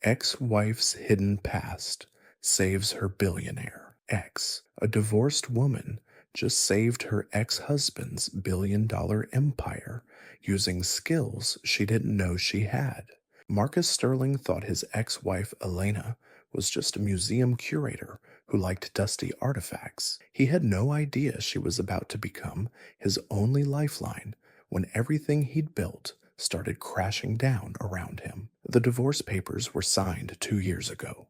Ex-wife's hidden past saves her billionaire. A divorced woman just saved her ex-husband's billion-dollar empire using skills she didn't know she had. Marcus Sterling thought his ex-wife Elena was just a museum curator who liked dusty artifacts. He had no idea she was about to become his only lifeline when everything he'd built started crashing down around him. The divorce papers were signed 2 years ago.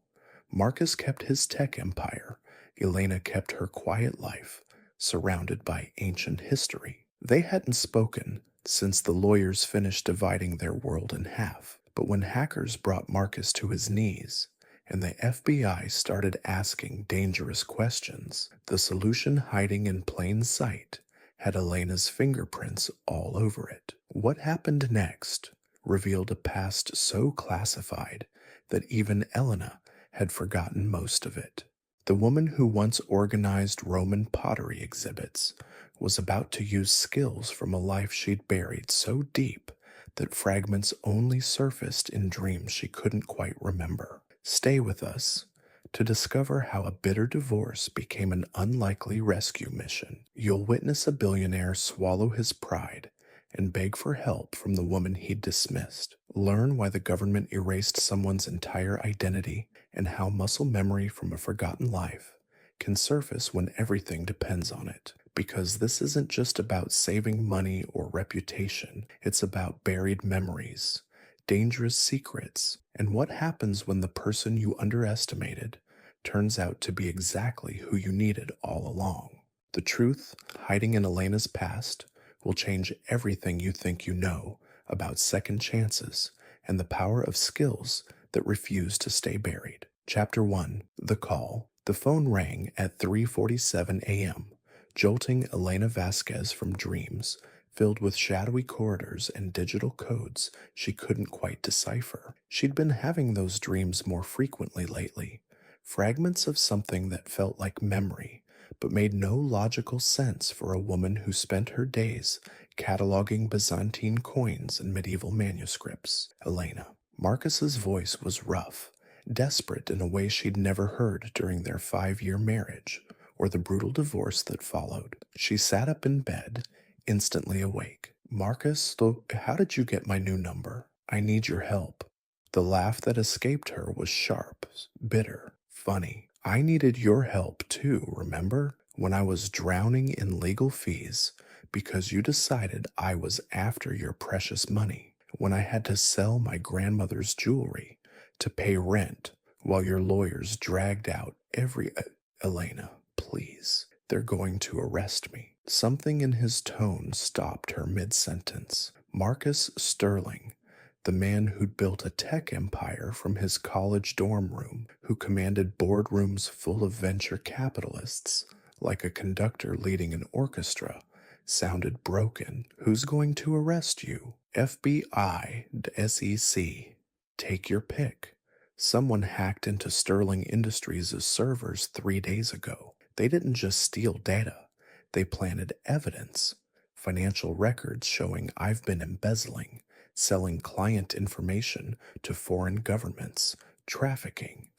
Marcus kept his tech empire. Elena kept her quiet life, surrounded by ancient history. They hadn't spoken since the lawyers finished dividing their world in half. But when hackers brought Marcus to his knees, and the FBI started asking dangerous questions, the solution hiding in plain sight had Elena's fingerprints all over it. What happened next revealed a past so classified that even Elena had forgotten most of it. The woman who once organized Roman pottery exhibits was about to use skills from a life she'd buried so deep that fragments only surfaced in dreams she couldn't quite remember. Stay with us to discover how a bitter divorce became an unlikely rescue mission. You'll witness a billionaire swallow his pride and beg for help from the woman he'd dismissed. Learn why the government erased someone's entire identity and how muscle memory from a forgotten life can surface when everything depends on it. Because this isn't just about saving money or reputation, it's about buried memories, dangerous secrets, and what happens when the person you underestimated turns out to be exactly who you needed all along. The truth hiding in Elena's past will change everything you think you know about second chances and the power of skills that refuse to stay buried. Chapter 1. The Call. The phone rang at 3:47 a.m., jolting Elena Vasquez from dreams filled with shadowy corridors and digital codes she couldn't quite decipher. She'd been having those dreams more frequently lately, fragments of something that felt like memory, but made no logical sense for a woman who spent her days cataloging Byzantine coins and medieval manuscripts. Elena. Marcus's voice was rough, desperate in a way she'd never heard during their 5-year marriage or the brutal divorce that followed. She sat up in bed, instantly awake. Marcus, how did you get my new number? I need your help. The laugh that escaped her was sharp, bitter, funny. I needed your help too, remember? When I was drowning in legal fees because you decided I was after your precious money. When I had to sell my grandmother's jewelry to pay rent while your lawyers dragged out every... Elena, please. They're going to arrest me. Something in his tone stopped her mid-sentence. Marcus Sterling, the man who'd built a tech empire from his college dorm room, who commanded boardrooms full of venture capitalists, like a conductor leading an orchestra, sounded broken. Who's going to arrest you? FBI, SEC. Take your pick. Someone hacked into Sterling Industries' servers 3 days ago. They didn't just steal data. They planted evidence. Financial records showing I've been embezzling, selling client information to foreign governments, trafficking.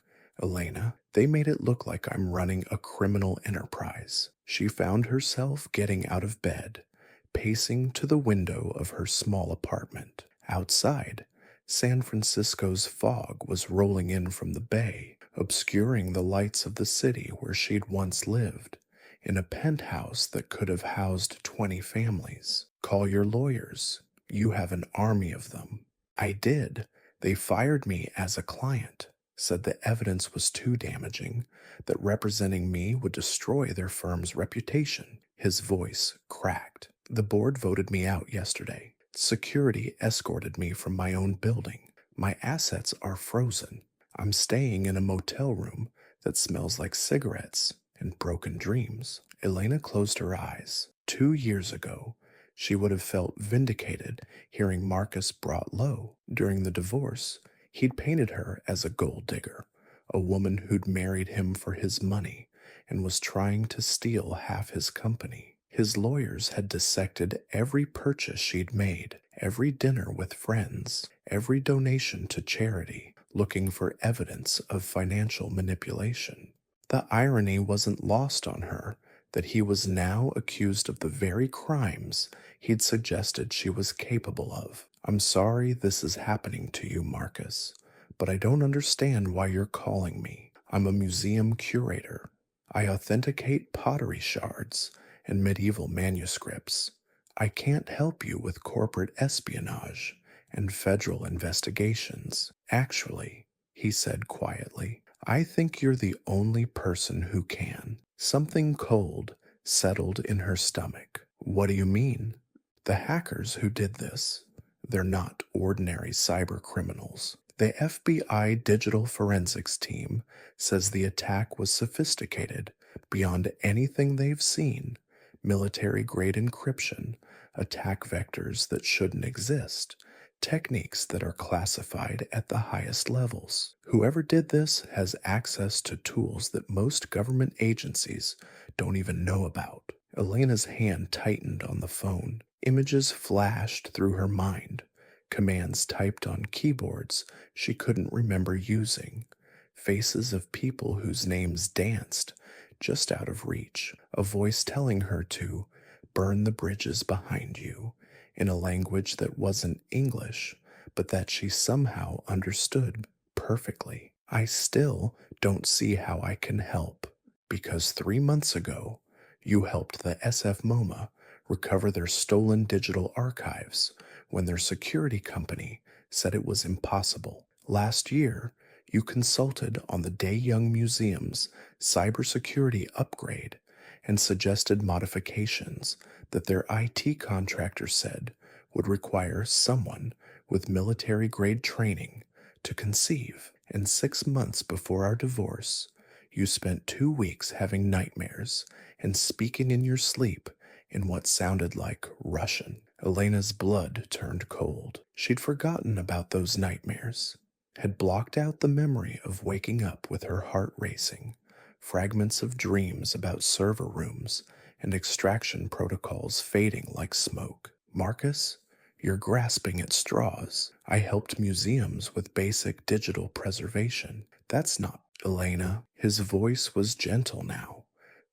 Elena, they made it look like I'm running a criminal enterprise. She found herself getting out of bed, pacing to the window of her small apartment. Outside, San Francisco's fog was rolling in from the bay, obscuring the lights of the city where she'd once lived, in a penthouse that could have housed 20 families. Call your lawyers. You have an army of them. I did. They fired me as a client, said the evidence was too damaging, that representing me would destroy their firm's reputation. His voice cracked. The board voted me out yesterday. Security escorted me from my own building. My assets are frozen. I'm staying in a motel room that smells like cigarettes and broken dreams. Elena closed her eyes. 2 years ago, she would have felt vindicated hearing Marcus brought low. During the divorce, he'd painted her as a gold digger, a woman who'd married him for his money and was trying to steal half his company. His lawyers had dissected every purchase she'd made, every dinner with friends, every donation to charity, looking for evidence of financial manipulation. The irony wasn't lost on her that he was now accused of the very crimes he'd suggested she was capable of. "I'm sorry this is happening to you, Marcus, but I don't understand why you're calling me. I'm a museum curator. I authenticate pottery shards and medieval manuscripts. I can't help you with corporate espionage and federal investigations. Actually," he said quietly, "I think you're the only person who can." Something cold settled in her stomach. "What do you mean?" "The hackers who did this, they're not ordinary cyber criminals. The FBI Digital Forensics team says the attack was sophisticated beyond anything they've seen. Military-grade encryption, attack vectors that shouldn't exist, techniques that are classified at the highest levels. Whoever did this has access to tools that most government agencies don't even know about." Elena's hand tightened on the phone. Images flashed through her mind, commands typed on keyboards she couldn't remember using, faces of people whose names danced just out of reach, a voice telling her to burn the bridges behind you in a language that wasn't English, but that she somehow understood perfectly. "I still don't see how I can help, because 3 months ago, you helped the SF MoMA recover their stolen digital archives when their security company said it was impossible. Last year, you consulted on the Day Young Museum's cybersecurity upgrade and suggested modifications that their IT contractor said would require someone with military-grade training to conceive. And 6 months before our divorce, you spent 2 weeks having nightmares and speaking in your sleep in what sounded like Russian." Elena's blood turned cold. She'd forgotten about those nightmares, had blocked out the memory of waking up with her heart racing, fragments of dreams about server rooms and extraction protocols fading like smoke. "Marcus, you're grasping at straws. I helped museums with basic digital preservation. That's not..." "Elena," his voice was gentle now,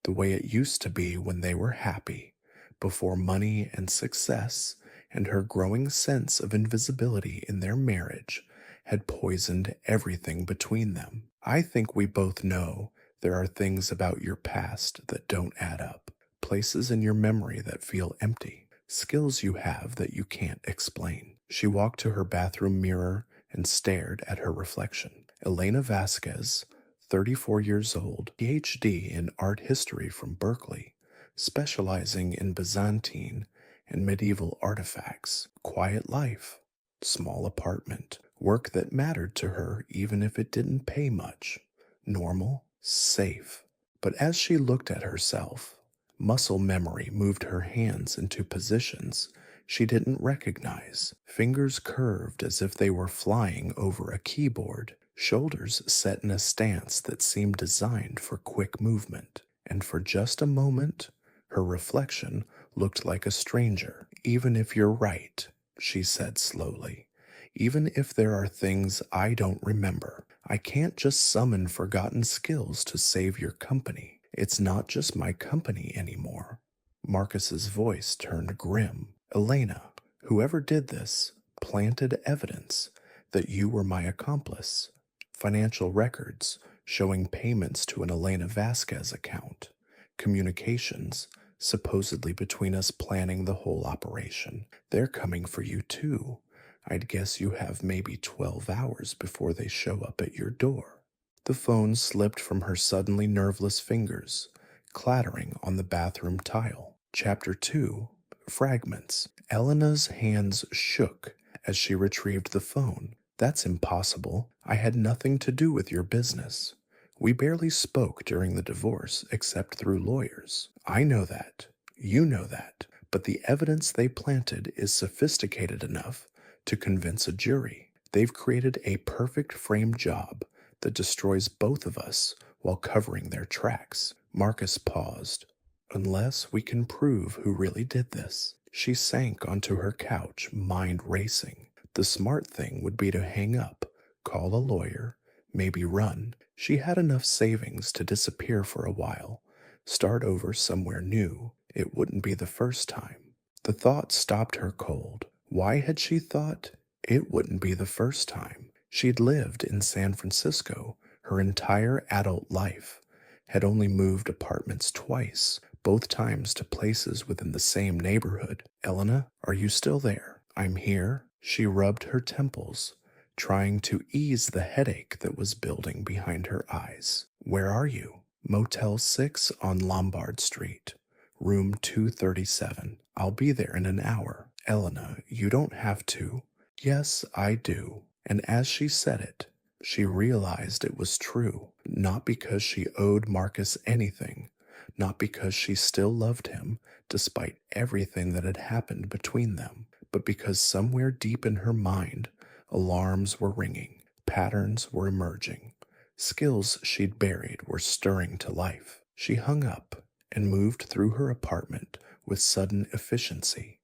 the way it used to be when they were happy, before money and success and her growing sense of invisibility in their marriage had poisoned everything between them. "I think we both know there are things about your past that don't add up, places in your memory that feel empty, skills you have that you can't explain." She walked to her bathroom mirror and stared at her reflection. Elena Vasquez, 34 years old, PhD in art history from Berkeley, specializing in Byzantine and medieval artifacts. Quiet life, small apartment, work that mattered to her even if it didn't pay much. Normal, safe. But as she looked at herself, muscle memory moved her hands into positions she didn't recognize. Fingers curved as if they were flying over a keyboard, shoulders set in a stance that seemed designed for quick movement. And for just a moment, her reflection looked like a stranger. "Even if you're right," she said slowly, "even if there are things I don't remember, I can't just summon forgotten skills to save your company. It's not just my company anymore." Marcus's voice turned grim. "Elena, whoever did this planted evidence that you were my accomplice. Financial records showing payments to an Elena Vasquez account, communications supposedly between us planning the whole operation. They're coming for you too. I'd guess you have maybe 12 hours before they show up at your door." The phone slipped from her suddenly nerveless fingers, clattering on the bathroom tile. Chapter 2, Fragments. Elena's hands shook as she retrieved the phone. "That's impossible. I had nothing to do with your business. We barely spoke during the divorce except through lawyers. I know that. You know that. But the evidence they planted is sophisticated enough to convince a jury. They've created a perfect frame job that destroys both of us while covering their tracks." Marcus paused. "Unless we can prove who really did this." She sank onto her couch, mind racing. The smart thing would be to hang up, call a lawyer, maybe run. She had enough savings to disappear for a while, start over somewhere new. It wouldn't be the first time. The thought stopped her cold. Why had she thought it wouldn't be the first time? She'd lived in San Francisco her entire adult life, had only moved apartments twice, both times to places within the same neighborhood. Elena, are you still there? I'm here. She rubbed her temples, trying to ease the headache that was building behind her eyes. Where are you? Motel 6 on Lombard Street, room 237. I'll be there in an hour. Elena, you don't have to. Yes, I do. And as she said it, she realized it was true, not because she owed Marcus anything, not because she still loved him despite everything that had happened between them, but because somewhere deep in her mind, alarms were ringing, patterns were emerging, skills she'd buried were stirring to life. She hung up and moved through her apartment with sudden efficiency,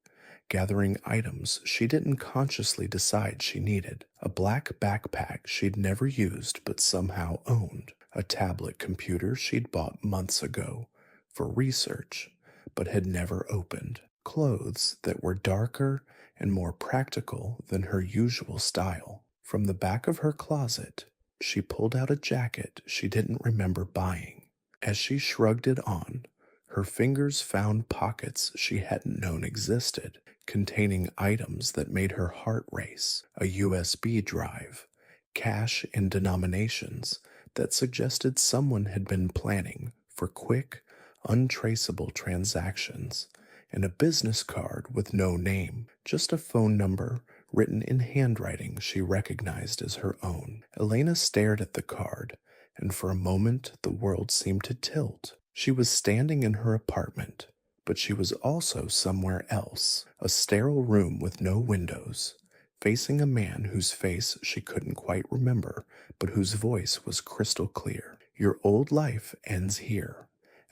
gathering items she didn't consciously decide she needed. A black backpack she'd never used but somehow owned, a tablet computer she'd bought months ago for research but had never opened, clothes that were darker and more practical than her usual style. From the back of her closet, she pulled out a jacket she didn't remember buying. As she shrugged it on, her fingers found pockets she hadn't known existed, containing items that made her heart race, a USB drive, cash in denominations that suggested someone had been planning for quick, untraceable transactions, and a business card with no name, just a phone number written in handwriting she recognized as her own. Elena stared at the card, and for a moment the world seemed to tilt. She was standing in her apartment, but she was also somewhere else, a sterile room with no windows, facing a man whose face she couldn't quite remember, but whose voice was crystal clear. Your old life ends here.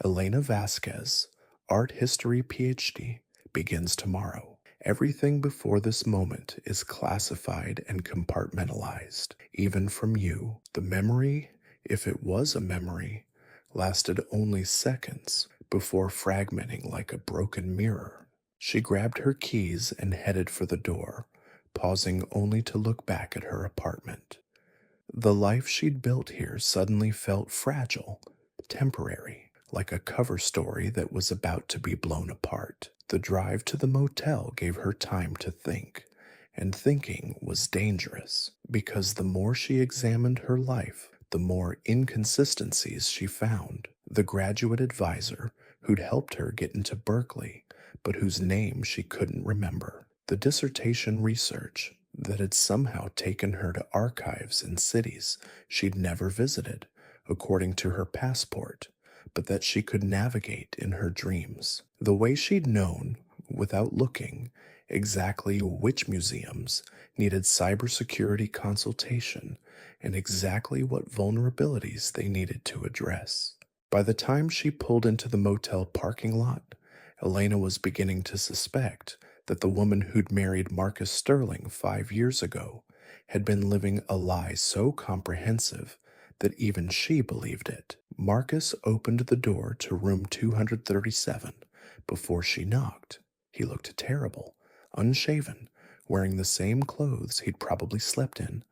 Elena Vasquez, art history PhD, begins tomorrow. Everything before this moment is classified and compartmentalized, even from you. The memory, if it was a memory, lasted only seconds before fragmenting like a broken mirror. She grabbed her keys and headed for the door, pausing only to look back at her apartment. The life she'd built here suddenly felt fragile, temporary, like a cover story that was about to be blown apart. The drive to the motel gave her time to think, and thinking was dangerous, because the more she examined her life, the more inconsistencies she found. The graduate advisor who'd helped her get into Berkeley, but whose name she couldn't remember. The dissertation research that had somehow taken her to archives in cities she'd never visited, according to her passport, but that she could navigate in her dreams. The way she'd known, without looking, exactly which museums needed cybersecurity consultation and exactly what vulnerabilities they needed to address. By the time she pulled into the motel parking lot, Elena was beginning to suspect that the woman who'd married Marcus Sterling 5 years ago had been living a lie so comprehensive that even she believed it. Marcus opened the door to room 237 before she knocked. He looked terrible, unshaven, wearing the same clothes he'd probably slept in,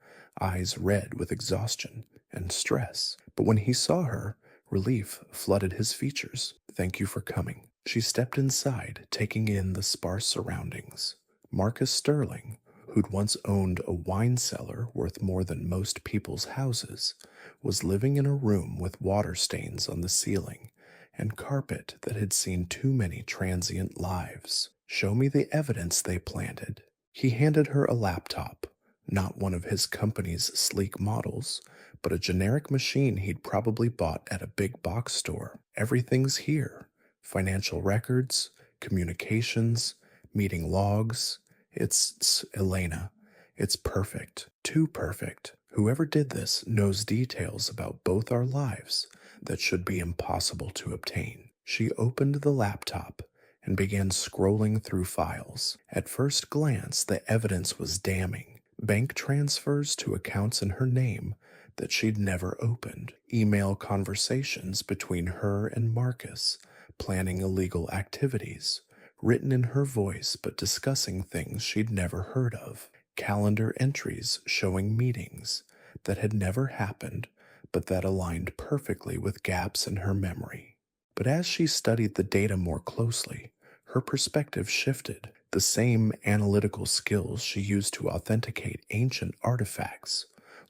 eyes red with exhaustion and stress. But when he saw her, relief flooded his features. Thank you for coming. She stepped inside, taking in the sparse surroundings. Marcus Sterling, who'd once owned a wine cellar worth more than most people's houses, was living in a room with water stains on the ceiling and carpet that had seen too many transient lives. Show me the evidence they planted. He handed her a laptop, not one of his company's sleek models, but a generic machine he'd probably bought at a big box store. Everything's here. Financial records, communications, meeting logs. It's Elena. It's perfect. Too perfect. Whoever did this knows details about both our lives that should be impossible to obtain. She opened the laptop and began scrolling through files. At first glance, the evidence was damning. bank transfers to accounts in her name that she'd never opened, email conversations between her and Marcus, planning illegal activities, written in her voice but discussing things she'd never heard of, calendar entries showing meetings that had never happened but that aligned perfectly with gaps in her memory. But as she studied the data more closely, her perspective shifted. The same analytical skills she used to authenticate ancient artifacts,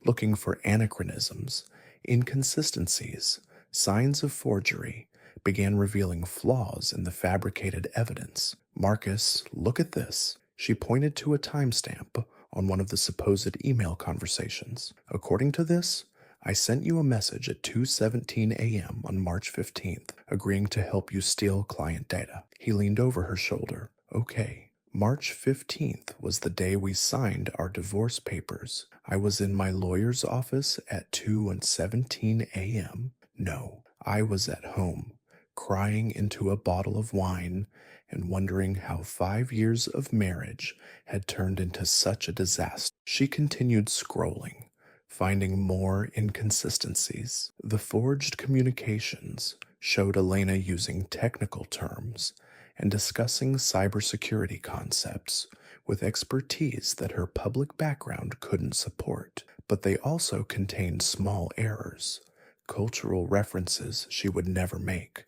looking for anachronisms, inconsistencies, signs of forgery, began revealing flaws in the fabricated evidence. Marcus, look at this. She pointed to a timestamp on one of the supposed email conversations. According to this, I sent you a message at 2:17 a.m. on March 15th, agreeing to help you steal client data. He leaned over her shoulder. Okay. March 15th was the day we signed our divorce papers. I was in my lawyer's office at 2:17 a.m. No, I was at home, crying into a bottle of wine and wondering how 5 years of marriage had turned into such a disaster. She continued scrolling, finding more inconsistencies. The forged communications showed Elena using technical terms and discussing cybersecurity concepts with expertise that her public background couldn't support. But they also contained small errors, cultural references she would never make,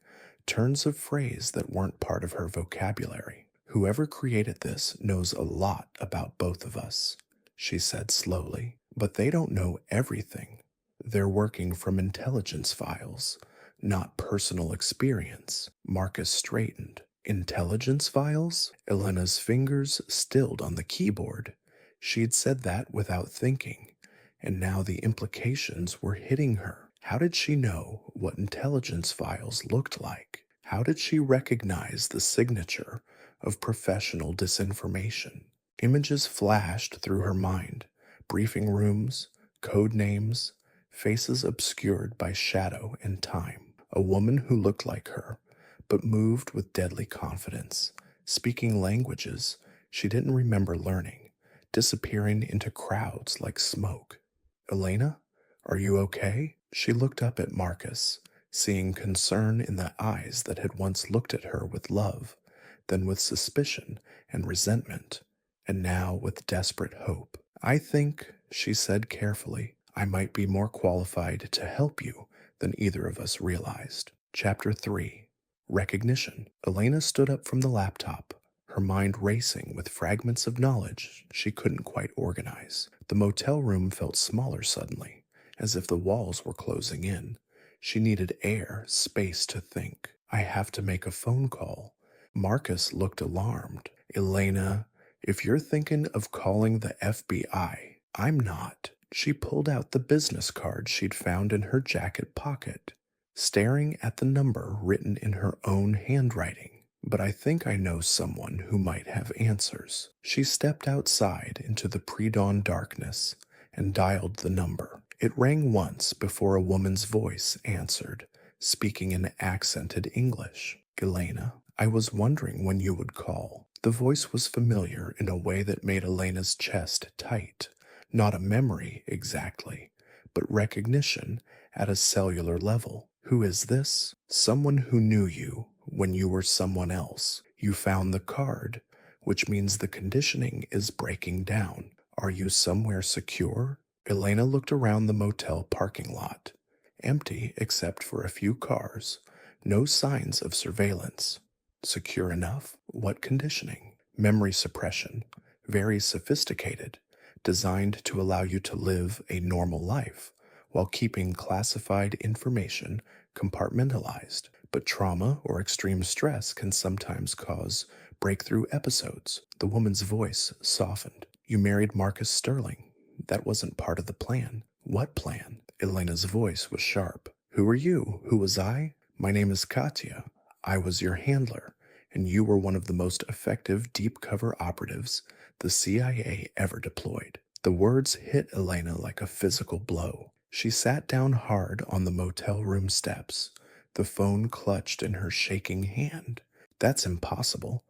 turns of phrase that weren't part of her vocabulary. Whoever created this knows a lot about both of us, she said slowly. But they don't know everything. They're working from intelligence files, not personal experience. Marcus straightened. Intelligence files? Elena's fingers stilled on the keyboard. She'd said that without thinking, and now the implications were hitting her. How did she know what intelligence files looked like? How did she recognize the signature of professional disinformation? Images flashed through her mind. Briefing rooms, code names, faces obscured by shadow and time. A woman who looked like her, but moved with deadly confidence, speaking languages she didn't remember learning, disappearing into crowds like smoke. Elena, are you okay? She looked up at Marcus, seeing concern in the eyes that had once looked at her with love, then with suspicion and resentment, and now with desperate hope. I think, she said carefully, I might be more qualified to help you than either of us realized. Chapter 3. Recognition. Elena stood up from the laptop, her mind racing with fragments of knowledge she couldn't quite organize. The motel room felt smaller suddenly, as if the walls were closing in. She needed air, space to think. I have to make a phone call. Marcus looked alarmed. Elena, if you're thinking of calling the FBI, I'm not. She pulled out the business card she'd found in her jacket pocket, staring at the number written in her own handwriting. But I think I know someone who might have answers. She stepped outside into the pre-dawn darkness and dialed the number. It rang once before a woman's voice answered, speaking in accented English. Elena, I was wondering when you would call. The voice was familiar in a way that made Elena's chest tight. Not a memory, exactly, but recognition at a cellular level. Who is this? Someone who knew you when you were someone else. You found the card, which means the conditioning is breaking down. Are you somewhere secure? Elena looked around the motel parking lot. Empty except for a few cars. No signs of surveillance. Secure enough? What conditioning? Memory suppression. Very sophisticated. Designed to allow you to live a normal life while keeping classified information compartmentalized. But trauma or extreme stress can sometimes cause breakthrough episodes. The woman's voice softened. You married Marcus Sterling. That wasn't part of the plan. What plan? Elena's voice was sharp. Who are you? Who was I? My name is Katya. I was your handler, and you were one of the most effective deep cover operatives the CIA ever deployed. The words hit Elena like a physical blow. She sat down hard on the motel room steps, the phone clutched in her shaking hand. That's impossible.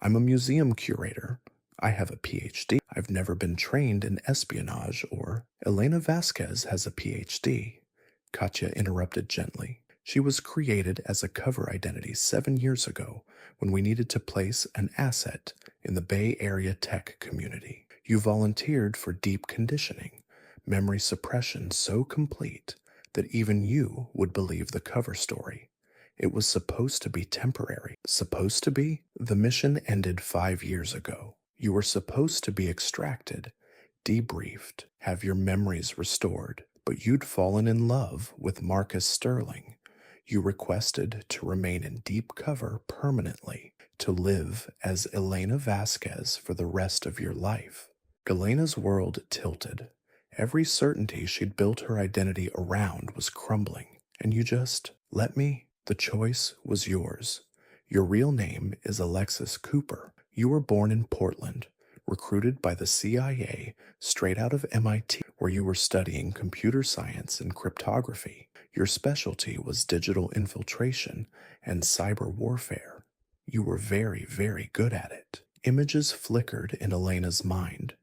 I'm a museum curator. I have a PhD. I've never been trained in espionage, or Elena Vasquez has a PhD. Katya interrupted gently. She was created as a cover identity 7 years ago when we needed to place an asset in the Bay Area tech community. You volunteered for deep conditioning, memory suppression so complete that even you would believe the cover story. It was supposed to be temporary. Supposed to be? The mission ended 5 years ago. You were supposed to be extracted, debriefed, have your memories restored, but you'd fallen in love with Marcus Sterling. You requested to remain in deep cover permanently, to live as Elena Vasquez for the rest of your life. Elena's world tilted. Every certainty she'd built her identity around was crumbling. And you just let me? The choice was yours. Your real name is Alexis Cooper. You were born in Portland, recruited by the CIA straight out of MIT, where you were studying computer science and cryptography. Your specialty was digital infiltration and cyber warfare. You were very, very good at it. Images flickered in Elena's mind,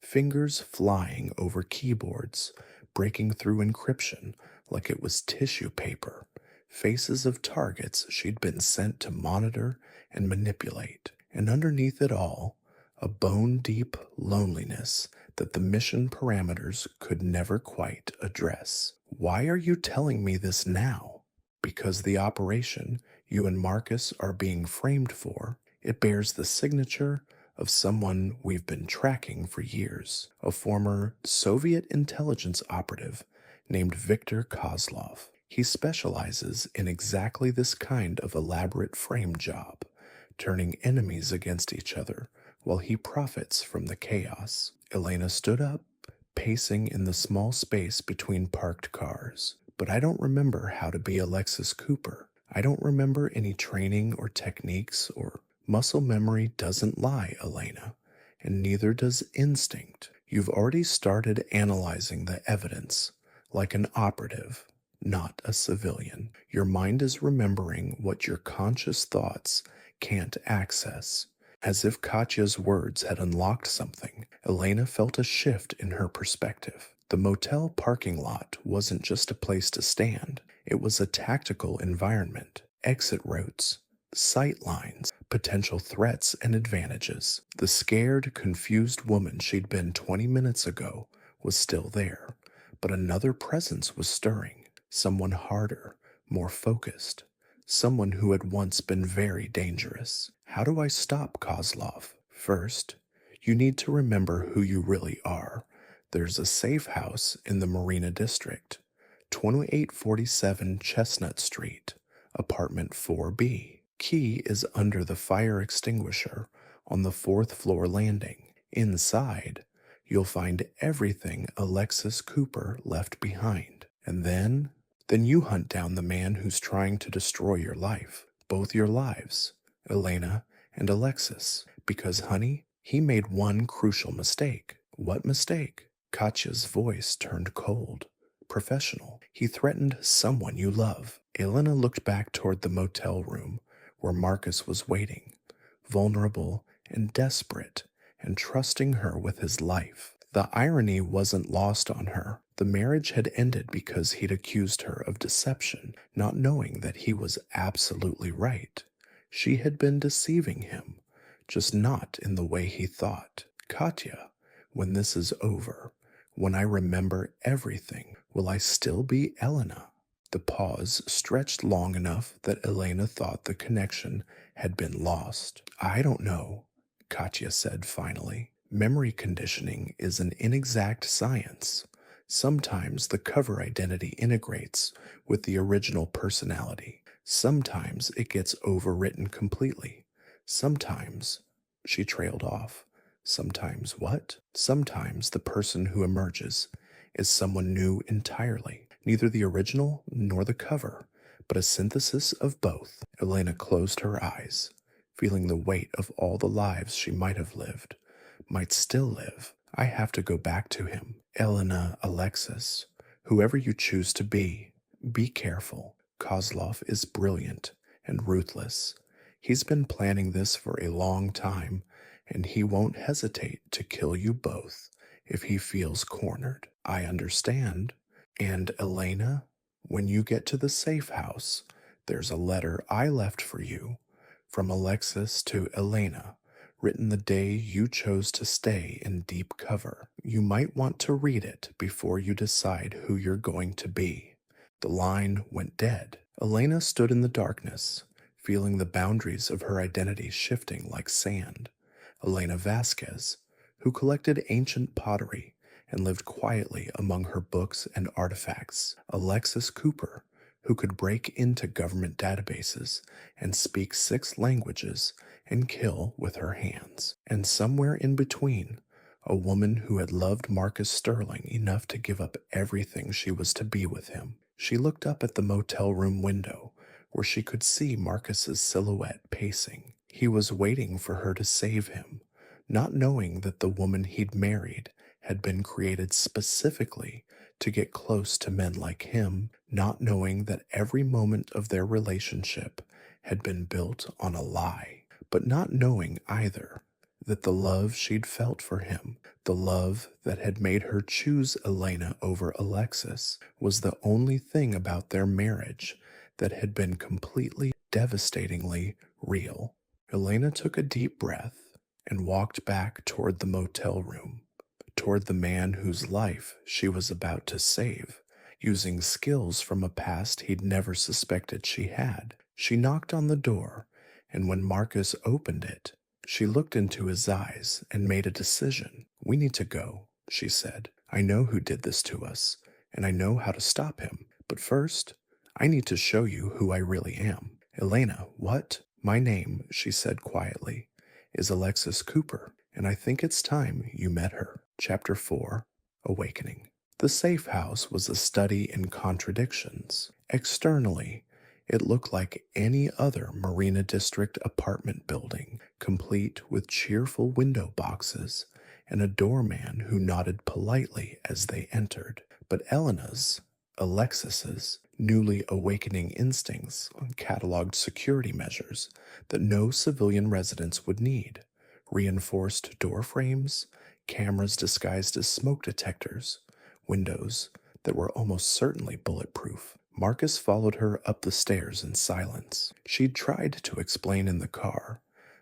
fingers flying over keyboards, breaking through encryption like it was tissue paper. Faces of targets she'd been sent to monitor and manipulate, and underneath it all, a bone-deep loneliness that the mission parameters could never quite address. Why are you telling me this now? Because the operation you and Marcus are being framed for, it bears the signature of someone we've been tracking for years, a former Soviet intelligence operative named Viktor Kozlov. He specializes in exactly this kind of elaborate frame job, turning enemies against each other while he profits from the chaos. Elena stood up, pacing in the small space between parked cars. But I don't remember how to be Alexis Cooper. I don't remember any training or techniques, or muscle memory doesn't lie, Elena, and neither does instinct. You've already started analyzing the evidence like an operative, not a civilian. Your mind is remembering what your conscious thoughts can't access. As if Katya's words had unlocked something, Elena felt a shift in her perspective. The motel parking lot wasn't just a place to stand. It was a tactical environment, exit routes, sight lines, potential threats and advantages. The scared, confused woman she'd been 20 minutes ago was still there, but another presence was stirring. Someone harder, more focused. Someone who had once been very dangerous. How do I stop Kozlov? First, you need to remember who you really are. There's a safe house in the Marina District, 2847 Chestnut Street, apartment 4B. Key is under the fire extinguisher on the 4th floor landing. Inside, you'll find everything Alexis Cooper left behind. And then you hunt down the man who's trying to destroy your life, both your lives, Elena and Alexis, because, honey, he made one crucial mistake. What mistake? Katya's voice turned cold, professional. He threatened someone you love. Elena looked back toward the motel room where Marcus was waiting, vulnerable and desperate, and trusting her with his life. The irony wasn't lost on her. The marriage had ended because he'd accused her of deception, not knowing that he was absolutely right. She had been deceiving him, just not in the way he thought. Katya, when this is over, when I remember everything, will I still be Elena? The pause stretched long enough that Elena thought the connection had been lost. I don't know, Katya said finally. Memory conditioning is an inexact science. Sometimes the cover identity integrates with the original personality. Sometimes it gets overwritten completely. Sometimes, she trailed off. Sometimes what? Sometimes the person who emerges is someone new entirely. Neither the original nor the cover, but a synthesis of both. Elena closed her eyes, feeling the weight of all the lives she might have lived, might still live. I have to go back to him. Elena, Alexis, whoever you choose to be careful. Kozlov is brilliant and ruthless. He's been planning this for a long time, and he won't hesitate to kill you both if he feels cornered. I understand. And Elena, when you get to the safe house, there's a letter I left for you from Alexis to Elena, written the day you chose to stay in deep cover. You might want to read it before you decide who you're going to be. The line went dead. Elena stood in the darkness, feeling the boundaries of her identity shifting like sand. Elena Vasquez, who collected ancient pottery and lived quietly among her books and artifacts. Alexis Cooper, who could break into government databases and speak 6 languages and kill with her hands. And somewhere in between, a woman who had loved Marcus Sterling enough to give up everything she was to be with him. She looked up at the motel room window, where she could see Marcus's silhouette pacing. He was waiting for her to save him, not knowing that the woman he'd married had been created specifically to get close to men like him, not knowing that every moment of their relationship had been built on a lie, but not knowing either that the love she'd felt for him, the love that had made her choose Elena over Alexis, was the only thing about their marriage that had been completely, devastatingly real. Elena took a deep breath and walked back toward the motel room, toward the man whose life she was about to save, using skills from a past he'd never suspected she had. She knocked on the door, and when Marcus opened it, she looked into his eyes and made a decision. "We need to go," she said. "I know who did this to us, and I know how to stop him. But first, I need to show you who I really am." "Elena, what?" "My name," she said quietly, "is Alexis Cooper, and I think it's time you met her." Chapter 4, Awakening. The safe house was a study in contradictions. Externally, it looked like any other Marina District apartment building, complete with cheerful window boxes and a doorman who nodded politely as they entered. But Alexis's, newly awakening instincts cataloged security measures that no civilian residents would need. Reinforced door frames, cameras disguised as smoke detectors, windows that were almost certainly bulletproof. Marcus followed her up the stairs in silence. She'd tried to explain in the car,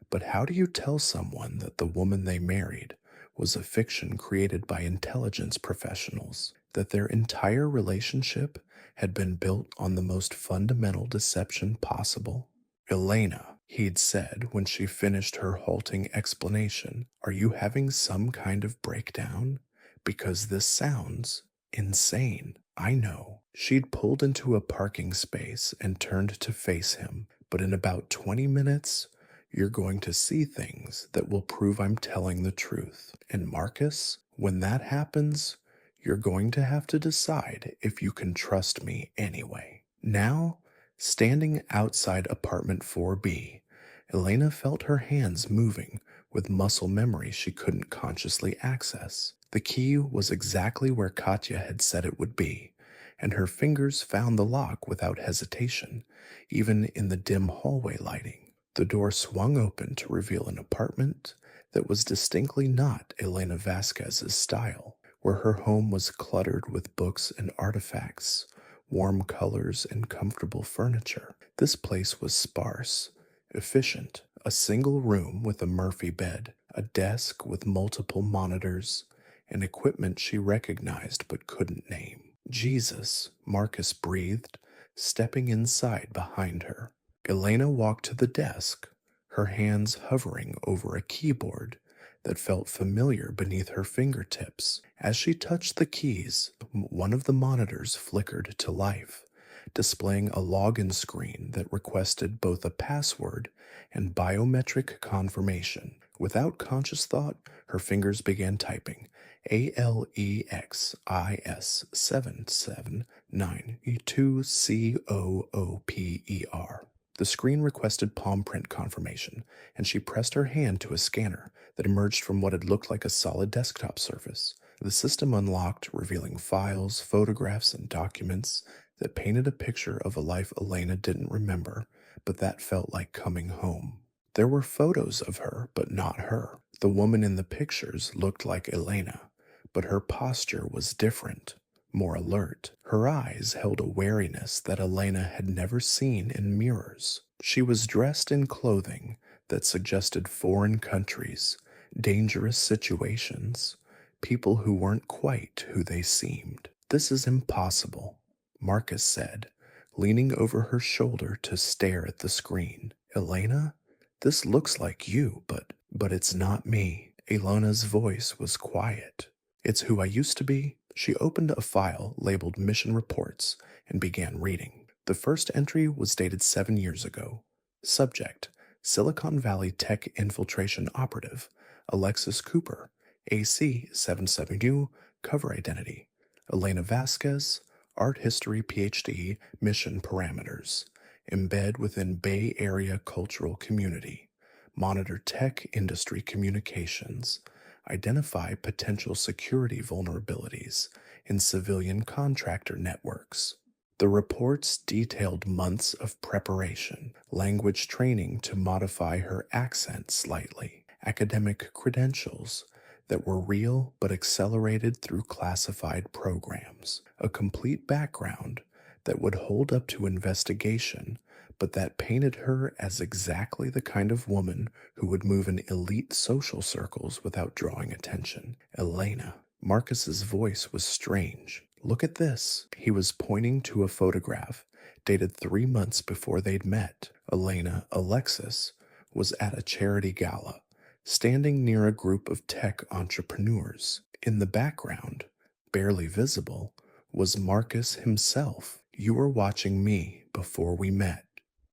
but how do you tell someone that the woman they married was a fiction created by intelligence professionals, that their entire relationship had been built on the most fundamental deception possible? "Elena," he'd said when she finished her halting explanation, "are you having some kind of breakdown? Because this sounds insane." "I know." She'd pulled into a parking space and turned to face him. "But in about 20 minutes, you're going to see things that will prove I'm telling the truth. And Marcus, when that happens, you're going to have to decide if you can trust me anyway." Now, standing outside apartment 4B, Elena felt her hands moving with muscle memory she couldn't consciously access. The key was exactly where Katya had said it would be, and her fingers found the lock without hesitation, even in the dim hallway lighting. The door swung open to reveal an apartment that was distinctly not Elena Vasquez's style, where her home was cluttered with books and artifacts, warm colors and comfortable furniture. This place was sparse, efficient, a single room with a Murphy bed, a desk with multiple monitors, and equipment she recognized but couldn't name. "Jesus," Marcus breathed, stepping inside behind her. Elena walked to the desk, her hands hovering over a keyboard that felt familiar beneath her fingertips. As she touched the keys, one of the monitors flickered to life, displaying a login screen that requested both a password and biometric confirmation. Without conscious thought, her fingers began typing ALEX-779-2COOPER. The screen requested palm print confirmation, and she pressed her hand to a scanner that emerged from what had looked like a solid desktop surface. The system unlocked, revealing files, photographs, and documents that painted a picture of a life Elena didn't remember, but that felt like coming home. There were photos of her, but not her. The woman in the pictures looked like Elena, but her posture was different, more alert. Her eyes held a wariness that Elena had never seen in mirrors. She was dressed in clothing that suggested foreign countries, dangerous situations, people who weren't quite who they seemed. "This is impossible," Marcus said, leaning over her shoulder to stare at the screen. "Elena, this looks like you, but it's not me." Elena's voice was quiet. "It's who I used to be." She opened a file labeled Mission Reports and began reading. The first entry was dated 7 years ago. Subject: Silicon Valley Tech Infiltration Operative, Alexis Cooper, AC 77U, cover identity: Elena Vasquez, Art History PhD, mission parameters: embed within Bay Area cultural community, monitor tech industry communications, identify potential security vulnerabilities in civilian contractor networks. The reports detailed months of preparation, language training to modify her accent slightly, academic credentials that were real but accelerated through classified programs, a complete background that would hold up to investigation, but that painted her as exactly the kind of woman who would move in elite social circles without drawing attention. Elena. Marcus's voice was strange. "Look at this." He was pointing to a photograph dated 3 months before they'd met. Elena, Alexis, was at a charity gala, standing near a group of tech entrepreneurs. In the background, barely visible, was Marcus himself. "You were watching me before we met."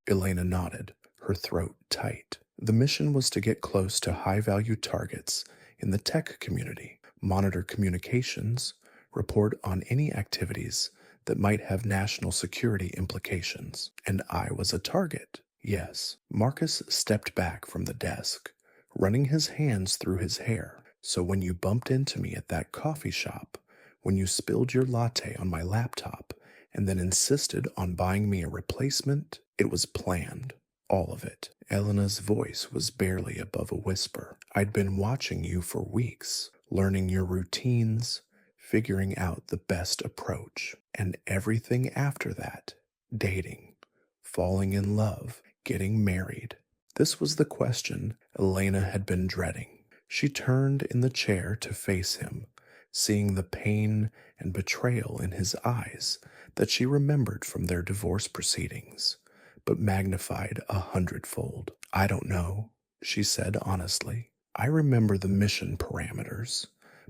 Elena nodded, her throat tight. The mission was to get close to high-value targets in the tech community, monitor communications, report on any activities that might have national security implications. And I was a target. Yes. Marcus stepped back from the desk, running his hands through his hair. "So when you bumped into me at that coffee shop, when you spilled your latte on my laptop, and then insisted on buying me a replacement, it was planned. All of it." Elena's voice was barely above a whisper. "I'd been watching you for weeks, learning your routines, figuring out the best approach. And everything after that, dating, falling in love, getting married." This was the question Elena had been dreading. She turned in the chair to face him, seeing the pain and betrayal in his eyes that she remembered from their divorce proceedings, but magnified 100-fold. "I don't know," she said honestly. "I remember the mission parameters,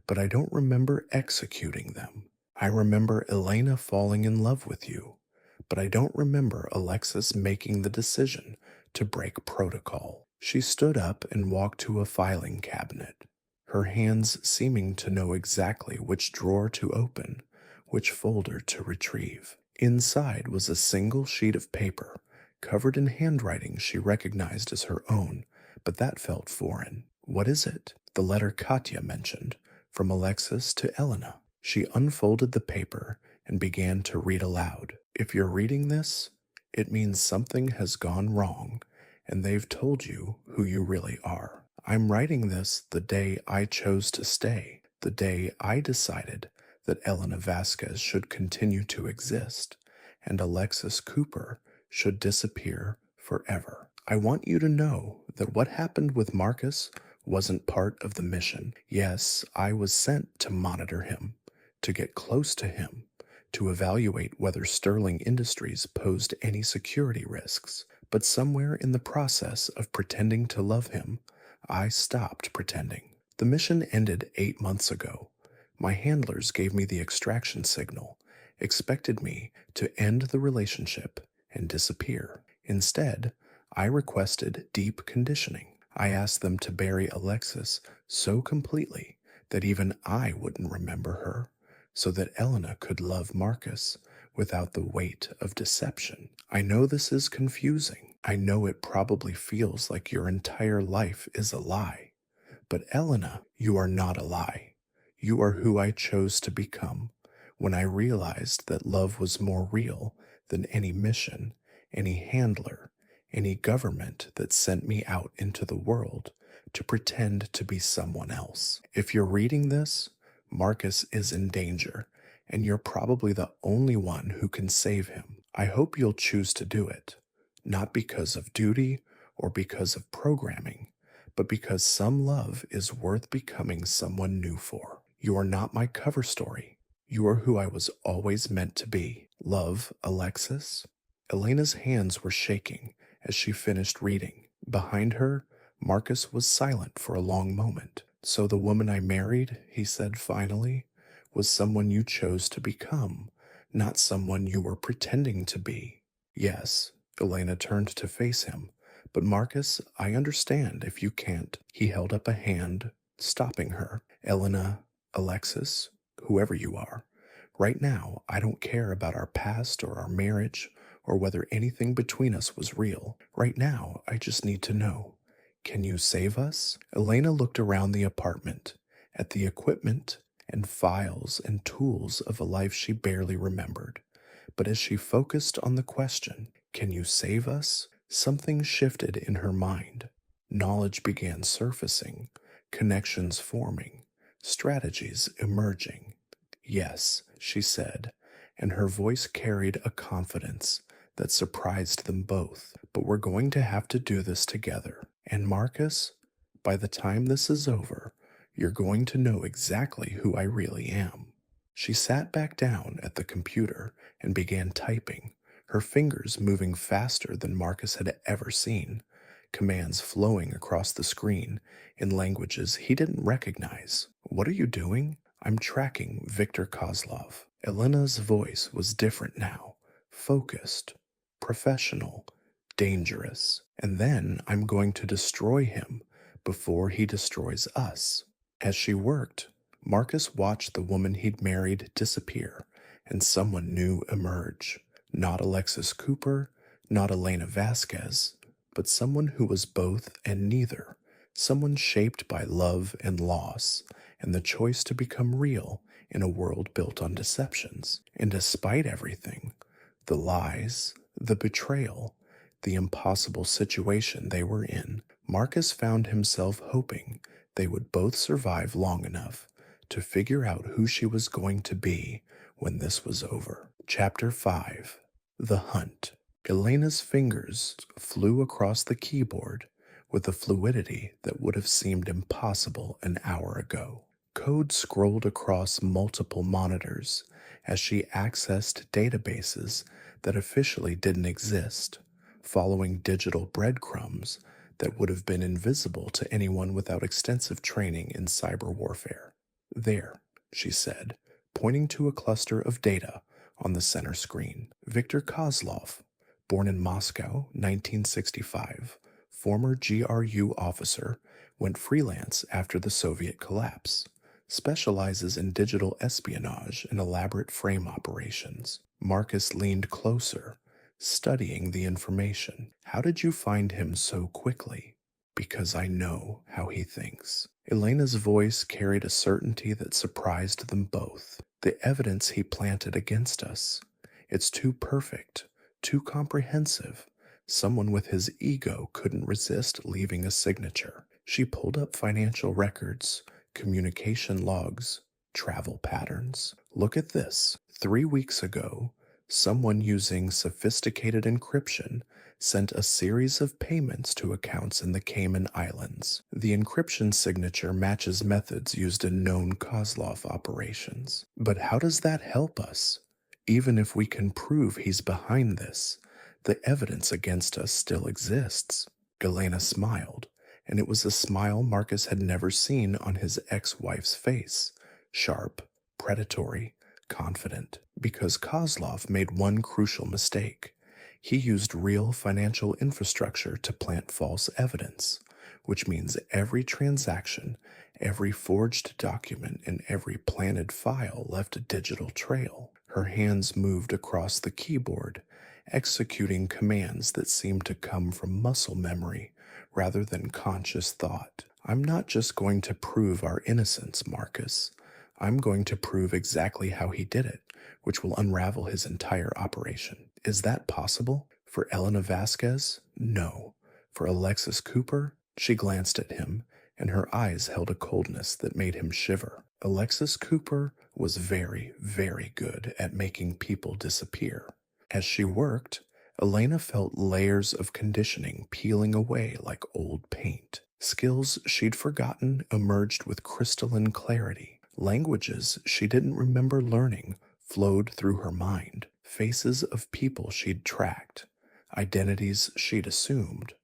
but I don't remember executing them. I remember Elena falling in love with you, but I don't remember Alexis making the decision to break protocol." She stood up and walked to a filing cabinet, her hands seeming to know exactly which drawer to open, which folder to retrieve. Inside was a single sheet of paper, covered in handwriting she recognized as her own, but that felt foreign. "What is it?" The letter Katya mentioned, from Alexis to Elena. She unfolded the paper and began to read aloud. "If you're reading this, it means something has gone wrong, and they've told you who you really are. I'm writing this the day I chose to stay, the day I decided that Elena Vasquez should continue to exist, and Alexis Cooper should disappear forever. I want you to know that what happened with Marcus wasn't part of the mission. Yes, I was sent to monitor him, to get close to him, to evaluate whether Sterling Industries posed any security risks. But somewhere in the process of pretending to love him, I stopped pretending. The mission ended 8 months ago. My handlers gave me the extraction signal, expected me to end the relationship and disappear. Instead, I requested deep conditioning. I asked them to bury Alexis so completely that even I wouldn't remember her, so that Elena could love Marcus without the weight of deception. I know this is confusing. I know it probably feels like your entire life is a lie. But Elena, you are not a lie. You are who I chose to become when I realized that love was more real than any mission, any handler, any government that sent me out into the world to pretend to be someone else. If you're reading this, Marcus is in danger, and you're probably the only one who can save him. I hope you'll choose to do it, not because of duty or because of programming, but because some love is worth becoming someone new for. You are not my cover story. You are who I was always meant to be. Love, Alexis. Elena's hands were shaking as she finished reading. Behind her, Marcus was silent for a long moment. So the woman I married, he said finally, was someone you chose to become, not someone you were pretending to be. Yes, Elena turned to face him. But Marcus, I understand if you can't. He held up a hand, stopping her. Elena, Alexis, whoever you are, right now I don't care about our past or our marriage or whether anything between us was real. Right now, I just need to know. Can you save us? Elena looked around the apartment, at the equipment and files and tools of a life she barely remembered. But as she focused on the question, can you save us? Something shifted in her mind. Knowledge began surfacing, connections forming, strategies emerging. Yes, she said, and her voice carried a confidence that surprised them both. But we're going to have to do this together. And Marcus, by the time this is over, you're going to know exactly who I really am. She sat back down at the computer and began typing, her fingers moving faster than Marcus had ever seen, commands flowing across the screen in languages he didn't recognize. What are you doing? I'm tracking Viktor Kozlov. Elena's voice was different now, focused, professional, dangerous. And then I'm going to destroy him before he destroys us. As she worked, Marcus watched the woman he'd married disappear and someone new emerge. Not Alexis Cooper, not Elena Vasquez, but someone who was both and neither. Someone shaped by love and loss and the choice to become real in a world built on deceptions. And despite everything, the lies, the betrayal, the impossible situation they were in, Marcus found himself hoping they would both survive long enough to figure out who she was going to be when this was over. Chapter 5. The Hunt. Elena's fingers flew across the keyboard with a fluidity that would have seemed impossible an hour ago. Code scrolled across multiple monitors as she accessed databases that officially didn't exist, following digital breadcrumbs that would have been invisible to anyone without extensive training in cyber warfare. There, she said, pointing to a cluster of data on the center screen. Viktor Kozlov, born in Moscow, 1965, former GRU officer, went freelance after the Soviet collapse, specializes in digital espionage and elaborate frame operations. Marcus leaned closer, studying the information. How did you find him so quickly? Because I know how he thinks. Elena's voice carried a certainty that surprised them both. The evidence he planted against us. It's too perfect, too comprehensive. Someone with his ego couldn't resist leaving a signature. She pulled up financial records, communication logs, travel patterns. Look at this. 3 weeks ago, someone using sophisticated encryption sent a series of payments to accounts in the Cayman Islands. The encryption signature matches methods used in known Kozlov operations. But how does that help us? Even if we can prove he's behind this, the evidence against us still exists. Elena smiled, and it was a smile Marcus had never seen on his ex-wife's face. Sharp, predatory, confident. Because Kozlov made one crucial mistake. He used real financial infrastructure to plant false evidence, which means every transaction, every forged document, and every planted file left a digital trail. Her hands moved across the keyboard, executing commands that seemed to come from muscle memory rather than conscious thought. I'm not just going to prove our innocence, Marcus. I'm going to prove exactly how he did it, which will unravel his entire operation. Is that possible? For Elena Vasquez, no. For Alexis Cooper, she glanced at him, and her eyes held a coldness that made him shiver. Alexis Cooper was very, very good at making people disappear. As she worked, Elena felt layers of conditioning peeling away like old paint. Skills she'd forgotten emerged with crystalline clarity. Languages she didn't remember learning flowed through her mind. Faces of people she'd tracked, identities she'd assumed,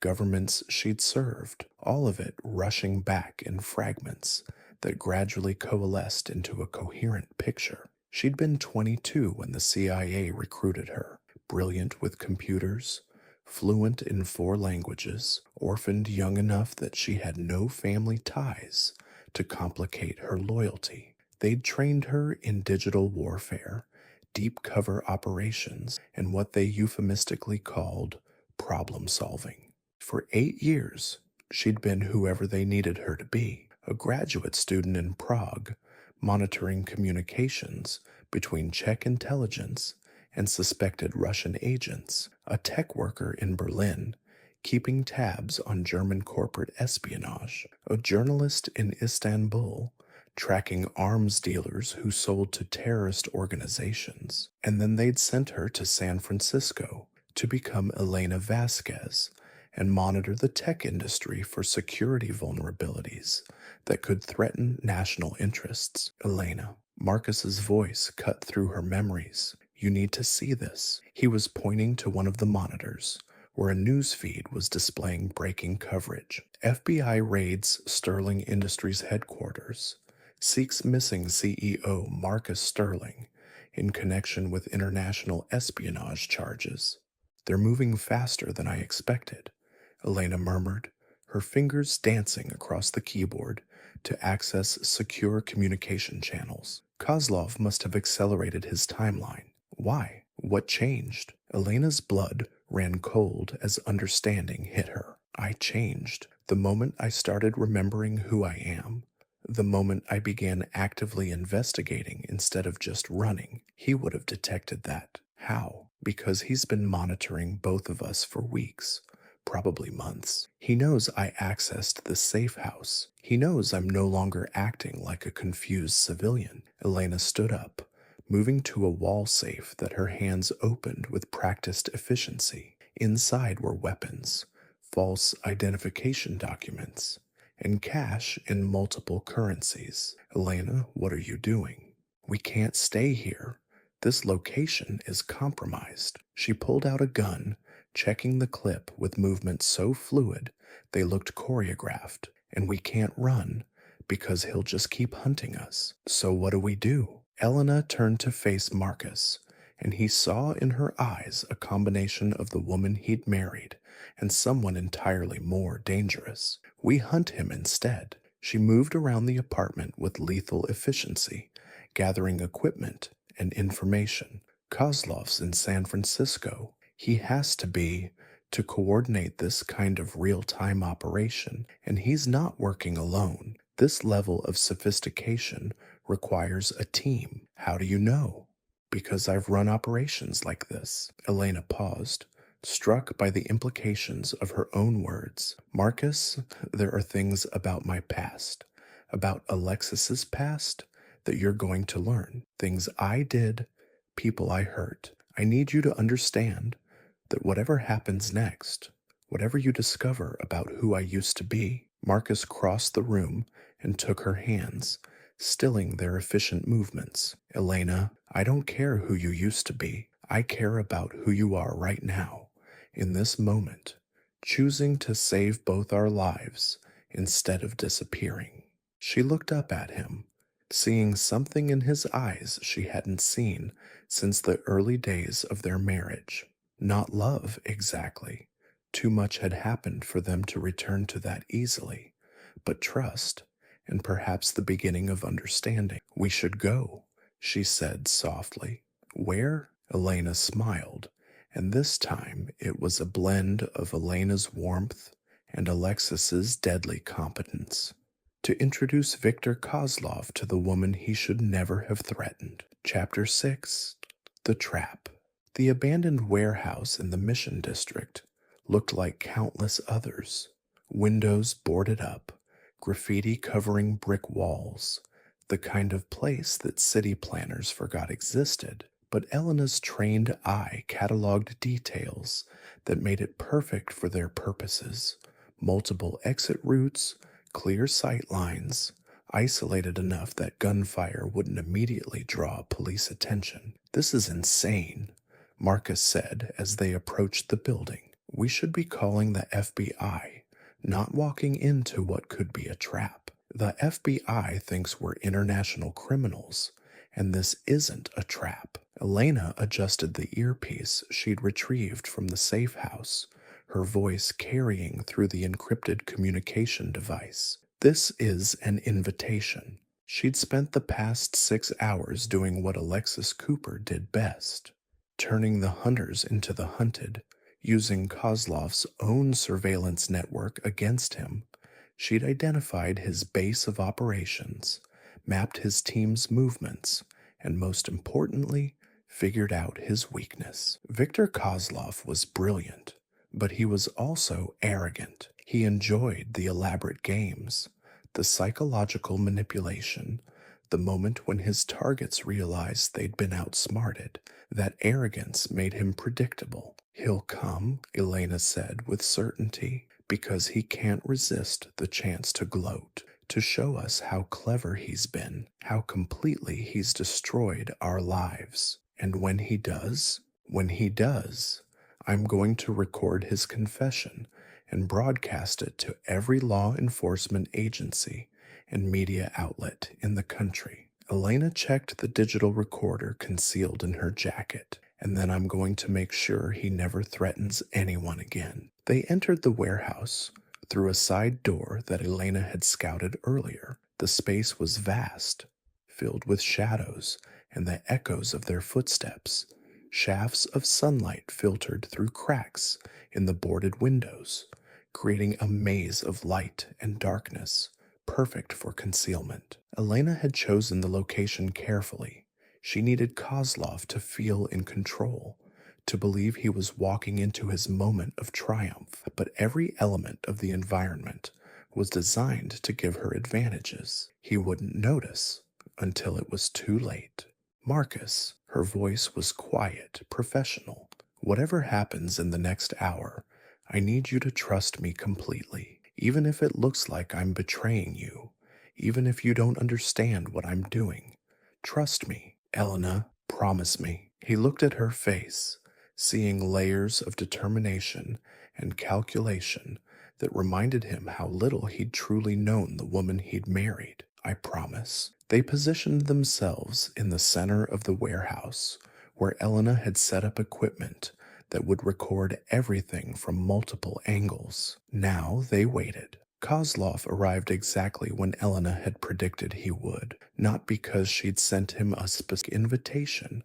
governments she'd served, all of it rushing back in fragments that gradually coalesced into a coherent picture. She'd been 22 when the CIA recruited her, brilliant with computers, fluent in 4 languages, orphaned young enough that she had no family ties to complicate her loyalty. They'd trained her in digital warfare, deep cover operations, and what they euphemistically called problem solving. For 8 years, she'd been whoever they needed her to be, a graduate student in Prague, monitoring communications between Czech intelligence and suspected Russian agents, a tech worker in Berlin, keeping tabs on German corporate espionage, a journalist in Istanbul, tracking arms dealers who sold to terrorist organizations. And then they'd sent her to San Francisco to become Elena Vasquez and monitor the tech industry for security vulnerabilities that could threaten national interests. Elena, Marcus's voice cut through her memories. You need to see this. He was pointing to one of the monitors, where a news feed was displaying breaking coverage. FBI raids Sterling Industries headquarters, seeks missing CEO Marcus Sterling in connection with international espionage charges. They're moving faster than I expected, Elena murmured, her fingers dancing across the keyboard to access secure communication channels. Kozlov must have accelerated his timeline. Why? What changed? Elena's blood ran cold as understanding hit her. I changed the moment I started remembering who I am. The moment I began actively investigating instead of just running. He would have detected that. How? Because he's been monitoring both of us for weeks, probably months. He knows I accessed the safe house. He knows I'm no longer acting like a confused civilian. Elena stood up, moving to a wall safe that her hands opened with practiced efficiency. Inside were weapons, false identification documents, and cash in multiple currencies. Elena, what are you doing? We can't stay here. This location is compromised. She pulled out a gun, checking the clip with movements so fluid they looked choreographed. And we can't run because he'll just keep hunting us. So what do we do? Elena turned to face Marcus, and he saw in her eyes a combination of the woman he'd married and someone entirely more dangerous. We hunt him instead. She moved around the apartment with lethal efficiency, gathering equipment and information. Kozlov's in San Francisco. He has to be to coordinate this kind of real-time operation, and he's not working alone. This level of sophistication requires a team. How do you know? Because I've run operations like this. Elena paused, struck by the implications of her own words. Marcus, there are things about my past, about Alexis's past, that you're going to learn. Things I did, people I hurt. I need you to understand that whatever happens next, whatever you discover about who I used to be. Marcus crossed the room and took her hands, stilling their efficient movements. Elena, I don't care who you used to be. I care about who you are right now, in this moment, choosing to save both our lives instead of disappearing. She looked up at him, seeing something in his eyes she hadn't seen since the early days of their marriage. Not love, exactly. Too much had happened for them to return to that easily, but trust, and perhaps the beginning of understanding. We should go, she said softly. Where? Elena smiled, and this time it was a blend of Elena's warmth and Alexis's deadly competence. To introduce Viktor Kozlov to the woman he should never have threatened. Chapter 6. The Trap. The abandoned warehouse in the Mission District looked like countless others. Windows boarded up, graffiti covering brick walls, the kind of place that city planners forgot existed. But Elena's trained eye cataloged details that made it perfect for their purposes. Multiple exit routes, clear sight lines, isolated enough that gunfire wouldn't immediately draw police attention. "This is insane," Marcus said as they approached the building. "We should be calling the FBI, not walking into what could be a trap. The FBI thinks we're international criminals, and this isn't a trap." Elena adjusted the earpiece she'd retrieved from the safe house, her voice carrying through the encrypted communication device. "This is an invitation." She'd spent the past 6 hours doing what Alexis Cooper did best, turning the hunters into the hunted, using Kozlov's own surveillance network against him. She'd identified his base of operations, mapped his team's movements, and most importantly, figured out his weakness. Viktor Kozlov was brilliant, but he was also arrogant. He enjoyed the elaborate games, the psychological manipulation, the moment when his targets realized they'd been outsmarted. That arrogance made him predictable. "He'll come," Elena said with certainty, "because he can't resist the chance to gloat, to show us how clever he's been, how completely he's destroyed our lives. And when he does, I'm going to record his confession and broadcast it to every law enforcement agency and media outlet in the country." Elena checked the digital recorder concealed in her jacket. "And then I'm going to make sure he never threatens anyone again." They entered the warehouse through a side door that Elena had scouted earlier. The space was vast, filled with shadows and the echoes of their footsteps. Shafts of sunlight filtered through cracks in the boarded windows, creating a maze of light and darkness, perfect for concealment. Elena had chosen the location carefully. She needed Kozlov to feel in control, to believe he was walking into his moment of triumph. But every element of the environment was designed to give her advantages. He wouldn't notice until it was too late. "Marcus," her voice was quiet, professional. "Whatever happens in the next hour, I need you to trust me completely, even if it looks like I'm betraying you, even if you don't understand what I'm doing. Trust me, Elena, promise me." He looked at her face, seeing layers of determination and calculation that reminded him how little he'd truly known the woman he'd married. "I promise." They positioned themselves in the center of the warehouse, where Elena had set up equipment that would record everything from multiple angles. Now they waited. Kozlov arrived exactly when Elena had predicted he would, not because she'd sent him a specific invitation,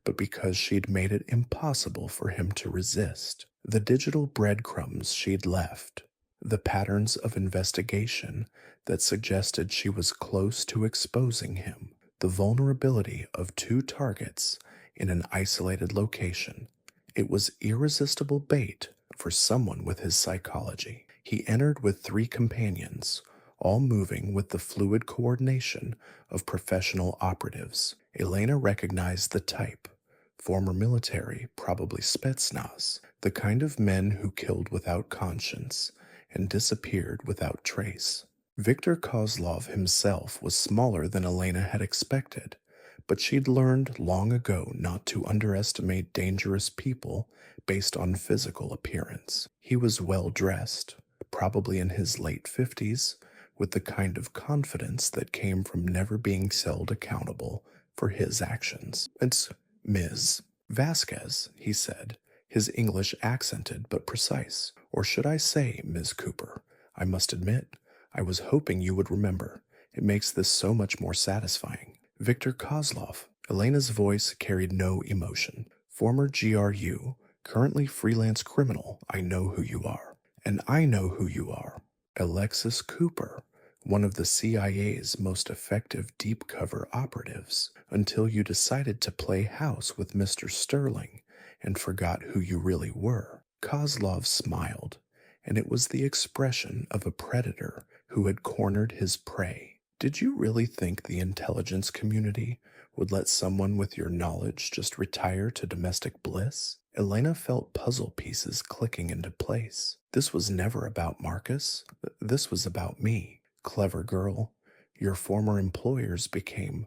but because she'd made it impossible for him to resist. The digital breadcrumbs she'd left, the patterns of investigation that suggested she was close to exposing him, the vulnerability of 2 targets in an isolated location. It was irresistible bait for someone with his psychology. He entered with 3 companions, all moving with the fluid coordination of professional operatives. Elena recognized the type. Former military, probably Spetsnaz, the kind of men who killed without conscience and disappeared without trace. Viktor Kozlov himself was smaller than Elena had expected, but she'd learned long ago not to underestimate dangerous people based on physical appearance. He was well dressed, probably in his late 50s, with the kind of confidence that came from never being held accountable for his actions. "It's Ms. Vasquez," he said, his English accented but precise. "Or should I say, Ms. Cooper? I must admit, I was hoping you would remember. It makes this so much more satisfying." "Viktor Kozlov." Elena's voice carried no emotion. "Former GRU, currently freelance criminal. I know who you are." "And I know who you are. Alexis Cooper, one of the CIA's most effective deep-cover operatives, until you decided to play house with Mr. Sterling and forgot who you really were. Kozlov smiled, and it was the expression of a predator who had cornered his prey. Did you really think the intelligence community would let someone with your knowledge just retire to domestic bliss? Elena felt puzzle pieces clicking into place. This was never about Marcus. This was about me. Clever girl, your former employers became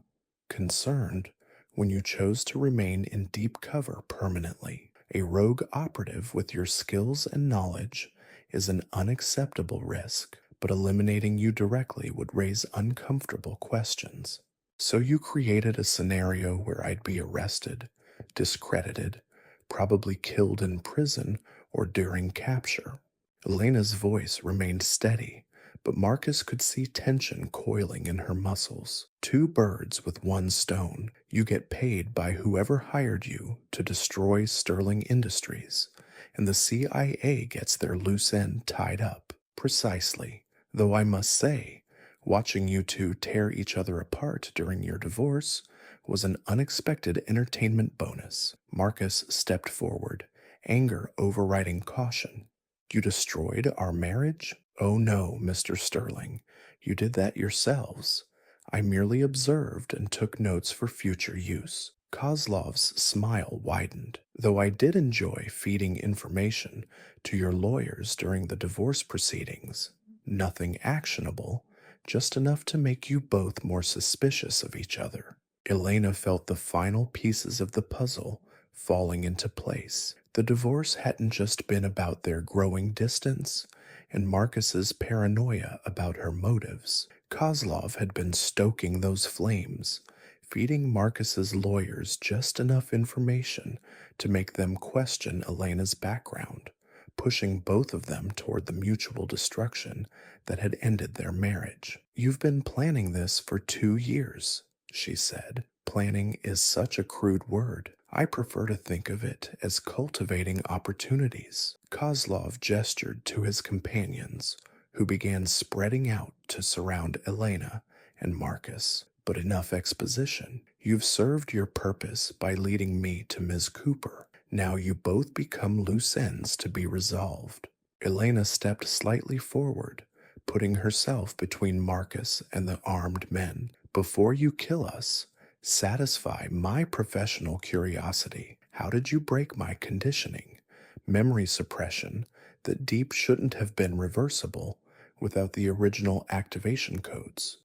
concerned when you chose to remain in deep cover permanently. A rogue operative with your skills and knowledge is an unacceptable risk, but eliminating you directly would raise uncomfortable questions. So you created a scenario where I'd be arrested, discredited, probably killed in prison or during capture. Elena's voice remained steady, but Marcus could see tension coiling in her muscles. Two birds with one stone. You get paid by whoever hired you to destroy Sterling Industries, and the CIA gets their loose end tied up. Precisely. Though I must say, watching you two tear each other apart during your divorce was an unexpected entertainment bonus. Marcus stepped forward, anger overriding caution. You destroyed our marriage? Oh no, Mr. Sterling. You did that yourselves. I merely observed and took notes for future use. Kozlov's smile widened. Though I did enjoy feeding information to your lawyers during the divorce proceedings. Nothing actionable, just enough to make you both more suspicious of each other. Elena felt the final pieces of the puzzle falling into place. The divorce hadn't just been about their growing distance and Marcus's paranoia about her motives. Kozlov had been stoking those flames, feeding Marcus's lawyers just enough information to make them question Elena's background, pushing both of them toward the mutual destruction that had ended their marriage. You've been planning this for 2 years, she said. Planning is such a crude word. I prefer to think of it as cultivating opportunities. Kozlov gestured to his companions, who began spreading out to surround Elena and Marcus. But enough exposition. You've served your purpose by leading me to Ms. Cooper. Now you both become loose ends to be resolved. Elena stepped slightly forward, putting herself between Marcus and the armed men. Before you kill us, satisfy my professional curiosity. How did you break my conditioning? Memory suppression that deep shouldn't have been reversible without the original activation codes.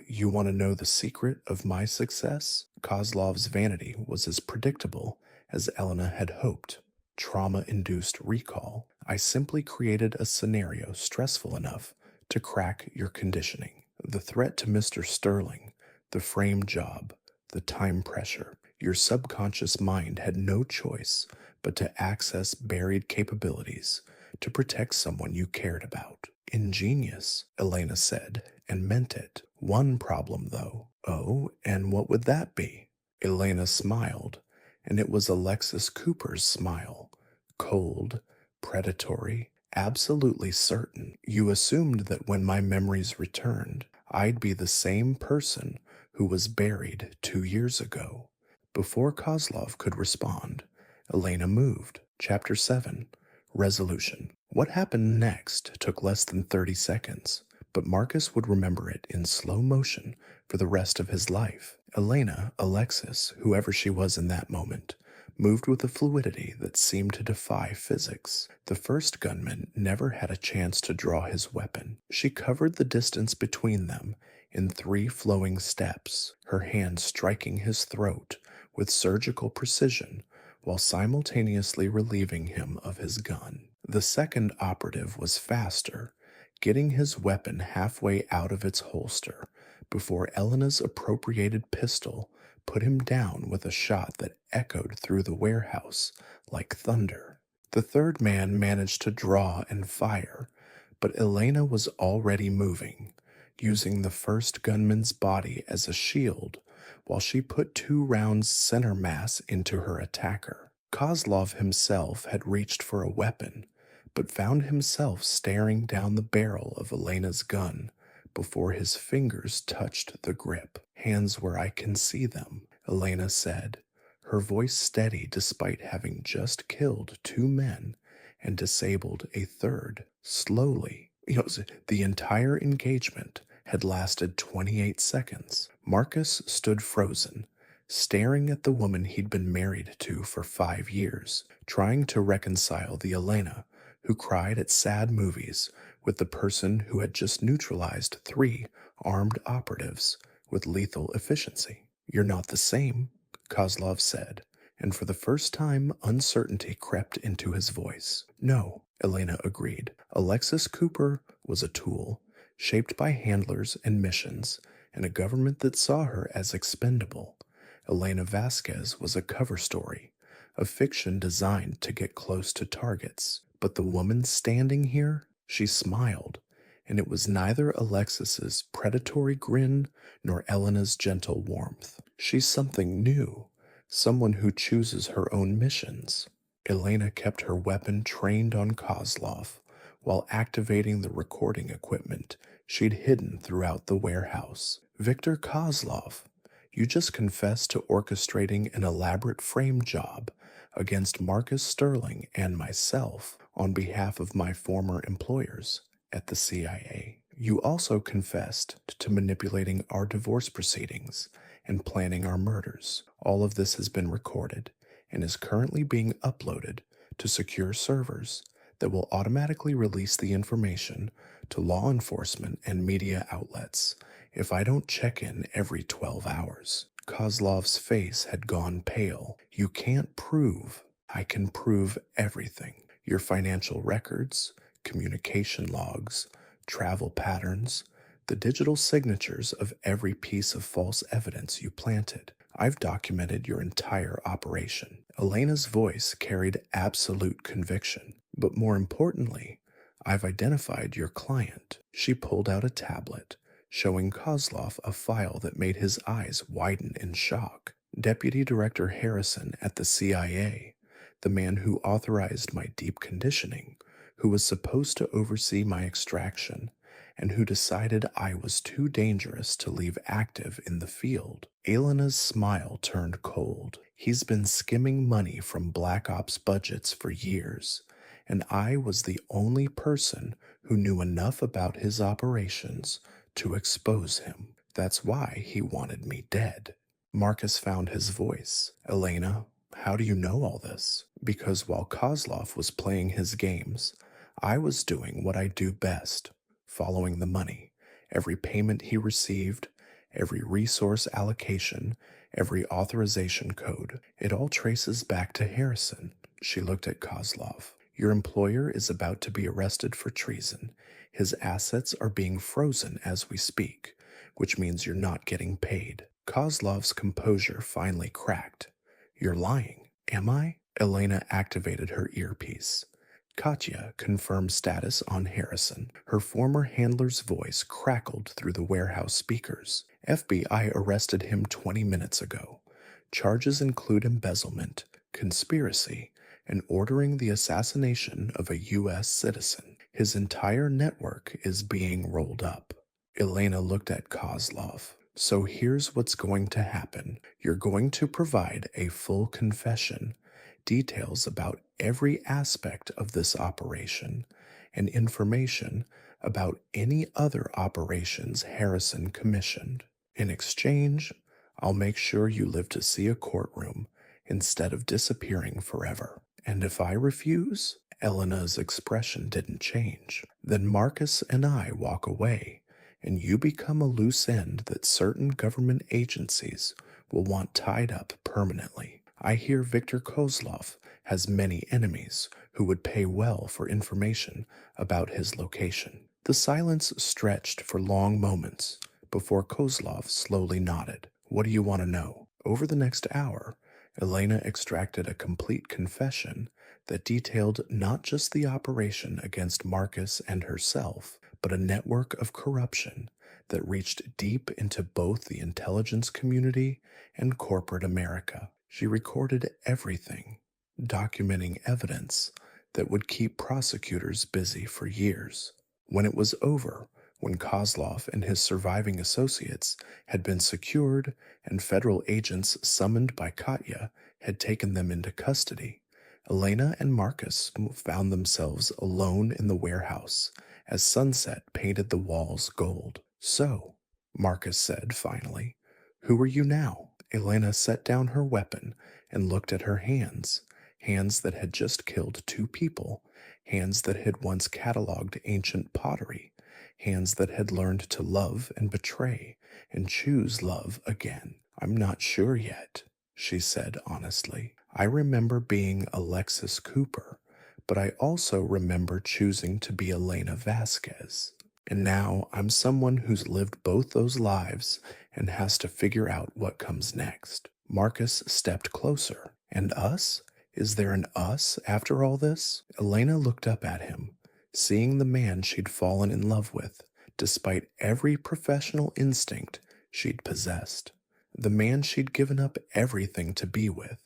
You want to know the secret of my success? Kozlov's vanity was as predictable as Elena had hoped. Trauma-induced recall. I simply created a scenario stressful enough to crack your conditioning. The threat to Mr. Sterling, the frame job, the time pressure. Your subconscious mind had no choice but to access buried capabilities to protect someone you cared about. Ingenious, Elena said, and meant it. One problem, though. Oh, and what would that be? Elena smiled, and it was Alexis Cooper's smile. Cold, predatory, absolutely certain. You assumed that when my memories returned, I'd be the same person who was buried 2 years ago. Before Kozlov could respond, Elena moved. Chapter 7. Resolution. What happened next took less than 30 seconds, but Marcus would remember it in slow motion for the rest of his life. Elena, Alexis, whoever she was in that moment, moved with a fluidity that seemed to defy physics. The first gunman never had a chance to draw his weapon. She covered the distance between them in 3 flowing steps, her hand striking his throat with surgical precision while simultaneously relieving him of his gun. The second operative was faster, getting his weapon halfway out of its holster before Elena's appropriated pistol put him down with a shot that echoed through the warehouse like thunder. The third man managed to draw and fire, but Elena was already moving, using the first gunman's body as a shield while she put 2 rounds center mass into her attacker. Kozlov himself had reached for a weapon, but found himself staring down the barrel of Elena's gun before his fingers touched the grip. Hands where I can see them, Elena said, her voice steady despite having just killed 2 men and disabled a third slowly. The entire engagement had lasted 28 seconds. Marcus stood frozen, staring at the woman he'd been married to for 5 years, trying to reconcile the Elena who cried at sad movies with the person who had just neutralized 3 armed operatives with lethal efficiency. "You're not the same," Kozlov said, and for the first time uncertainty crept into his voice. "No," Elena agreed. Alexis Cooper was a tool, shaped by handlers and missions, and a government that saw her as expendable. Elena Vasquez was a cover story, a fiction designed to get close to targets. But the woman standing here, she smiled, and it was neither Alexis's predatory grin nor Elena's gentle warmth. "She's something new, someone who chooses her own missions." Elena kept her weapon trained on Kozlov while activating the recording equipment she'd hidden throughout the warehouse. "Victor Kozlov, you just confessed to orchestrating an elaborate frame job against Marcus Sterling and myself on behalf of my former employers at the CIA. You also confessed to manipulating our divorce proceedings and planning our murders. All of this has been recorded and is currently being uploaded to secure servers that will automatically release the information to law enforcement and media outlets if I don't check in every 12 hours. Kozlov's face had gone pale. "You can't prove." "I can prove everything. Your financial records, communication logs, travel patterns, the digital signatures of every piece of false evidence you planted. I've documented your entire operation." Elena's voice carried absolute conviction. "But more importantly, I've identified your client." She pulled out a tablet, showing Kozlov a file that made his eyes widen in shock. "Deputy Director Harrison at the CIA, the man who authorized my deep conditioning, who was supposed to oversee my extraction, and who decided I was too dangerous to leave active in the field." Elena's smile turned cold. "He's been skimming money from Black Ops budgets for years, and I was the only person who knew enough about his operations to expose him. That's why he wanted me dead." Marcus found his voice. "Elena, how do you know all this?" "Because while Kozlov was playing his games, I was doing what I do best, following the money. Every payment he received, every resource allocation, every authorization code, it all traces back to Harrison." She looked at Kozlov. "Your employer is about to be arrested for treason. His assets are being frozen as we speak, which means you're not getting paid." Kozlov's composure finally cracked. "You're lying." "Am I?" Elena activated her earpiece. Katya confirmed status on Harrison. Her former handler's voice crackled through the warehouse speakers. "FBI arrested him 20 minutes ago. Charges include embezzlement, conspiracy, and ordering the assassination of a U.S. citizen. His entire network is being rolled up." Elena looked at Kozlov. "So here's what's going to happen. You're going to provide a full confession, details about every aspect of this operation, and information about any other operations Harrison commissioned. In exchange, I'll make sure you live to see a courtroom instead of disappearing forever. And if I refuse?" Elena's expression didn't change. "Then Marcus and I walk away, and you become a loose end that certain government agencies will want tied up permanently. I hear Victor Kozlov has many enemies who would pay well for information about his location." The silence stretched for long moments before Kozlov slowly nodded. "What do you want to know?" Over the next hour, Elena extracted a complete confession that detailed not just the operation against Marcus and herself, but a network of corruption that reached deep into both the intelligence community and corporate America. She recorded everything, documenting evidence that would keep prosecutors busy for years. When it was over, when Kozlov and his surviving associates had been secured and federal agents summoned by Katya had taken them into custody, Elena and Marcus found themselves alone in the warehouse as sunset painted the walls gold. "So," Marcus said finally, "who are you now?" Elena set down her weapon and looked at her hands, hands that had just killed two people, hands that had once cataloged ancient pottery, hands that had learned to love and betray and choose love again. "I'm not sure yet," she said honestly. "I remember being Alexis Cooper, but I also remember choosing to be Elena Vasquez. And now I'm someone who's lived both those lives and has to figure out what comes next." Marcus stepped closer. "And us? Is there an us after all this?" Elena looked up at him, seeing the man she'd fallen in love with, despite every professional instinct she'd possessed. The man she'd given up everything to be with,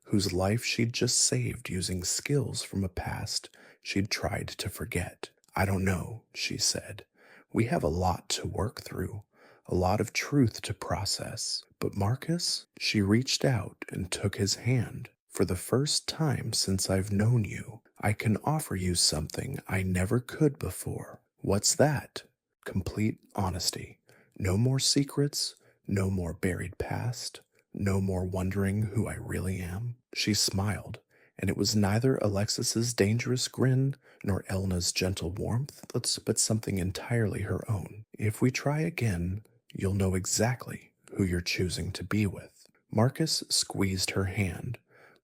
whose life she'd just saved using skills from a past she'd tried to forget. "I don't know," she said. "We have a lot to work through, a lot of truth to process. But Marcus," she reached out and took his hand. "For the first time since I've known you, I can offer you something I never could before." "What's that?" "Complete honesty. No more secrets, no more buried past, no more wondering who I really am." She smiled, and it was neither Alexis's dangerous grin nor Elna's gentle warmth, but something entirely her own. "If we try again, you'll know exactly who you're choosing to be with." Marcus squeezed her hand,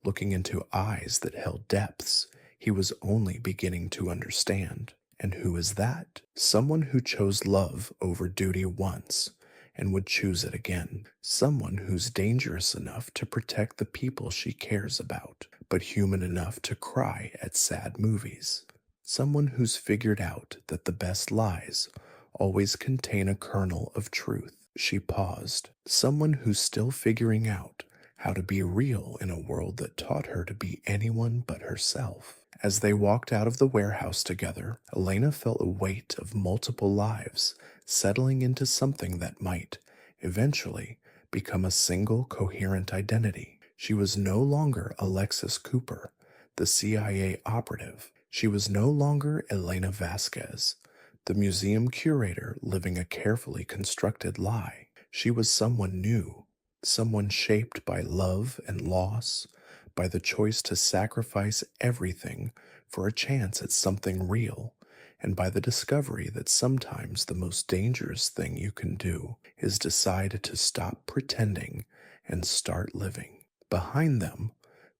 looking into eyes that held depths he was only beginning to understand. "And who is that?" "Someone who chose love over duty once and would choose it again. Someone who's dangerous enough to protect the people she cares about, but human enough to cry at sad movies. Someone who's figured out that the best lies always contain a kernel of truth." She paused. "Someone who's still figuring out how to be real in a world that taught her to be anyone but herself." As they walked out of the warehouse together, Elena felt a weight of multiple lives settling into something that might, eventually, become a single coherent identity. She was no longer Alexis Cooper, the CIA operative. She was no longer Elena Vasquez, the museum curator living a carefully constructed lie. She was someone new, someone shaped by love and loss, by the choice to sacrifice everything for a chance at something real, and by the discovery that sometimes the most dangerous thing you can do is decide to stop pretending and start living. Behind them,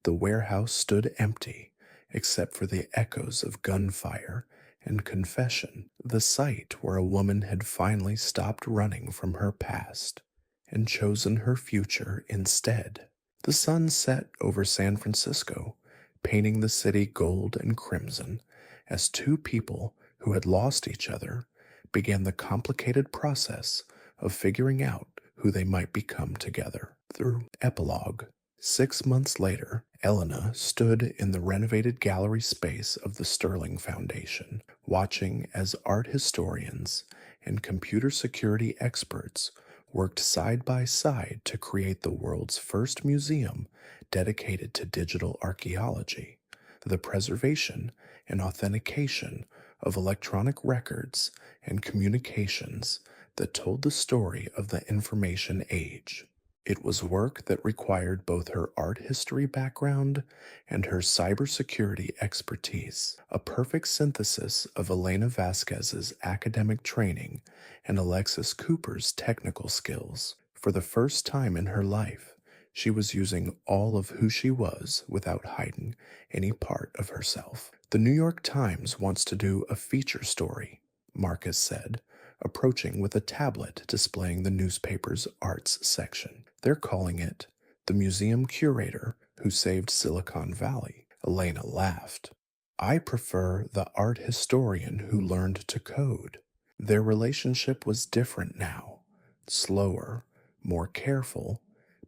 the warehouse stood empty, except for the echoes of gunfire and confession, the site where a woman had finally stopped running from her past and chosen her future instead. The sun set over San Francisco, painting the city gold and crimson, as two people who had lost each other began the complicated process of figuring out who they might become together. Through epilogue. 6 months later, Elena stood in the renovated gallery space of the Sterling Foundation, watching as art historians and computer security experts worked side by side to create the world's first museum dedicated to digital archaeology, the preservation and authentication of electronic records and communications that told the story of the information age. It was work that required both her art history background and her cybersecurity expertise, a perfect synthesis of Elena Vasquez's academic training and Alexis Cooper's technical skills. For the first time in her life, she was using all of who she was without hiding any part of herself. "The New York Times wants to do a feature story," Marcus said, approaching with a tablet displaying the newspaper's arts section. "They're calling it The Museum Curator Who Saved Silicon Valley." Elena laughed. "I prefer The Art Historian Who Learned to Code." Their relationship was different now, slower, more careful,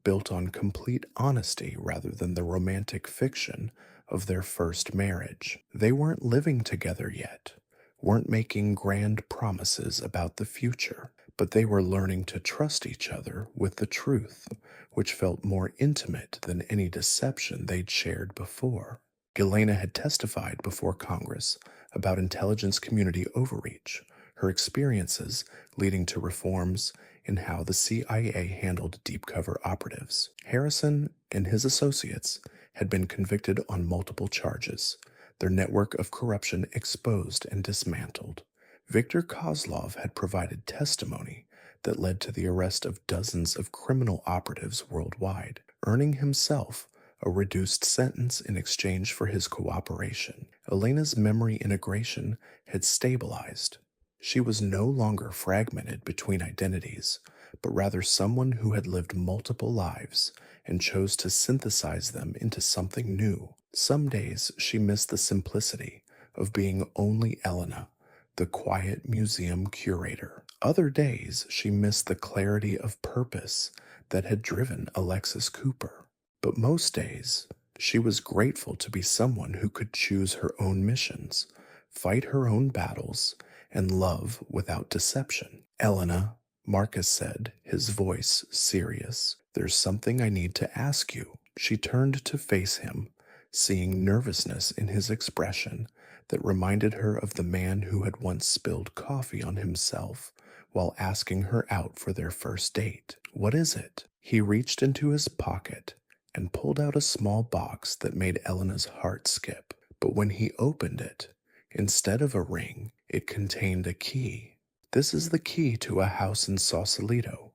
built on complete honesty rather than the romantic fiction of their first marriage. They weren't living together yet, weren't making grand promises about the future, but they were learning to trust each other with the truth, which felt more intimate than any deception they'd shared before. Elena had testified before Congress about intelligence community overreach, her experiences leading to reforms in how the CIA handled deep cover operatives. Harrison and his associates had been convicted on multiple charges, their network of corruption exposed and dismantled. Viktor Kozlov had provided testimony that led to the arrest of dozens of criminal operatives worldwide, earning himself a reduced sentence in exchange for his cooperation. Elena's memory integration had stabilized. She was no longer fragmented between identities, but rather someone who had lived multiple lives and chose to synthesize them into something new. Some days she missed the simplicity of being only Elena, the quiet museum curator. Other days she missed the clarity of purpose that had driven Alexis Cooper. But most days, she was grateful to be someone who could choose her own missions, fight her own battles, and love without deception. Elena, Marcus said, his voice serious. There's something I need to ask you. She turned to face him, seeing nervousness in his expression that reminded her of the man who had once spilled coffee on himself while asking her out for their first date. What is it? He reached into his pocket and pulled out a small box that made Elena's heart skip. But when he opened it, instead of a ring, it contained a key. This is the key to a house in Sausalito.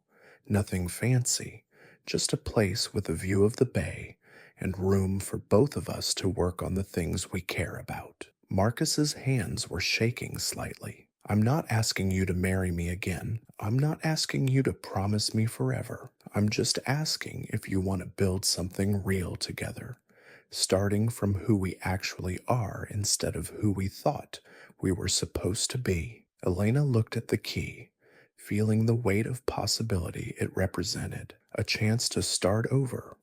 Nothing fancy, just a place with a view of the bay and room for both of us to work on the things we care about. Marcus's hands were shaking slightly. I'm not asking you to marry me again. I'm not asking you to promise me forever. I'm just asking if you want to build something real together, starting from who we actually are instead of who we thought we were supposed to be. Elena looked at the key, feeling the weight of possibility it represented, a chance to start over,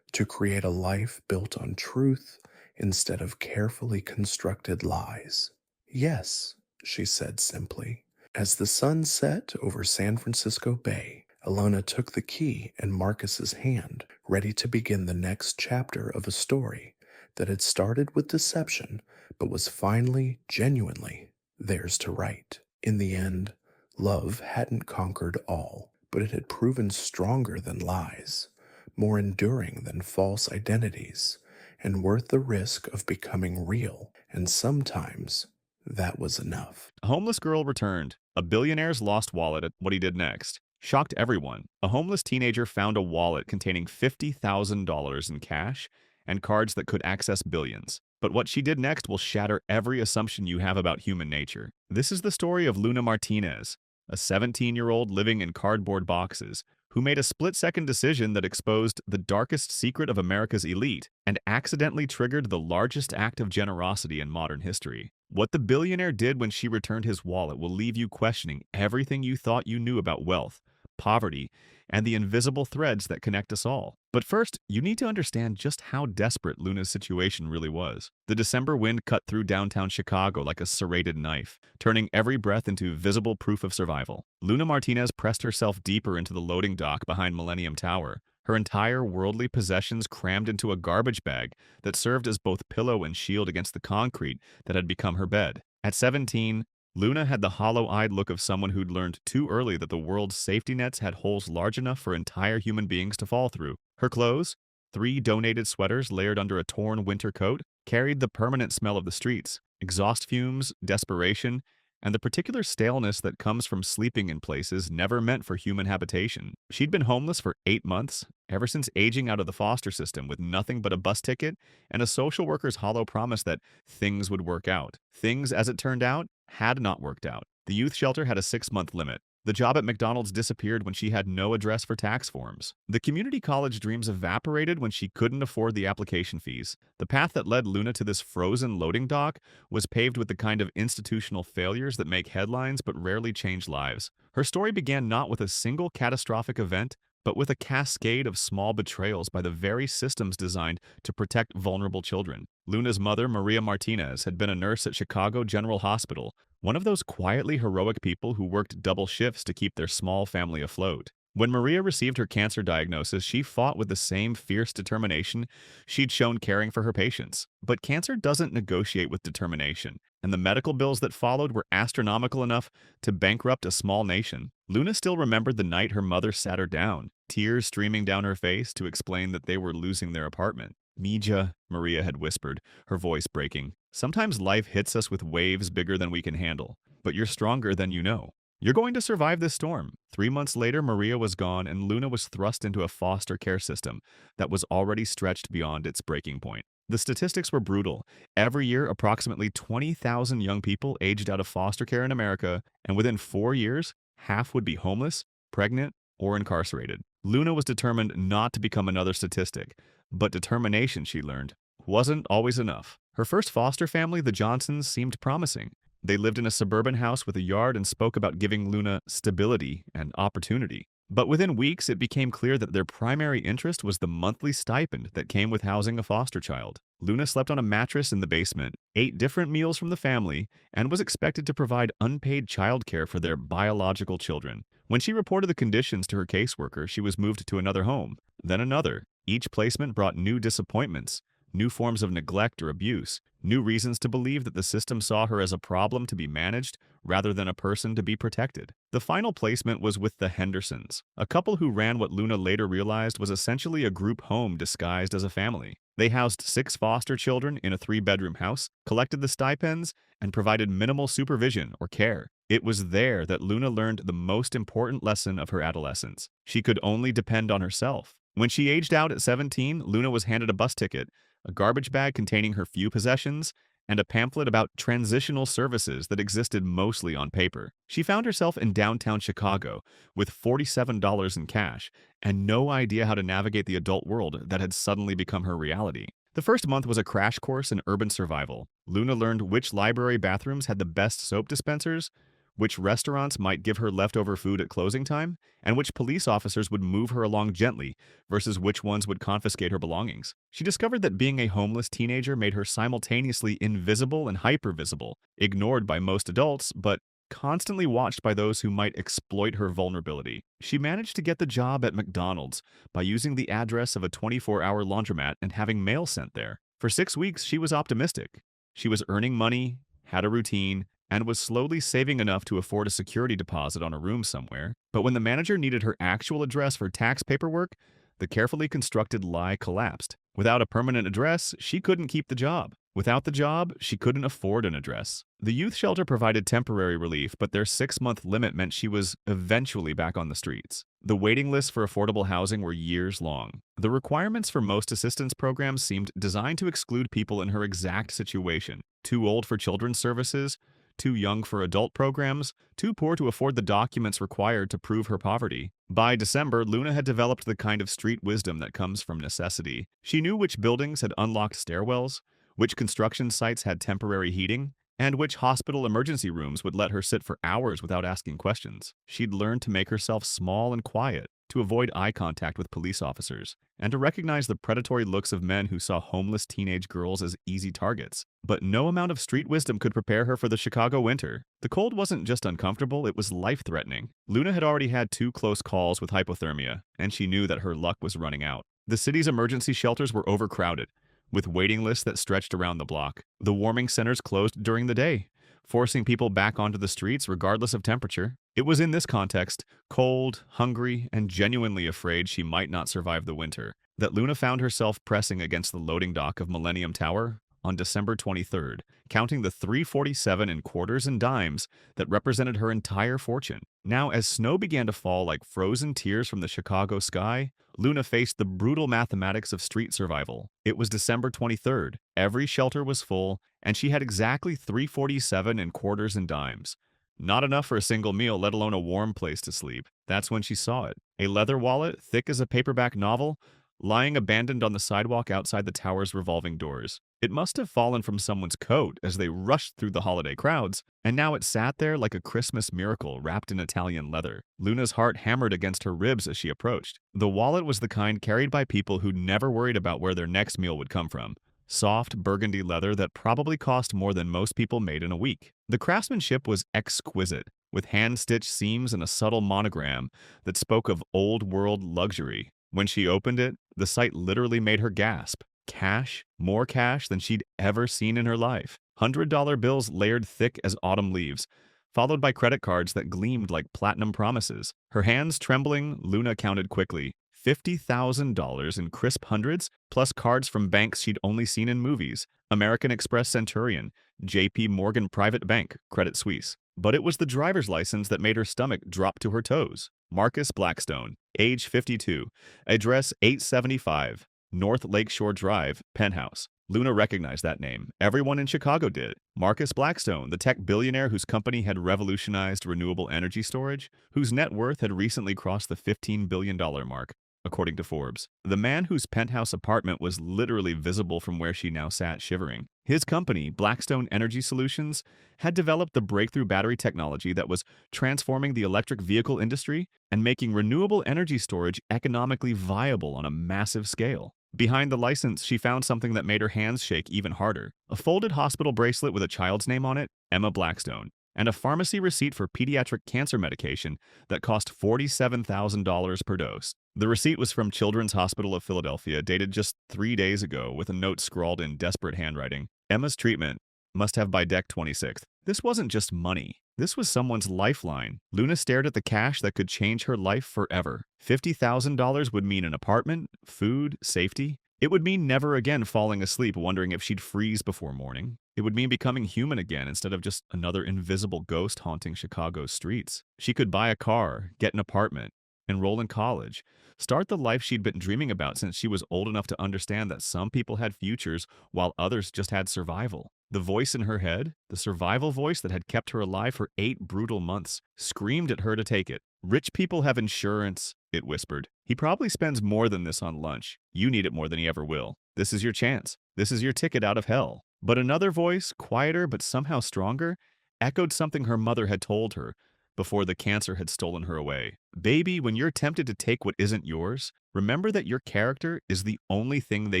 to create a life built on truth instead of carefully constructed lies. Yes, she said simply. As the sun set over San Francisco Bay, Elena took the key in Marcus's hand, ready to begin the next chapter of a story that had started with deception but was finally, genuinely, theirs to write. In the end, love hadn't conquered all, but it had proven stronger than lies, more enduring than false identities, and worth the risk of becoming real. And sometimes that was enough. A homeless girl returned. A billionaire's lost wallet at what he did next shocked everyone. A homeless teenager found a wallet containing $50,000 in cash and cards that could access billions. But what she did next will shatter every assumption you have about human nature. This is the story of Luna Martinez, a 17-year-old living in cardboard boxes, who made a split-second decision that exposed the darkest secret of America's elite and accidentally triggered the largest act of generosity in modern history. What the billionaire did when she returned his wallet will leave you questioning everything you thought you knew about wealth, poverty, and the invisible threads that connect us all. But first, you need to understand just how desperate Luna's situation really was. The December wind cut through downtown Chicago like a serrated knife, turning every breath into visible proof of survival. Luna Martinez pressed herself deeper into the loading dock behind Millennium Tower, her entire worldly possessions crammed into a garbage bag that served as both pillow and shield against the concrete that had become her bed. At 17, Luna had the hollow-eyed look of someone who'd learned too early that the world's safety nets had holes large enough for entire human beings to fall through. Her clothes, 3 donated sweaters layered under a torn winter coat, carried the permanent smell of the streets, exhaust fumes, desperation, and the particular staleness that comes from sleeping in places never meant for human habitation. She'd been homeless for 8 months, ever since aging out of the foster system with nothing but a bus ticket and a social worker's hollow promise that things would work out. Things, as it turned out, had not worked out. The youth shelter had a 6-month limit. The job at McDonald's disappeared when she had no address for tax forms. The community college dreams evaporated when she couldn't afford the application fees. The path that led Luna to this frozen loading dock was paved with the kind of institutional failures that make headlines but rarely change lives. Her story began not with a single catastrophic event, but with a cascade of small betrayals by the very systems designed to protect vulnerable children. Luna's mother, Maria Martinez, had been a nurse at Chicago General Hospital, one of those quietly heroic people who worked double shifts to keep their small family afloat. When Maria received her cancer diagnosis, she fought with the same fierce determination she'd shown caring for her patients. But cancer doesn't negotiate with determination, and the medical bills that followed were astronomical enough to bankrupt a small nation. Luna still remembered the night her mother sat her down, tears streaming down her face to explain that they were losing their apartment. Mija, Maria had whispered, her voice breaking. Sometimes life hits us with waves bigger than we can handle, but you're stronger than you know. You're going to survive this storm. 3 months later, Maria was gone, and Luna was thrust into a foster care system that was already stretched beyond its breaking point. The statistics were brutal. Every year, approximately 20,000 young people aged out of foster care in America, and within 4 years, half would be homeless, pregnant, or incarcerated. Luna was determined not to become another statistic, but determination, she learned, wasn't always enough. Her first foster family, the Johnsons, seemed promising. They lived in a suburban house with a yard and spoke about giving Luna stability and opportunity. But within weeks, it became clear that their primary interest was the monthly stipend that came with housing a foster child. Luna slept on a mattress in the basement, ate different meals from the family, and was expected to provide unpaid childcare for their biological children. When she reported the conditions to her caseworker, she was moved to another home, then another. Each placement brought new disappointments, new forms of neglect or abuse, new reasons to believe that the system saw her as a problem to be managed rather than a person to be protected. The final placement was with the Hendersons, a couple who ran what Luna later realized was essentially a group home disguised as a family. They housed 6 foster children in a 3-bedroom house, collected the stipends, and provided minimal supervision or care. It was there that Luna learned the most important lesson of her adolescence. She could only depend on herself. When she aged out at 17, Luna was handed a bus ticket, a garbage bag containing her few possessions, and a pamphlet about transitional services that existed mostly on paper. She found herself in downtown Chicago with $47 in cash and no idea how to navigate the adult world that had suddenly become her reality. The first month was a crash course in urban survival. Luna learned which library bathrooms had the best soap dispensers, which restaurants might give her leftover food at closing time, and which police officers would move her along gently versus which ones would confiscate her belongings. She discovered that being a homeless teenager made her simultaneously invisible and hypervisible, ignored by most adults, but constantly watched by those who might exploit her vulnerability. She managed to get the job at McDonald's by using the address of a 24-hour laundromat and having mail sent there. For 6 weeks, she was optimistic. She was earning money, had a routine, and was slowly saving enough to afford a security deposit on a room somewhere. But when the manager needed her actual address for tax paperwork, the carefully constructed lie collapsed. Without a permanent address, she couldn't keep the job. Without the job, she couldn't afford an address. The youth shelter provided temporary relief, but their 6-month limit meant she was eventually back on the streets. The waiting lists for affordable housing were years long. The requirements for most assistance programs seemed designed to exclude people in her exact situation. Too old for children's services, too young for adult programs, too poor to afford the documents required to prove her poverty. By December, Luna had developed the kind of street wisdom that comes from necessity. She knew which buildings had unlocked stairwells, which construction sites had temporary heating, and which hospital emergency rooms would let her sit for hours without asking questions. She'd learned to make herself small and quiet, to avoid eye contact with police officers, and to recognize the predatory looks of men who saw homeless teenage girls as easy targets. But no amount of street wisdom could prepare her for the Chicago winter. The cold wasn't just uncomfortable, it was life-threatening. Luna had already had 2 close calls with hypothermia, and she knew that her luck was running out. The city's emergency shelters were overcrowded, with waiting lists that stretched around the block. The warming centers closed during the day, forcing people back onto the streets regardless of temperature. It was in this context, cold, hungry, and genuinely afraid she might not survive the winter, that Luna found herself pressing against the loading dock of Millennium Tower on December 23rd, counting the $3.47 in quarters and dimes that represented her entire fortune. Now, as snow began to fall like frozen tears from the Chicago sky, Luna faced the brutal mathematics of street survival. It was December 23rd, every shelter was full, and she had exactly $3.47 in quarters and dimes. Not enough for a single meal, let alone a warm place to sleep. That's when she saw it. A leather wallet, thick as a paperback novel, lying abandoned on the sidewalk outside the tower's revolving doors. It must have fallen from someone's coat as they rushed through the holiday crowds, and now it sat there like a Christmas miracle wrapped in Italian leather. Luna's heart hammered against her ribs as she approached. The wallet was the kind carried by people who never worried about where their next meal would come from. Soft burgundy leather that probably cost more than most people made in a week. The craftsmanship was exquisite, with hand-stitched seams and a subtle monogram that spoke of old-world luxury. When she opened it, the sight literally made her gasp. Cash, more cash than she'd ever seen in her life. $100 bills layered thick as autumn leaves, followed by credit cards that gleamed like platinum promises. Her hands trembling, Luna counted quickly. $50,000 in crisp hundreds, plus cards from banks she'd only seen in movies. American Express Centurion, JP Morgan Private Bank, Credit Suisse. But it was the driver's license that made her stomach drop to her toes. Marcus Blackstone, age 52, address 875, North Lakeshore Drive, Penthouse. Luna recognized that name. Everyone in Chicago did. Marcus Blackstone, the tech billionaire whose company had revolutionized renewable energy storage, whose net worth had recently crossed the $15 billion mark, according to Forbes. The man whose penthouse apartment was literally visible from where she now sat shivering. His company, Blackstone Energy Solutions, had developed the breakthrough battery technology that was transforming the electric vehicle industry and making renewable energy storage economically viable on a massive scale. Behind the license, she found something that made her hands shake even harder. A folded hospital bracelet with a child's name on it, Emma Blackstone, and a pharmacy receipt for pediatric cancer medication that cost $47,000 per dose. The receipt was from Children's Hospital of Philadelphia, dated just 3 days ago, with a note scrawled in desperate handwriting. Emma's treatment must have by deck 26th. This wasn't just money. This was someone's lifeline. Luna stared at the cash that could change her life forever. $50,000 would mean an apartment, food, safety. It would mean never again falling asleep wondering if she'd freeze before morning. It would mean becoming human again instead of just another invisible ghost haunting Chicago's streets. She could buy a car, get an apartment, enroll in college, start the life she'd been dreaming about since she was old enough to understand that some people had futures while others just had survival. The voice in her head, the survival voice that had kept her alive for 8 brutal months, screamed at her to take it. Rich people have insurance, it whispered. He probably spends more than this on lunch. You need it more than he ever will. This is your chance. This is your ticket out of hell. But another voice, quieter but somehow stronger, echoed something her mother had told her before the cancer had stolen her away. Baby, when you're tempted to take what isn't yours, remember that your character is the only thing they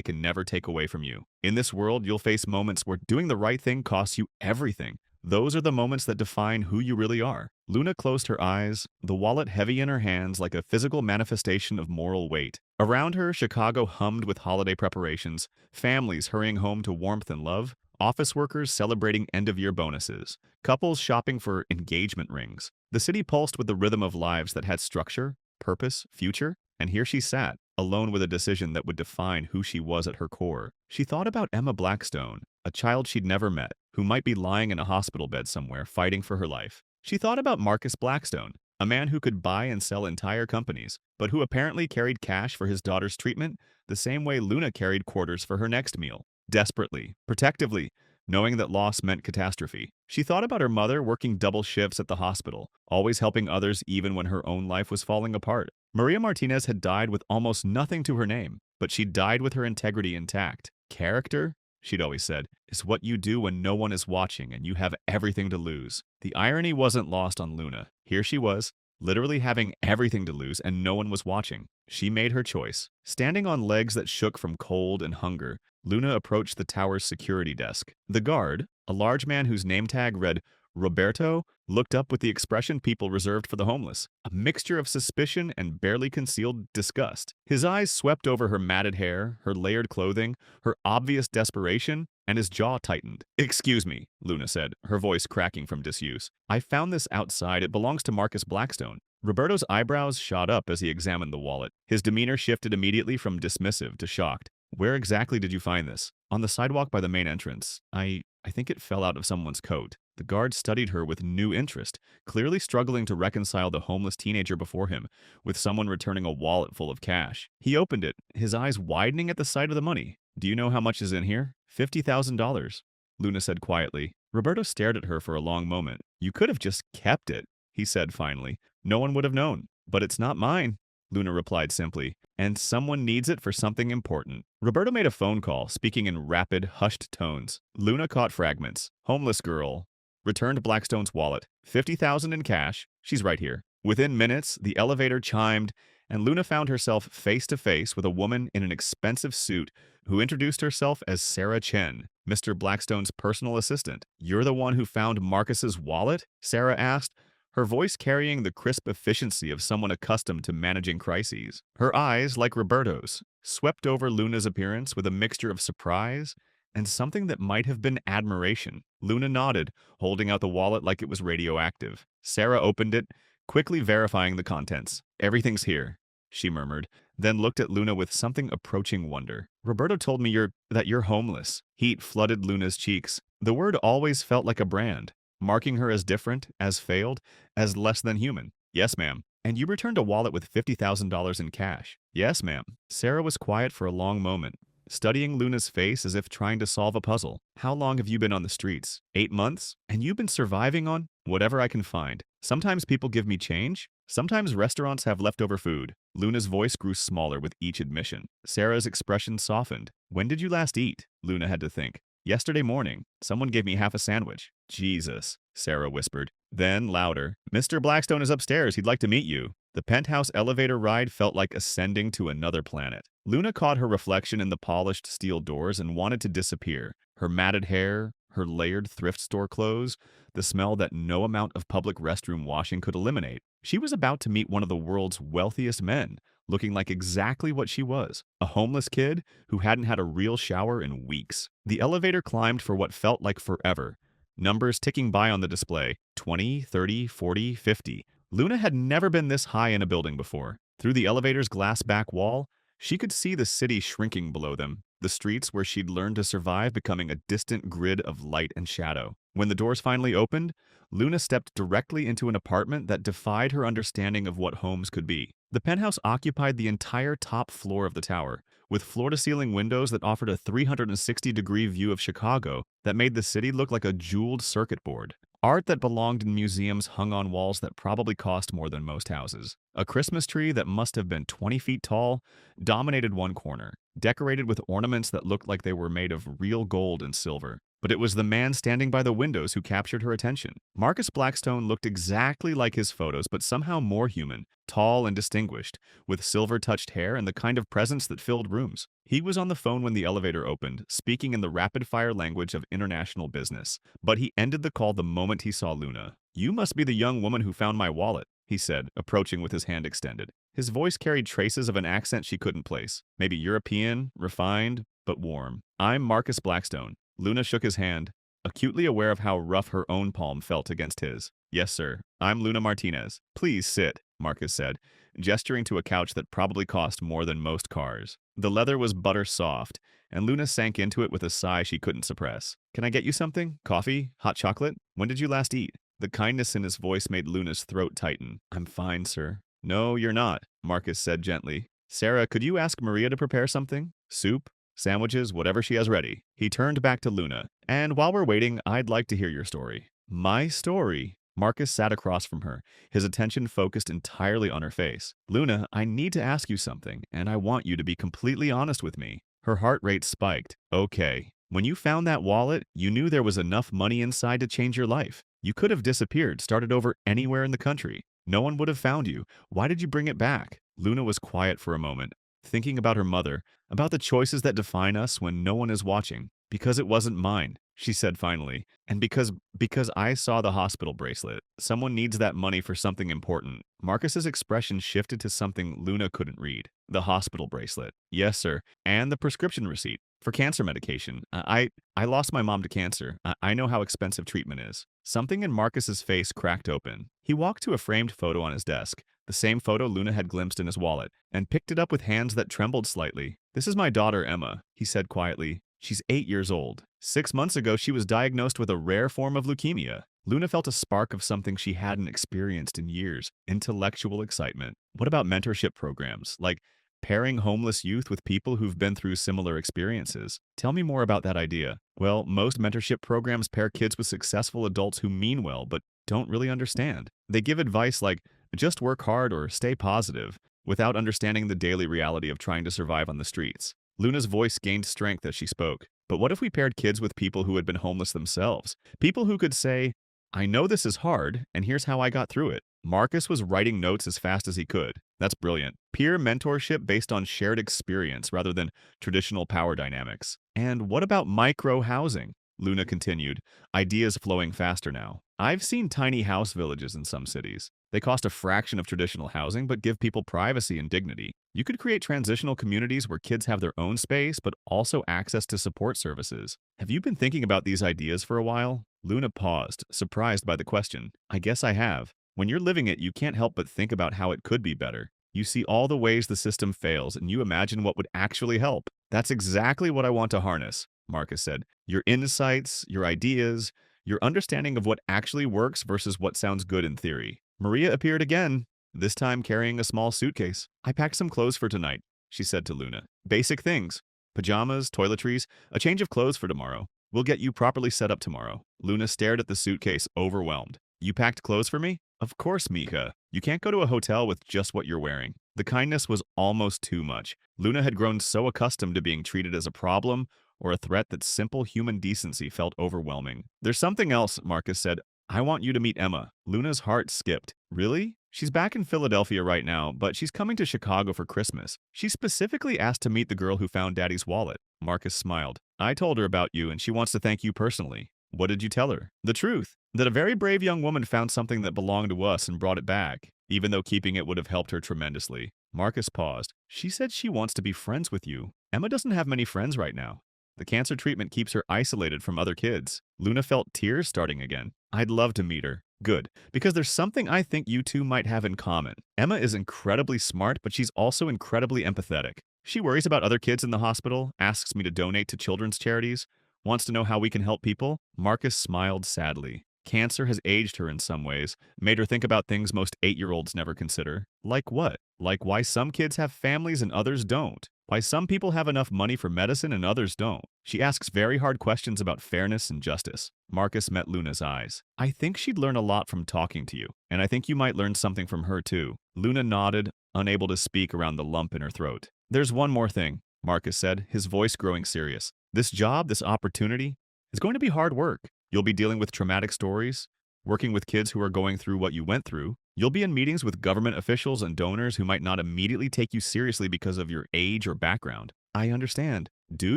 can never take away from you. In this world, you'll face moments where doing the right thing costs you everything. Those are the moments that define who you really are. Luna closed her eyes, the wallet heavy in her hands like a physical manifestation of moral weight. Around her, Chicago hummed with holiday preparations, families hurrying home to warmth and love, office workers celebrating end-of-year bonuses, couples shopping for engagement rings. The city pulsed with the rhythm of lives that had structure, purpose, future, and here she sat, alone with a decision that would define who she was at her core. She thought about Emma Blackstone, a child she'd never met, who might be lying in a hospital bed somewhere fighting for her life. She thought about Marcus Blackstone, a man who could buy and sell entire companies, but who apparently carried cash for his daughter's treatment the same way Luna carried quarters for her next meal. Desperately, protectively, knowing that loss meant catastrophe. She thought about her mother working double shifts at the hospital, always helping others even when her own life was falling apart. Maria Martinez had died with almost nothing to her name, but she died with her integrity intact. Character, she'd always said, is what you do when no one is watching and you have everything to lose. The irony wasn't lost on Luna. Here she was, literally having everything to lose and no one was watching. She made her choice. Standing on legs that shook from cold and hunger, Luna approached the tower's security desk. The guard, a large man whose name tag read Roberto, looked up with the expression people reserved for the homeless, a mixture of suspicion and barely concealed disgust. His eyes swept over her matted hair, her layered clothing, her obvious desperation, and his jaw tightened. "Excuse me," Luna said, her voice cracking from disuse. "I found this outside. It belongs to Marcus Blackstone." Roberto's eyebrows shot up as he examined the wallet. His demeanor shifted immediately from dismissive to shocked. "Where exactly did you find this?" "On the sidewalk by the main entrance. I think it fell out of someone's coat." The guard studied her with new interest, clearly struggling to reconcile the homeless teenager before him with someone returning a wallet full of cash. He opened it, his eyes widening at the sight of the money. "Do you know how much is in here?" $50,000, Luna said quietly. Roberto stared at her for a long moment. "You could have just kept it," he said finally. "No one would have known. But it's not mine." Luna replied simply, and someone needs it for something important. Roberto made a phone call, speaking in rapid, hushed tones. Luna caught fragments. Homeless girl. Returned Blackstone's wallet. 50,000 in cash. She's right here. Within minutes, the elevator chimed, and Luna found herself face to face with a woman in an expensive suit who introduced herself as Sarah Chen, Mr. Blackstone's personal assistant. "You're the one who found Marcus's wallet?" Sarah asked, her voice carrying the crisp efficiency of someone accustomed to managing crises. Her eyes, like Roberto's, swept over Luna's appearance with a mixture of surprise and something that might have been admiration. Luna nodded, holding out the wallet like it was radioactive. Sarah opened it, quickly verifying the contents. "Everything's here," she murmured, then looked at Luna with something approaching wonder. "Roberto told me that you're homeless." Heat flooded Luna's cheeks. The word always felt like a brand, marking her as different, as failed, as less than human. "Yes, ma'am." "And you returned a wallet with $50,000 in cash." "Yes, ma'am." Sarah was quiet for a long moment, studying Luna's face as if trying to solve a puzzle. "How long have you been on the streets?" 8 months. "And you've been surviving on?" "Whatever I can find. Sometimes people give me change. Sometimes restaurants have leftover food." Luna's voice grew smaller with each admission. Sarah's expression softened. "When did you last eat?" Luna had to think. "Yesterday morning. Someone gave me half a sandwich." "Jesus," Sarah whispered. Then, louder, "Mr. Blackstone is upstairs. He'd like to meet you." The penthouse elevator ride felt like ascending to another planet. Luna caught her reflection in the polished steel doors and wanted to disappear. Her matted hair, her layered thrift store clothes, the smell that no amount of public restroom washing could eliminate. She was about to meet one of the world's wealthiest men, looking like exactly what she was, a homeless kid who hadn't had a real shower in weeks. The elevator climbed for what felt like forever. Numbers ticking by on the display, 20, 30, 40, 50. Luna had never been this high in a building before. Through the elevator's glass back wall, she could see the city shrinking below them, the streets where she'd learned to survive becoming a distant grid of light and shadow. When the doors finally opened, Luna stepped directly into an apartment that defied her understanding of what homes could be. The penthouse occupied the entire top floor of the tower, with floor-to-ceiling windows that offered a 360-degree view of Chicago that made the city look like a jeweled circuit board. Art that belonged in museums hung on walls that probably cost more than most houses. A Christmas tree that must have been 20 feet tall dominated one corner, decorated with ornaments that looked like they were made of real gold and silver. But it was the man standing by the windows who captured her attention. Marcus Blackstone looked exactly like his photos, but somehow more human, tall and distinguished, with silver-touched hair and the kind of presence that filled rooms. He was on the phone when the elevator opened, speaking in the rapid-fire language of international business. But he ended the call the moment he saw Luna. "You must be the young woman who found my wallet," he said, approaching with his hand extended. His voice carried traces of an accent she couldn't place. Maybe European, refined, but warm. "I'm Marcus Blackstone." Luna shook his hand, acutely aware of how rough her own palm felt against his. "Yes, sir. I'm Luna Martinez." "Please sit," Marcus said, gesturing to a couch that probably cost more than most cars. The leather was butter soft, and Luna sank into it with a sigh she couldn't suppress. "Can I get you something? Coffee? Hot chocolate? When did you last eat?" The kindness in his voice made Luna's throat tighten. "I'm fine, sir." "No, you're not," Marcus said gently. "Sarah, could you ask Maria to prepare something? Soup? Sandwiches, whatever she has ready." He turned back to Luna. "And while we're waiting, I'd like to hear your story." "My story?" Marcus sat across from her, his attention focused entirely on her face. "Luna, I need to ask you something, and I want you to be completely honest with me." Her heart rate spiked. "Okay. When you found that wallet, you knew there was enough money inside to change your life. You could have disappeared, started over anywhere in the country. No one would have found you. Why did you bring it back?" Luna was quiet for a moment, thinking about her mother, about the choices that define us when no one is watching. "Because it wasn't mine," she said finally, "and because I saw the hospital bracelet. Someone needs that money for something important." Marcus's expression shifted to something Luna couldn't read. "The hospital bracelet." "Yes, sir. And the prescription receipt for cancer medication. I lost my mom to cancer. I know how expensive treatment is." Something in Marcus's face cracked open. He walked to a framed photo on his desk, the same photo Luna had glimpsed in his wallet, and picked it up with hands that trembled slightly. "This is my daughter, Emma," he said quietly. "She's 8 years old. 6 months ago, she was diagnosed with a rare form of leukemia." Luna felt a spark of something she hadn't experienced in years, intellectual excitement. "What about mentorship programs, like pairing homeless youth with people who've been through similar experiences? Tell me more about that idea." "Well, most mentorship programs pair kids with successful adults who mean well but don't really understand. They give advice like, just work hard or stay positive, without understanding the daily reality of trying to survive on the streets. Luna's voice gained strength as she spoke. But what if we paired kids with people who had been homeless themselves? People who could say, I know this is hard, and here's how I got through it. Marcus was writing notes as fast as he could. That's brilliant. Peer mentorship based on shared experience rather than traditional power dynamics. And what about micro-housing? Luna continued, ideas flowing faster now. I've seen tiny house villages in some cities. They cost a fraction of traditional housing but give people privacy and dignity. You could create transitional communities where kids have their own space but also access to support services. Have you been thinking about these ideas for a while? Luna paused, surprised by the question. I guess I have. When you're living it, you can't help but think about how it could be better. You see all the ways the system fails and you imagine what would actually help. That's exactly what I want to harness, Marcus said. Your insights, your ideas, your understanding of what actually works versus what sounds good in theory. Maria appeared again, this time carrying a small suitcase. I packed some clothes for tonight, she said to Luna. Basic things. Pajamas, toiletries, a change of clothes for tomorrow. We'll get you properly set up tomorrow. Luna stared at the suitcase, overwhelmed. You packed clothes for me? Of course, Mika. You can't go to a hotel with just what you're wearing. The kindness was almost too much. Luna had grown so accustomed to being treated as a problem or a threat that simple human decency felt overwhelming. There's something else, Marcus said. I want you to meet Emma. Luna's heart skipped. Really? She's back in Philadelphia right now, but she's coming to Chicago for Christmas. She specifically asked to meet the girl who found Daddy's wallet. Marcus smiled. I told her about you, and she wants to thank you personally. What did you tell her? The truth. That a very brave young woman found something that belonged to us and brought it back, even though keeping it would have helped her tremendously. Marcus paused. She said she wants to be friends with you. Emma doesn't have many friends right now. The cancer treatment keeps her isolated from other kids. Luna felt tears starting again. I'd love to meet her. Good, because there's something I think you two might have in common. Emma is incredibly smart, but she's also incredibly empathetic. She worries about other kids in the hospital, asks me to donate to children's charities, wants to know how we can help people. Marcus smiled sadly. Cancer has aged her in some ways, made her think about things most 8-year-olds never consider. Like what? Like why some kids have families and others don't. Why some people have enough money for medicine and others don't. She asks very hard questions about fairness and justice. Marcus met Luna's eyes. I think she'd learn a lot from talking to you, and I think you might learn something from her too. Luna nodded, unable to speak around the lump in her throat. There's one more thing, Marcus said, his voice growing serious. This job, this opportunity, is going to be hard work. You'll be dealing with traumatic stories, working with kids who are going through what you went through. You'll be in meetings with government officials and donors who might not immediately take you seriously because of your age or background. I understand. Do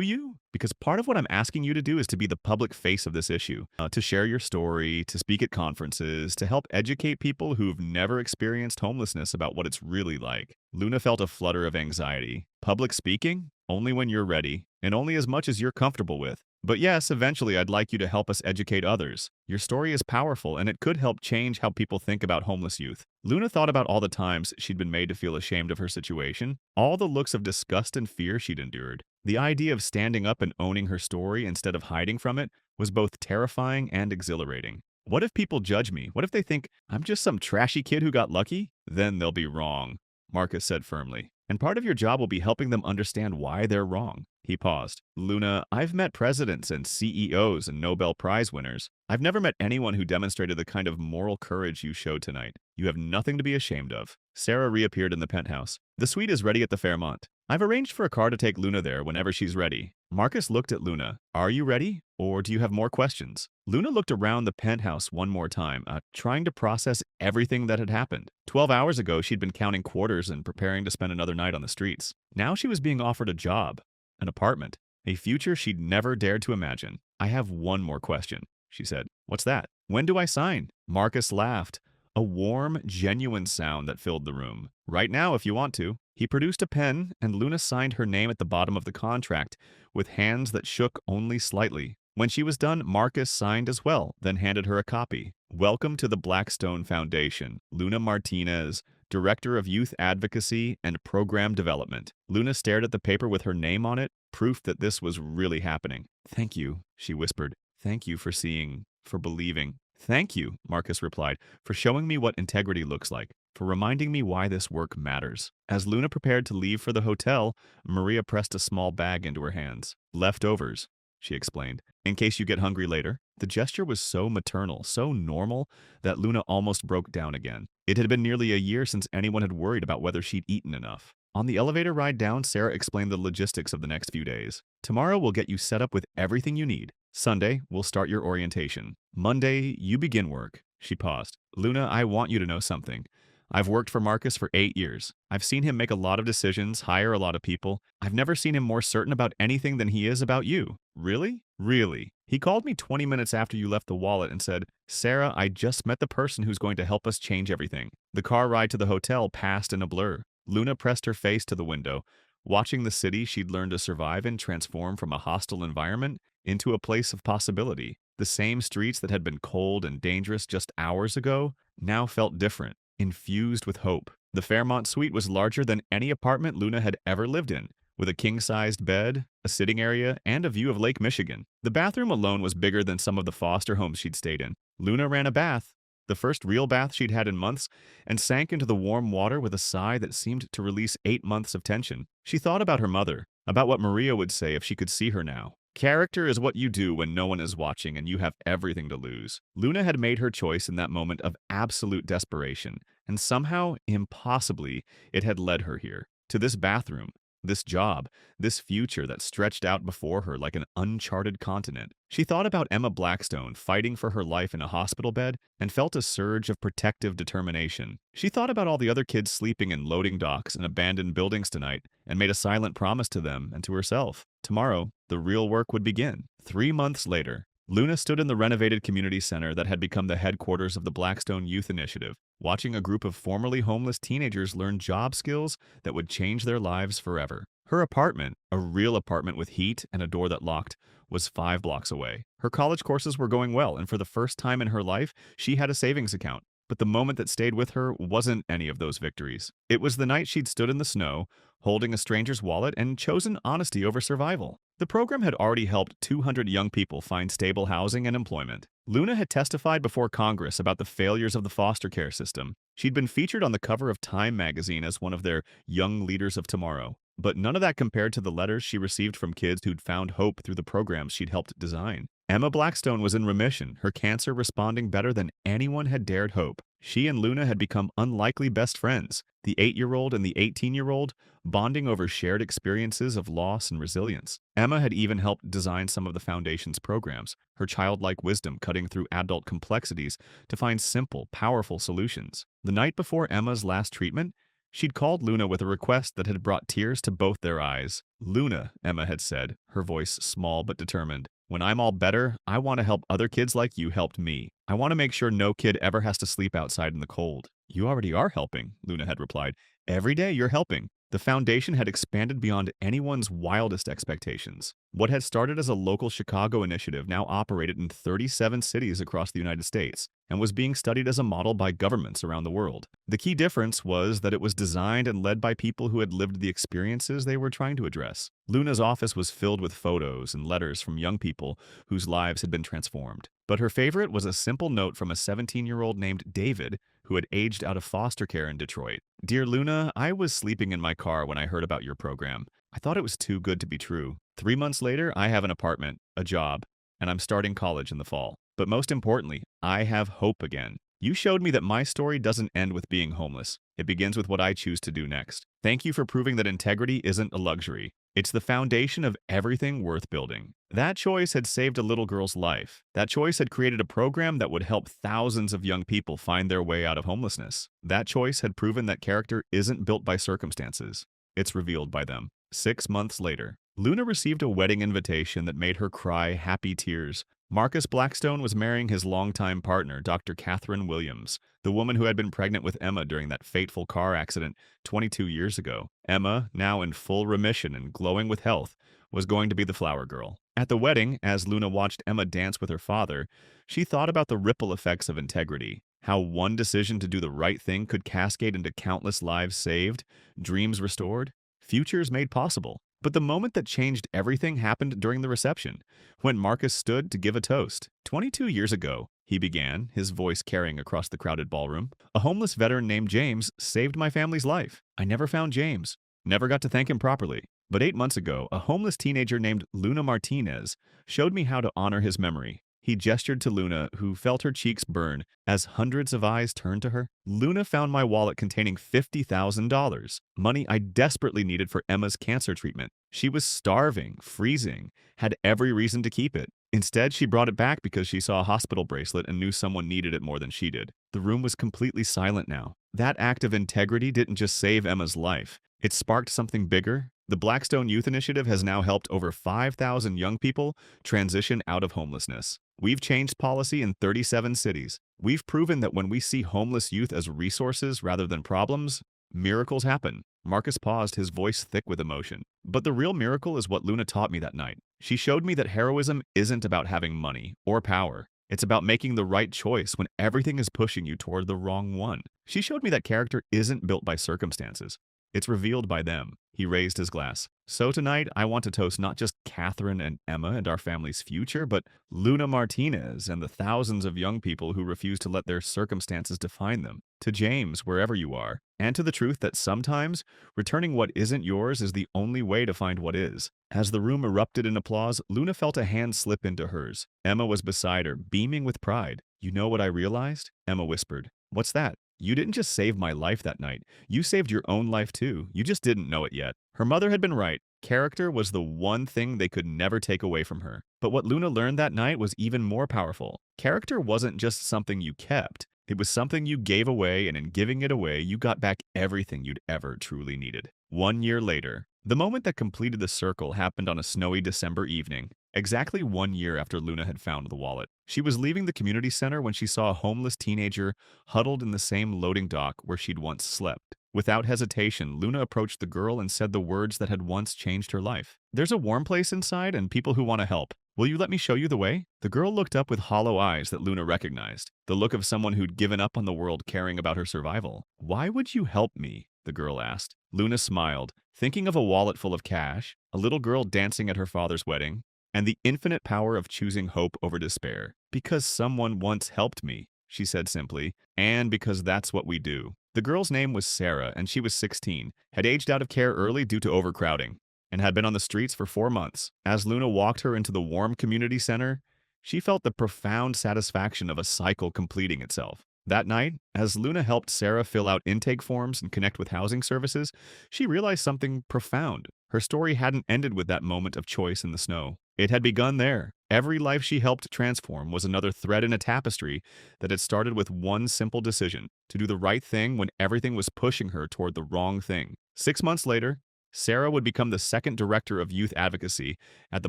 you? Because part of what I'm asking you to do is to be the public face of this issue, to share your story, to speak at conferences, to help educate people who've never experienced homelessness about what it's really like. Luna felt a flutter of anxiety. Public speaking? Only when you're ready, and only as much as you're comfortable with. But yes, eventually I'd like you to help us educate others. Your story is powerful, and it could help change how people think about homeless youth. Luna thought about all the times she'd been made to feel ashamed of her situation, all the looks of disgust and fear she'd endured. The idea of standing up and owning her story instead of hiding from it was both terrifying and exhilarating. What if people judge me? What if they think I'm just some trashy kid who got lucky? Then they'll be wrong, Marcus said firmly. And part of your job will be helping them understand why they're wrong. He paused. Luna, I've met presidents and CEOs and Nobel Prize winners. I've never met anyone who demonstrated the kind of moral courage you showed tonight. You have nothing to be ashamed of. Sarah reappeared in the penthouse. The suite is ready at the Fairmont. I've arranged for a car to take Luna there whenever she's ready. Marcus looked at Luna. Are you ready? Or do you have more questions? Luna looked around the penthouse one more time, trying to process everything that had happened. 12 hours ago, she'd been counting quarters and preparing to spend another night on the streets. Now she was being offered a job, an apartment, a future she'd never dared to imagine. I have one more question, she said. What's that? When do I sign? Marcus laughed, a warm, genuine sound that filled the room. Right now, if you want to. He produced a pen, and Luna signed her name at the bottom of the contract, with hands that shook only slightly. When she was done, Marcus signed as well, then handed her a copy. Welcome to the Blackstone Foundation, Luna Martinez, Director of Youth Advocacy and Program Development. Luna stared at the paper with her name on it, proof that this was really happening. Thank you, she whispered. Thank you for seeing, for believing. Thank you, Marcus replied, for showing me what integrity looks like, for reminding me why this work matters. As Luna prepared to leave for the hotel, Maria pressed a small bag into her hands. Leftovers. she explained, in case you get hungry later. The gesture was so maternal, so normal, that Luna almost broke down again. It had been nearly a year since anyone had worried about whether she'd eaten enough. On the elevator ride down, Sarah explained the logistics of the next few days. Tomorrow, we'll get you set up with everything you need. Sunday, we'll start your orientation. Monday, you begin work. She paused. Luna, I want you to know something. I've worked for Marcus for 8 years. I've seen him make a lot of decisions, hire a lot of people. I've never seen him more certain about anything than he is about you. Really? Really. He called me 20 minutes after you left the wallet and said, Sarah, I just met the person who's going to help us change everything. The car ride to the hotel passed in a blur. Luna pressed her face to the window, watching the city she'd learned to survive in transform from a hostile environment into a place of possibility. The same streets that had been cold and dangerous just hours ago now felt different, infused with hope. The Fairmont suite was larger than any apartment Luna had ever lived in, with a king-sized bed, a sitting area, and a view of Lake Michigan. The bathroom alone was bigger than some of the foster homes she'd stayed in. Luna ran a bath, the first real bath she'd had in months, and sank into the warm water with a sigh that seemed to release 8 months of tension. She thought about her mother, about what Maria would say if she could see her now. Character is what you do when no one is watching and you have everything to lose. Luna had made her choice in that moment of absolute desperation, and somehow, impossibly, it had led her here, to this bathroom, this job, this future that stretched out before her like an uncharted continent. She thought about Emma Blackstone fighting for her life in a hospital bed and felt a surge of protective determination. She thought about all the other kids sleeping in loading docks and abandoned buildings tonight and made a silent promise to them and to herself. Tomorrow, the real work would begin. 3 months later, Luna stood in the renovated community center that had become the headquarters of the Blackstone Youth Initiative, watching a group of formerly homeless teenagers learn job skills that would change their lives forever. Her apartment, a real apartment with heat and a door that locked, was 5 blocks away. Her college courses were going well, and for the first time in her life, she had a savings account. But the moment that stayed with her wasn't any of those victories. It was the night she'd stood in the snow, holding a stranger's wallet, and chosen honesty over survival. The program had already helped 200 young people find stable housing and employment. Luna had testified before Congress about the failures of the foster care system. She'd been featured on the cover of Time magazine as one of their young leaders of tomorrow. But none of that compared to the letters she received from kids who'd found hope through the programs she'd helped design. Emma Blackstone was in remission, her cancer responding better than anyone had dared hope. She and Luna had become unlikely best friends, the 8-year-old and the 18-year-old, bonding over shared experiences of loss and resilience. Emma had even helped design some of the Foundation's programs, her childlike wisdom cutting through adult complexities to find simple, powerful solutions. The night before Emma's last treatment, she'd called Luna with a request that had brought tears to both their eyes. Luna, Emma had said, her voice small but determined, when I'm all better, I want to help other kids like you helped me. I want to make sure no kid ever has to sleep outside in the cold. You already are helping, Luna had replied. Every day you're helping. The foundation had expanded beyond anyone's wildest expectations. What had started as a local Chicago initiative now operated in 37 cities across the United States and was being studied as a model by governments around the world. The key difference was that it was designed and led by people who had lived the experiences they were trying to address. Luna's office was filled with photos and letters from young people whose lives had been transformed. But her favorite was a simple note from a 17-year-old named David who had aged out of foster care in Detroit. Dear Luna, I was sleeping in my car when I heard about your program. I thought it was too good to be true. 3 months later, I have an apartment, a job, and I'm starting college in the fall. But most importantly, I have hope again. You showed me that my story doesn't end with being homeless. It begins with what I choose to do next. Thank you for proving that integrity isn't a luxury. It's the foundation of everything worth building. That choice had saved a little girl's life. That choice had created a program that would help thousands of young people find their way out of homelessness. That choice had proven that character isn't built by circumstances. It's revealed by them. 6 months later, Luna received a wedding invitation that made her cry happy tears. Marcus Blackstone was marrying his longtime partner, Dr. Catherine Williams, the woman who had been pregnant with Emma during that fateful car accident 22 years ago. Emma, now in full remission and glowing with health, was going to be the flower girl. At the wedding, as Luna watched Emma dance with her father, she thought about the ripple effects of integrity, how one decision to do the right thing could cascade into countless lives saved, dreams restored, futures made possible. But the moment that changed everything happened during the reception, when Marcus stood to give a toast. 22 years ago, he began, his voice carrying across the crowded ballroom, a homeless veteran named James saved my family's life. I never found James, never got to thank him properly. But 8 months ago, a homeless teenager named Luna Martinez showed me how to honor his memory. He gestured to Luna, who felt her cheeks burn as hundreds of eyes turned to her. Luna found my wallet containing $50,000, money I desperately needed for Emma's cancer treatment. She was starving, freezing, had every reason to keep it. Instead, she brought it back because she saw a hospital bracelet and knew someone needed it more than she did. The room was completely silent now. That act of integrity didn't just save Emma's life. It sparked something bigger. The Blackstone Youth Initiative has now helped over 5,000 young people transition out of homelessness. We've changed policy in 37 cities. We've proven that when we see homeless youth as resources rather than problems, miracles happen. Marcus paused, his voice thick with emotion. But the real miracle is what Luna taught me that night. She showed me that heroism isn't about having money or power. It's about making the right choice when everything is pushing you toward the wrong one. She showed me that character isn't built by circumstances. It's revealed by them. He raised his glass. So tonight, I want to toast not just Catherine and Emma and our family's future, but Luna Martinez and the thousands of young people who refuse to let their circumstances define them. To James, wherever you are, and to the truth that sometimes returning what isn't yours is the only way to find what is. As the room erupted in applause, Luna felt a hand slip into hers. Emma was beside her, beaming with pride. "You know what I realized?" Emma whispered. "What's that?" "You didn't just save my life that night. You saved your own life too. You just didn't know it yet." Her mother had been right. Character was the one thing they could never take away from her. But what Luna learned that night was even more powerful. Character wasn't just something you kept. It was something you gave away, and in giving it away, you got back everything you'd ever truly needed. 1 year later, the moment that completed the circle happened on a snowy December evening. Exactly 1 year after Luna had found the wallet. She was leaving the community center when she saw a homeless teenager huddled in the same loading dock where she'd once slept. Without hesitation, Luna approached the girl and said the words that had once changed her life. "There's a warm place inside and people who want to help. Will you let me show you the way?" The girl looked up with hollow eyes that Luna recognized, the look of someone who'd given up on the world caring about her survival. "Why would you help me?" the girl asked. Luna smiled, thinking of a wallet full of cash, a little girl dancing at her father's wedding, and the infinite power of choosing hope over despair. "Because someone once helped me," she said simply, "and because that's what we do." The girl's name was Sarah, and she was 16, had aged out of care early due to overcrowding, and had been on the streets for 4 months. As Luna walked her into the warm community center, she felt the profound satisfaction of a cycle completing itself. That night, as Luna helped Sarah fill out intake forms and connect with housing services, she realized something profound. Her story hadn't ended with that moment of choice in the snow. It had begun there. Every life she helped transform was another thread in a tapestry that had started with one simple decision: to do the right thing when everything was pushing her toward the wrong thing. 6 months later, Sarah would become the second director of youth advocacy at the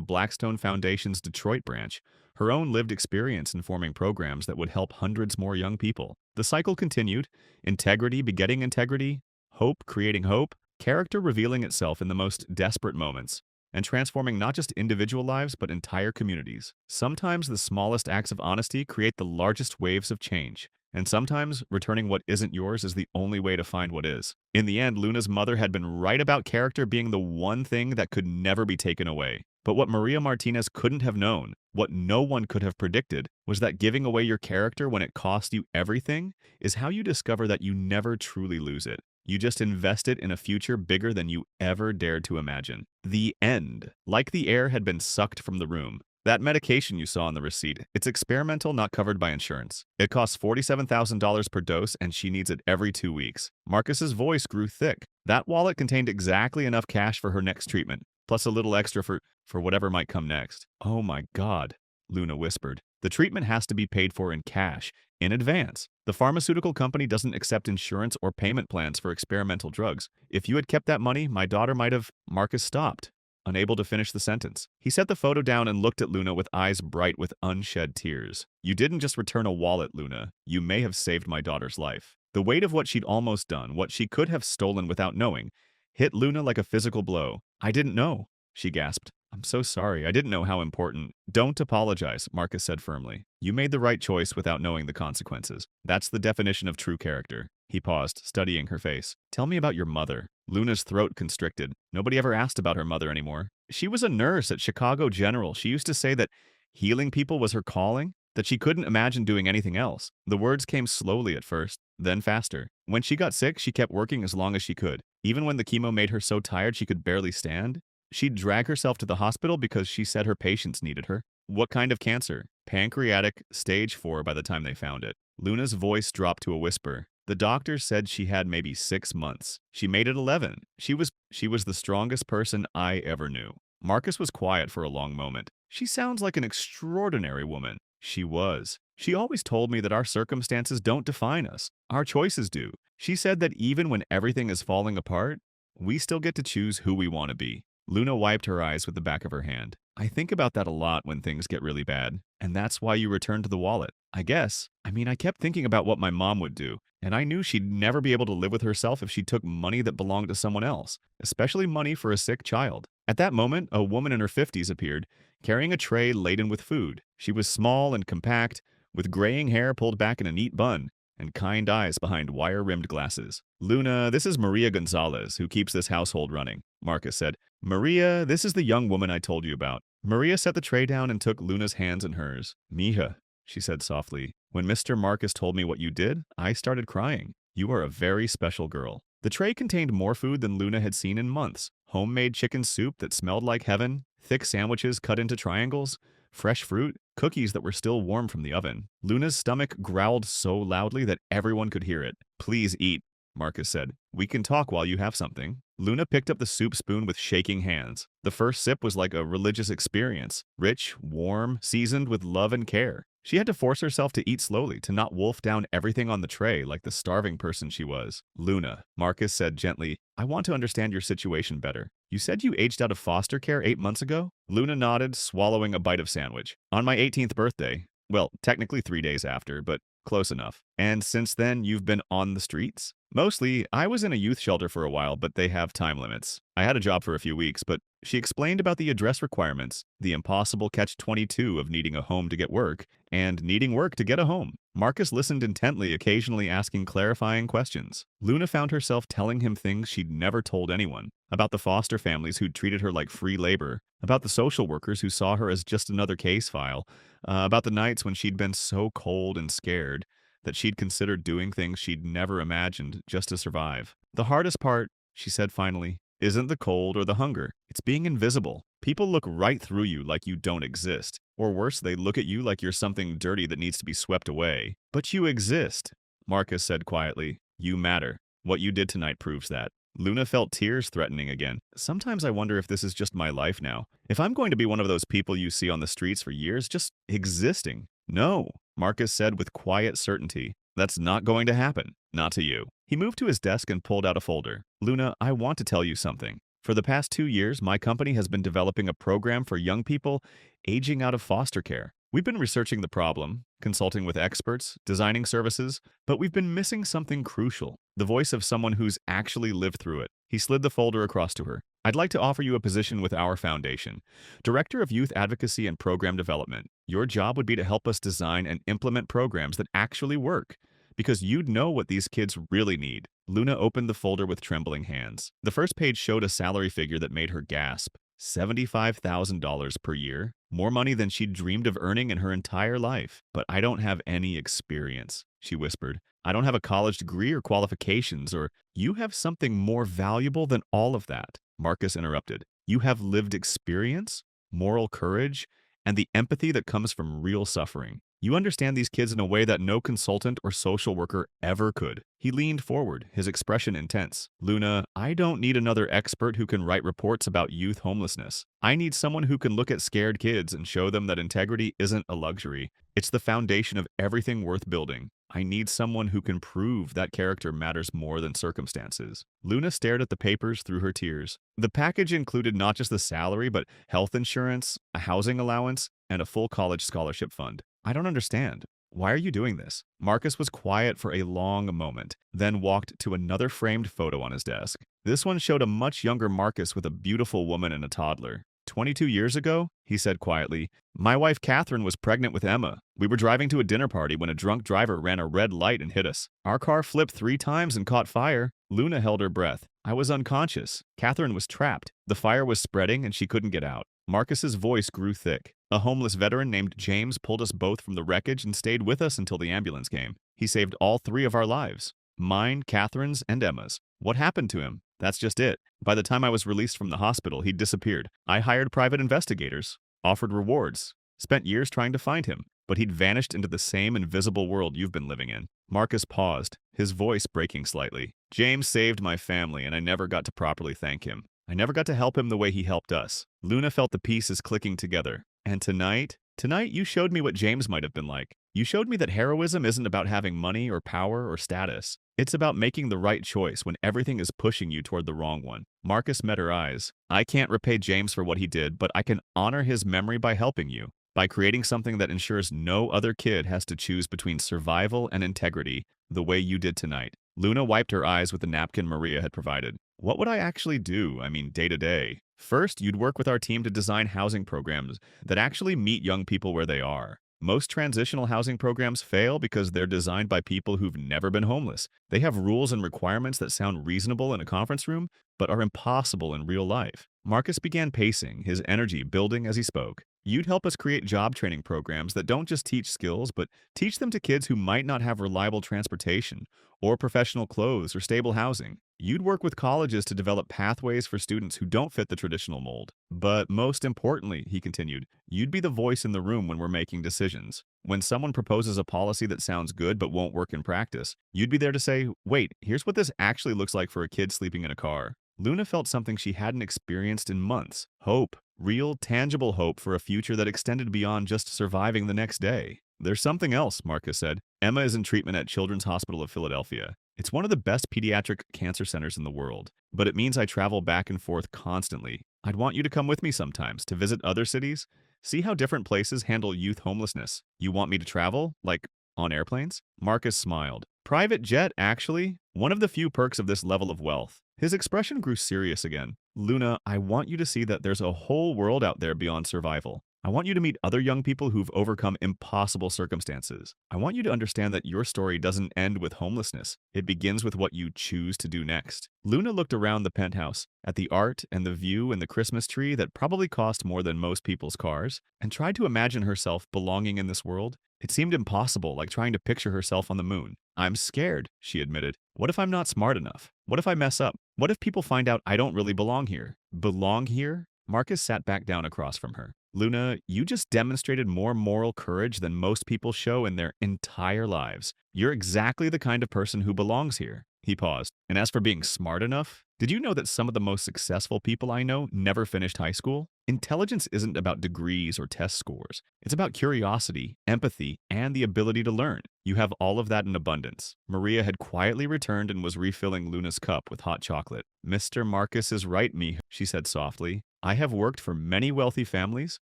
Blackstone Foundation's Detroit branch, her own lived experience informing programs that would help hundreds more young people. The cycle continued, integrity begetting integrity, hope creating hope, character revealing itself in the most desperate moments, and transforming not just individual lives but entire communities. Sometimes the smallest acts of honesty create the largest waves of change, and sometimes returning what isn't yours is the only way to find what is. In the end, Luna's mother had been right about character being the one thing that could never be taken away. But what Maria Martinez couldn't have known, what no one could have predicted, was that giving away your character when it cost you everything is how you discover that you never truly lose it. You just invest it in a future bigger than you ever dared to imagine. The end. Like the air had been sucked from the room. That medication you saw on the receipt, it's experimental, not covered by insurance. It costs $47,000 per dose, and she needs it every 2 weeks. Marcus's voice grew thick. That wallet contained exactly enough cash for her next treatment, plus a little extra for whatever might come next. "Oh my God," Luna whispered. "The treatment has to be paid for in cash, in advance. The pharmaceutical company doesn't accept insurance or payment plans for experimental drugs. If you had kept that money, my daughter might have—" Marcus stopped, unable to finish the sentence. He set the photo down and looked at Luna with eyes bright with unshed tears. "You didn't just return a wallet, Luna. You may have saved my daughter's life." The weight of what she'd almost done, what she could have stolen without knowing, hit Luna like a physical blow. "I didn't know," she gasped. "I'm so sorry. I didn't know how important." "Don't apologize," Marcus said firmly. "You made the right choice without knowing the consequences. That's the definition of true character." He paused, studying her face. "Tell me about your mother." Luna's throat constricted. Nobody ever asked about her mother anymore. She was a nurse at Chicago General. She used to say that healing people was her calling, that she couldn't imagine doing anything else. The words came slowly at first, then faster. When she got sick, she kept working as long as she could. Even when the chemo made her so tired she could barely stand, She'd drag herself to the hospital because she said her patients needed her. What kind of cancer? Pancreatic, stage 4 by the time they found it. Luna's voice dropped to a whisper. The doctor said she had maybe 6 months. She made it 11. She was the strongest person I ever knew. Marcus was quiet for a long moment. She sounds like an extraordinary woman. She was. She always told me that our circumstances don't define us. Our choices do. She said that even when everything is falling apart, we still get to choose who we want to be. Luna wiped her eyes with the back of her hand. I think about that a lot when things get really bad, and that's why you returned to the wallet. I guess. I kept thinking about what my mom would do, and I knew she'd never be able to live with herself if she took money that belonged to someone else, especially money for a sick child. At that moment, a woman in her 50s appeared, carrying a tray laden with food. She was small and compact, with graying hair pulled back in a neat bun, and kind eyes behind wire-rimmed glasses. Luna, this is Maria Gonzalez, who keeps this household running, Marcus said. Maria, this is the young woman I told you about. Maria set the tray down and took Luna's hands in hers. Mija, she said softly, when Mr. Marcus told me what you did, I started crying. You are a very special girl. The tray contained more food than Luna had seen in months. Homemade chicken soup that smelled like heaven, thick sandwiches cut into triangles, fresh fruit, cookies that were still warm from the oven. Luna's stomach growled so loudly that everyone could hear it. Please eat, Marcus said. We can talk while you have something. Luna picked up the soup spoon with shaking hands. The first sip was like a religious experience, rich, warm, seasoned with love and care. She had to force herself to eat slowly, to not wolf down everything on the tray like the starving person she was. Luna, Marcus said gently, I want to understand your situation better. You said you aged out of foster care 8 months ago? Luna nodded, swallowing a bite of sandwich. On my 18th birthday. Well, technically 3 days after, but close enough. And since then, you've been on the streets? Mostly, I was in a youth shelter for a while, but they have time limits. I had a job for a few weeks, but she explained about the address requirements, the impossible catch-22 of needing a home to get work, and needing work to get a home. Marcus listened intently, occasionally asking clarifying questions. Luna found herself telling him things she'd never told anyone, about the foster families who'd treated her like free labor, about the social workers who saw her as just another case file, about the nights when she'd been so cold and scared that she'd considered doing things she'd never imagined just to survive. The hardest part, she said finally, isn't the cold or the hunger. It's being invisible. People look right through you like you don't exist. Or worse, they look at you like you're something dirty that needs to be swept away. But you exist, Marcus said quietly. You matter. What you did tonight proves that. Luna felt tears threatening again. Sometimes I wonder if this is just my life now. If I'm going to be one of those people you see on the streets for years, just existing. No, Marcus said with quiet certainty. That's not going to happen. Not to you. He moved to his desk and pulled out a folder. Luna, I want to tell you something. For the past 2 years, my company has been developing a program for young people aging out of foster care. We've been researching the problem, consulting with experts, designing services, but we've been missing something crucial, the voice of someone who's actually lived through it. He slid the folder across to her. I'd like to offer you a position with our foundation, Director of Youth Advocacy and Program Development. Your job would be to help us design and implement programs that actually work, because you'd know what these kids really need. Luna opened the folder with trembling hands. The first page showed a salary figure that made her gasp. $75,000 per year, more money than she'd dreamed of earning in her entire life. But I don't have any experience, she whispered. I don't have a college degree or qualifications, or you have something more valuable than all of that, Marcus interrupted. You have lived experience, moral courage, and the empathy that comes from real suffering. You understand these kids in a way that no consultant or social worker ever could. He leaned forward, his expression intense. Luna, I don't need another expert who can write reports about youth homelessness. I need someone who can look at scared kids and show them that integrity isn't a luxury. It's the foundation of everything worth building. I need someone who can prove that character matters more than circumstances. Luna stared at the papers through her tears. The package included not just the salary, but health insurance, a housing allowance, and a full college scholarship fund. I don't understand. Why are you doing this? Marcus was quiet for a long moment, then walked to another framed photo on his desk. This one showed a much younger Marcus with a beautiful woman and a toddler. 22 years ago, he said quietly, my wife Catherine was pregnant with Emma. We were driving to a dinner party when a drunk driver ran a red light and hit us. Our car flipped 3 times and caught fire. Luna held her breath. I was unconscious. Catherine was trapped. The fire was spreading and she couldn't get out. Marcus's voice grew thick. A homeless veteran named James pulled us both from the wreckage and stayed with us until the ambulance came. He saved all 3 of our lives. Mine, Catherine's, and Emma's. What happened to him? That's just it. By the time I was released from the hospital, he'd disappeared. I hired private investigators, offered rewards, spent years trying to find him, but he'd vanished into the same invisible world you've been living in. Marcus paused, his voice breaking slightly. James saved my family, and I never got to properly thank him. I never got to help him the way he helped us. Luna felt the pieces clicking together. And tonight you showed me what James might have been like. You showed me that heroism isn't about having money or power or status. It's about making the right choice when everything is pushing you toward the wrong one. Marcus met her eyes. I can't repay James for what he did, but I can honor his memory by helping you, by creating something that ensures no other kid has to choose between survival and integrity the way you did tonight. Luna wiped her eyes with the napkin Maria had provided. What would I actually do? I mean, day to day. First, you'd work with our team to design housing programs that actually meet young people where they are. Most transitional housing programs fail because they're designed by people who've never been homeless. They have rules and requirements that sound reasonable in a conference room, but are impossible in real life. Marcus began pacing, his energy building as he spoke. You'd help us create job training programs that don't just teach skills, but teach them to kids who might not have reliable transportation, or professional clothes, or stable housing. You'd work with colleges to develop pathways for students who don't fit the traditional mold. But most importantly, he continued, you'd be the voice in the room when we're making decisions. When someone proposes a policy that sounds good but won't work in practice, you'd be there to say, wait, here's what this actually looks like for a kid sleeping in a car. Luna felt something she hadn't experienced in months. Hope. Real, tangible hope for a future that extended beyond just surviving the next day. There's something else, Marcus said. Emma is in treatment at Children's Hospital of Philadelphia. It's one of the best pediatric cancer centers in the world, but it means I travel back and forth constantly. I'd want you to come with me sometimes to visit other cities, see how different places handle youth homelessness. You want me to travel? Like, on airplanes? Marcus smiled. Private jet, actually. One of the few perks of this level of wealth. His expression grew serious again. Luna, I want you to see that there's a whole world out there beyond survival. I want you to meet other young people who've overcome impossible circumstances. I want you to understand that your story doesn't end with homelessness. It begins with what you choose to do next. Luna looked around the penthouse, at the art and the view and the Christmas tree that probably cost more than most people's cars, and tried to imagine herself belonging in this world. It seemed impossible, like trying to picture herself on the moon. I'm scared, she admitted. What if I'm not smart enough? What if I mess up? What if people find out I don't really belong here? Belong here? Marcus sat back down across from her. Luna, you just demonstrated more moral courage than most people show in their entire lives. You're exactly the kind of person who belongs here. He paused. And as for being smart enough, did you know that some of the most successful people I know never finished high school? Intelligence isn't about degrees or test scores. It's about curiosity, empathy, and the ability to learn. You have all of that in abundance. Maria had quietly returned and was refilling Luna's cup with hot chocolate. Mr. Marcus is right, she said softly. I have worked for many wealthy families.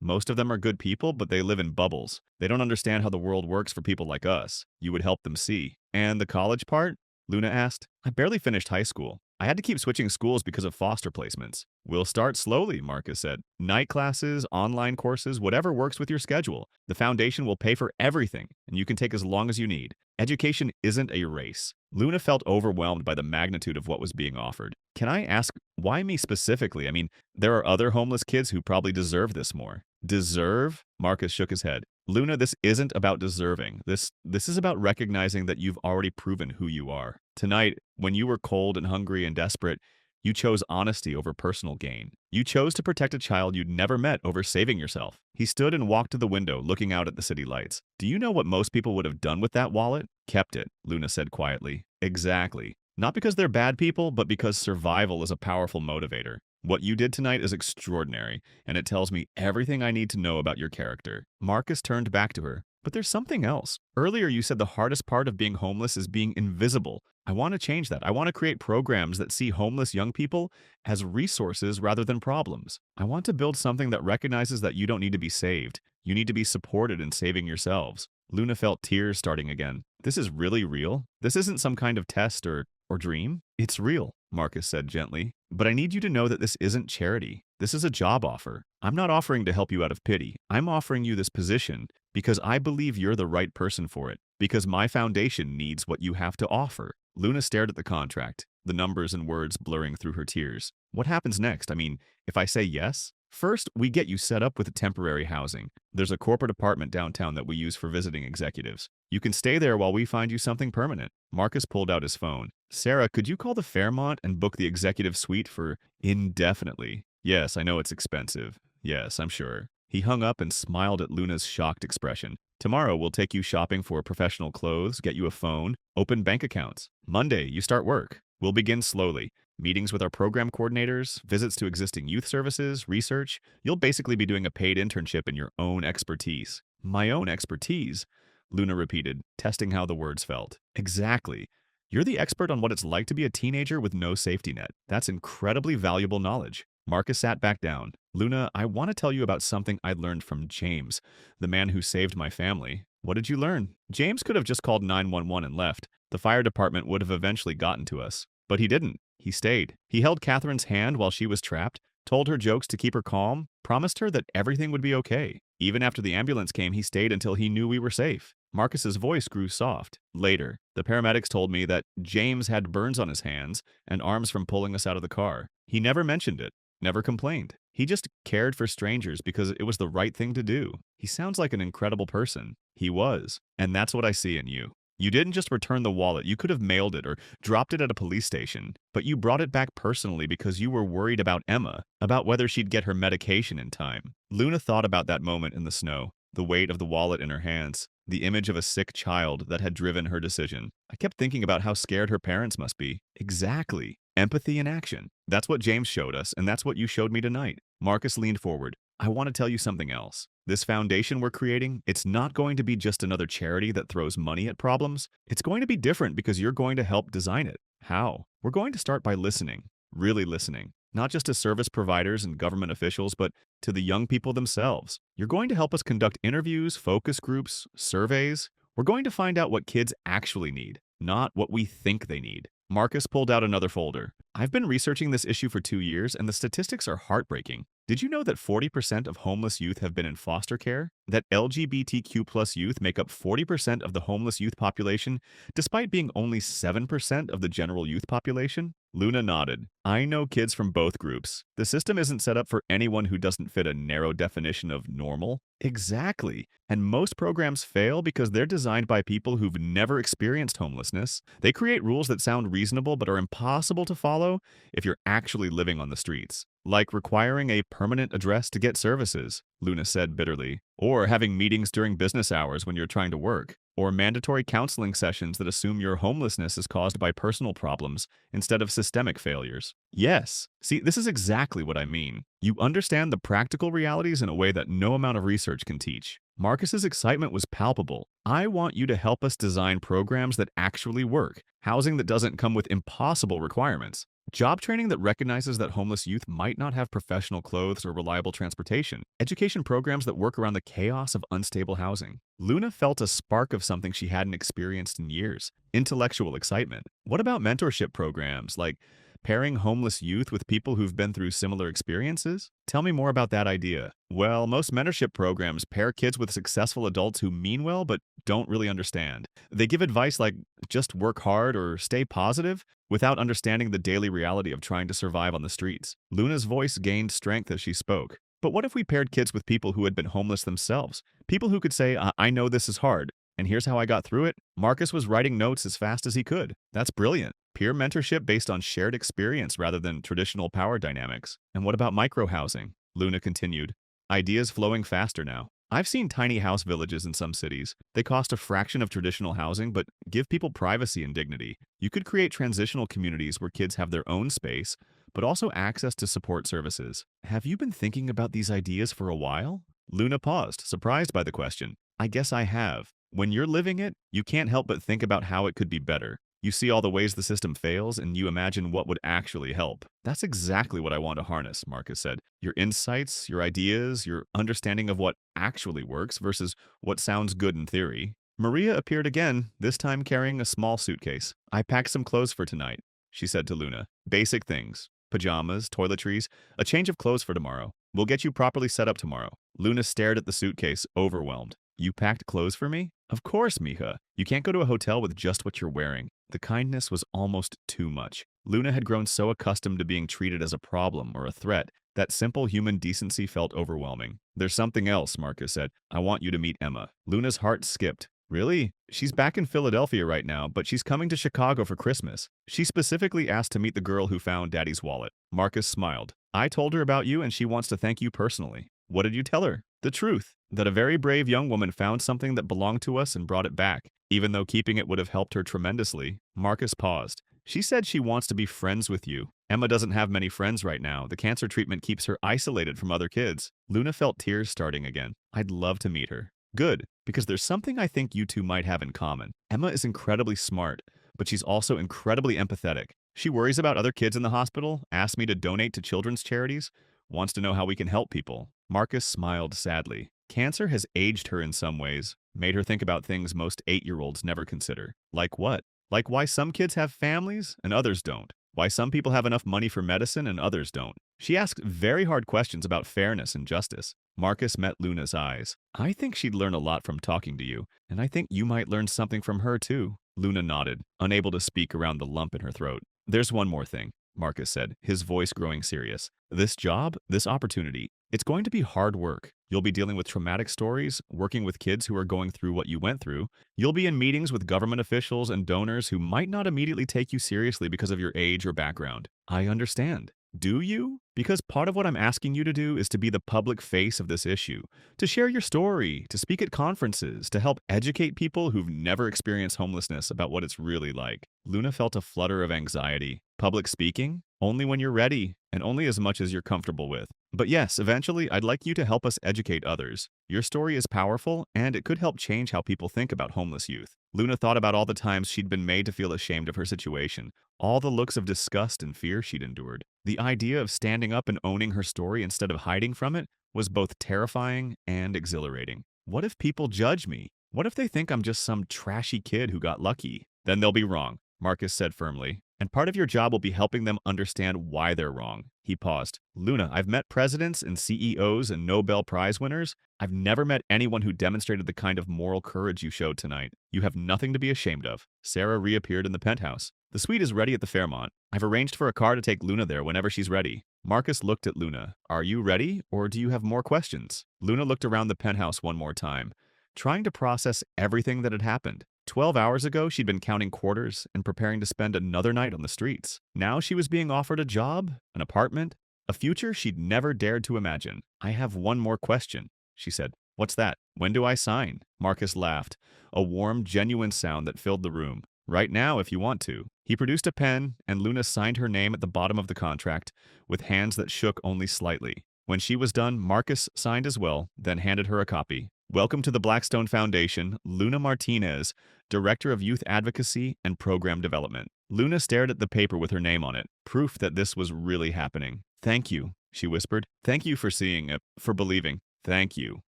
Most of them are good people, but they live in bubbles. They don't understand how the world works for people like us. You would help them see. And the college part? Luna asked. I barely finished high school. I had to keep switching schools because of foster placements. We'll start slowly, Marcus said. Night classes, online courses, whatever works with your schedule. The foundation will pay for everything, and you can take as long as you need. Education isn't a race. Luna felt overwhelmed by the magnitude of what was being offered. Can I ask, why me specifically? I mean, there are other homeless kids who probably deserve this more. Deserve? Marcus shook his head. Luna, this isn't about deserving. This is about recognizing that you've already proven who you are. Tonight, when you were cold and hungry and desperate, you chose honesty over personal gain. You chose to protect a child you'd never met over saving yourself. He stood and walked to the window, looking out at the city lights. Do you know what most people would have done with that wallet? Kept it, Luna said quietly. Exactly. Not because they're bad people, but because survival is a powerful motivator. What you did tonight is extraordinary, and it tells me everything I need to know about your character. Marcus turned back to her. But there's something else. Earlier you said the hardest part of being homeless is being invisible. I want to change that. I want to create programs that see homeless young people as resources rather than problems. I want to build something that recognizes that you don't need to be saved. You need to be supported in saving yourselves. Luna felt tears starting again. This is really real? This isn't some kind of test or dream? It's real, Marcus said gently. But I need you to know that this isn't charity. This is a job offer. I'm not offering to help you out of pity. I'm offering you this position because I believe you're the right person for it. Because my foundation needs what you have to offer. Luna stared at the contract, the numbers and words blurring through her tears. What happens next? I mean, if I say yes? First, we get you set up with temporary housing. There's a corporate apartment downtown that we use for visiting executives. You can stay there while we find you something permanent. Marcus pulled out his phone. Sarah, could you call the Fairmont and book the executive suite for indefinitely? Yes, I know it's expensive. Yes, I'm sure. He hung up and smiled at Luna's shocked expression. Tomorrow, we'll take you shopping for professional clothes, get you a phone, open bank accounts. Monday, you start work. We'll begin slowly. Meetings with our program coordinators, visits to existing youth services, research. You'll basically be doing a paid internship in your own expertise. My own expertise? Luna repeated, testing how the words felt. Exactly. You're the expert on what it's like to be a teenager with no safety net. That's incredibly valuable knowledge. Marcus sat back down. Luna, I want to tell you about something I learned from James, the man who saved my family. What did you learn? James could have just called 911 and left. The fire department would have eventually gotten to us. But he didn't. He stayed. He held Catherine's hand while she was trapped, told her jokes to keep her calm, promised her that everything would be okay. Even after the ambulance came, he stayed until he knew we were safe. Marcus's voice grew soft. Later, the paramedics told me that James had burns on his hands and arms from pulling us out of the car. He never mentioned it, never complained. He just cared for strangers because it was the right thing to do. He sounds like an incredible person. He was. And that's what I see in you. You didn't just return the wallet. You could have mailed it or dropped it at a police station. But you brought it back personally because you were worried about Emma, about whether she'd get her medication in time. Luna thought about that moment in the snow, the weight of the wallet in her hands, the image of a sick child that had driven her decision. I kept thinking about how scared her parents must be. Exactly. Empathy in action. That's what James showed us, and that's what you showed me tonight. Marcus leaned forward. I want to tell you something else. This foundation we're creating, it's not going to be just another charity that throws money at problems. It's going to be different because you're going to help design it. How? We're going to start by listening. Really listening. Not just to service providers and government officials, but to the young people themselves. You're going to help us conduct interviews, focus groups, surveys. We're going to find out what kids actually need, not what we think they need. Marcus pulled out another folder. I've been researching this issue for 2 years, and the statistics are heartbreaking. Did you know that 40% of homeless youth have been in foster care? That LGBTQ+ youth make up 40% of the homeless youth population, despite being only 7% of the general youth population? Luna nodded. I know kids from both groups. The system isn't set up for anyone who doesn't fit a narrow definition of normal. Exactly. And most programs fail because they're designed by people who've never experienced homelessness. They create rules that sound reasonable but are impossible to follow if you're actually living on the streets. Like requiring a permanent address to get services, Luna said bitterly, or having meetings during business hours when you're trying to work, or mandatory counseling sessions that assume your homelessness is caused by personal problems instead of systemic failures. Yes, see, this is exactly what I mean. You understand the practical realities in a way that no amount of research can teach. Marcus's excitement was palpable. I want you to help us design programs that actually work, housing that doesn't come with impossible requirements, job training that recognizes that homeless youth might not have professional clothes or reliable transportation, education programs that work around the chaos of unstable housing. Luna felt a spark of something she hadn't experienced in years, intellectual excitement. What about mentorship programs, like pairing homeless youth with people who've been through similar experiences? Tell me more about that idea. Well, most mentorship programs pair kids with successful adults who mean well but don't really understand. They give advice like just work hard or stay positive without understanding the daily reality of trying to survive on the streets. Luna's voice gained strength as she spoke. But what if we paired kids with people who had been homeless themselves? People who could say, I know this is hard, and here's how I got through it? Marcus was writing notes as fast as he could. That's brilliant. Peer mentorship based on shared experience rather than traditional power dynamics. And what about microhousing? Luna continued. Ideas flowing faster now. I've seen tiny house villages in some cities. They cost a fraction of traditional housing, but give people privacy and dignity. You could create transitional communities where kids have their own space, but also access to support services. Have you been thinking about these ideas for a while? Luna paused, surprised by the question. I guess I have. When you're living it, you can't help but think about how it could be better. You see all the ways the system fails, and you imagine what would actually help. That's exactly what I want to harness, Marcus said. Your insights, your ideas, your understanding of what actually works versus what sounds good in theory. Maria appeared again, this time carrying a small suitcase. I packed some clothes for tonight, she said to Luna. Basic things. Pajamas, toiletries, a change of clothes for tomorrow. We'll get you properly set up tomorrow. Luna stared at the suitcase, overwhelmed. You packed clothes for me? Of course, mija. You can't go to a hotel with just what you're wearing. The kindness was almost too much. Luna had grown so accustomed to being treated as a problem or a threat That simple human decency felt overwhelming. "There's something else," Marcus said. "I want you to meet Emma." Luna's heart skipped. "Really? She's back in Philadelphia right now, but she's coming to Chicago for Christmas. She specifically asked to meet the girl who found Daddy's wallet." Marcus smiled. "I told her about you and she wants to thank you personally." "What did you tell her?" "The truth. That a very brave young woman found something that belonged to us and brought it back, even though keeping it would have helped her tremendously." Marcus paused. "She said she wants to be friends with you. Emma doesn't have many friends right now. The cancer treatment keeps her isolated from other kids." Luna felt tears starting again. "I'd love to meet her." "Good, because there's something I think you two might have in common. Emma is incredibly smart, but she's also incredibly empathetic. She worries about other kids in the hospital, asks me to donate to children's charities, wants to know how we can help people." Marcus smiled sadly. Cancer has aged her in some ways, made her think about things most 8-year-olds never consider. Like what? Like why some kids have families and others don't. Why some people have enough money for medicine and others don't. She asked very hard questions about fairness and justice. Marcus met Luna's eyes. "I think she'd learn a lot from talking to you, and I think you might learn something from her too." Luna nodded, unable to speak around the lump in her throat. "There's one more thing," Marcus said, his voice growing serious. "This job, this opportunity, it's going to be hard work. You'll be dealing with traumatic stories, working with kids who are going through what you went through. You'll be in meetings with government officials and donors who might not immediately take you seriously because of your age or background." "I understand." "Do you? Because part of what I'm asking you to do is to be the public face of this issue, to share your story, to speak at conferences, to help educate people who've never experienced homelessness about what it's really like." Luna felt a flutter of anxiety. "Public speaking? Only when you're ready, and only as much as you're comfortable with. But yes, eventually, I'd like you to help us educate others. Your story is powerful, and it could help change how people think about homeless youth." Luna thought about all the times she'd been made to feel ashamed of her situation, all the looks of disgust and fear she'd endured. The idea of standing up and owning her story instead of hiding from it was both terrifying and exhilarating. "What if people judge me? What if they think I'm just some trashy kid who got lucky?" "Then they'll be wrong," Marcus said firmly. "And part of your job will be helping them understand why they're wrong." He paused. "Luna, I've met presidents and CEOs and Nobel Prize winners. I've never met anyone who demonstrated the kind of moral courage you showed tonight. You have nothing to be ashamed of." Sarah reappeared in the penthouse. "The suite is ready at the Fairmont. I've arranged for a car to take Luna there whenever she's ready." Marcus looked at Luna. "Are you ready, or do you have more questions?" Luna looked around the penthouse one more time, trying to process everything that had happened. 12 hours ago, she'd been counting quarters and preparing to spend another night on the streets. Now she was being offered a job, an apartment, a future she'd never dared to imagine. "I have one more question," she said. "What's that?" "When do I sign?" Marcus laughed, a warm, genuine sound that filled the room. "Right now, if you want to." He produced a pen, and Luna signed her name at the bottom of the contract, with hands that shook only slightly. When she was done, Marcus signed as well, then handed her a copy. "Welcome to the Blackstone Foundation, Luna Martinez, Director of Youth Advocacy and Program Development." Luna stared at the paper with her name on it, proof that this was really happening. "Thank you," she whispered. "Thank you for seeing it, for believing." "Thank you,"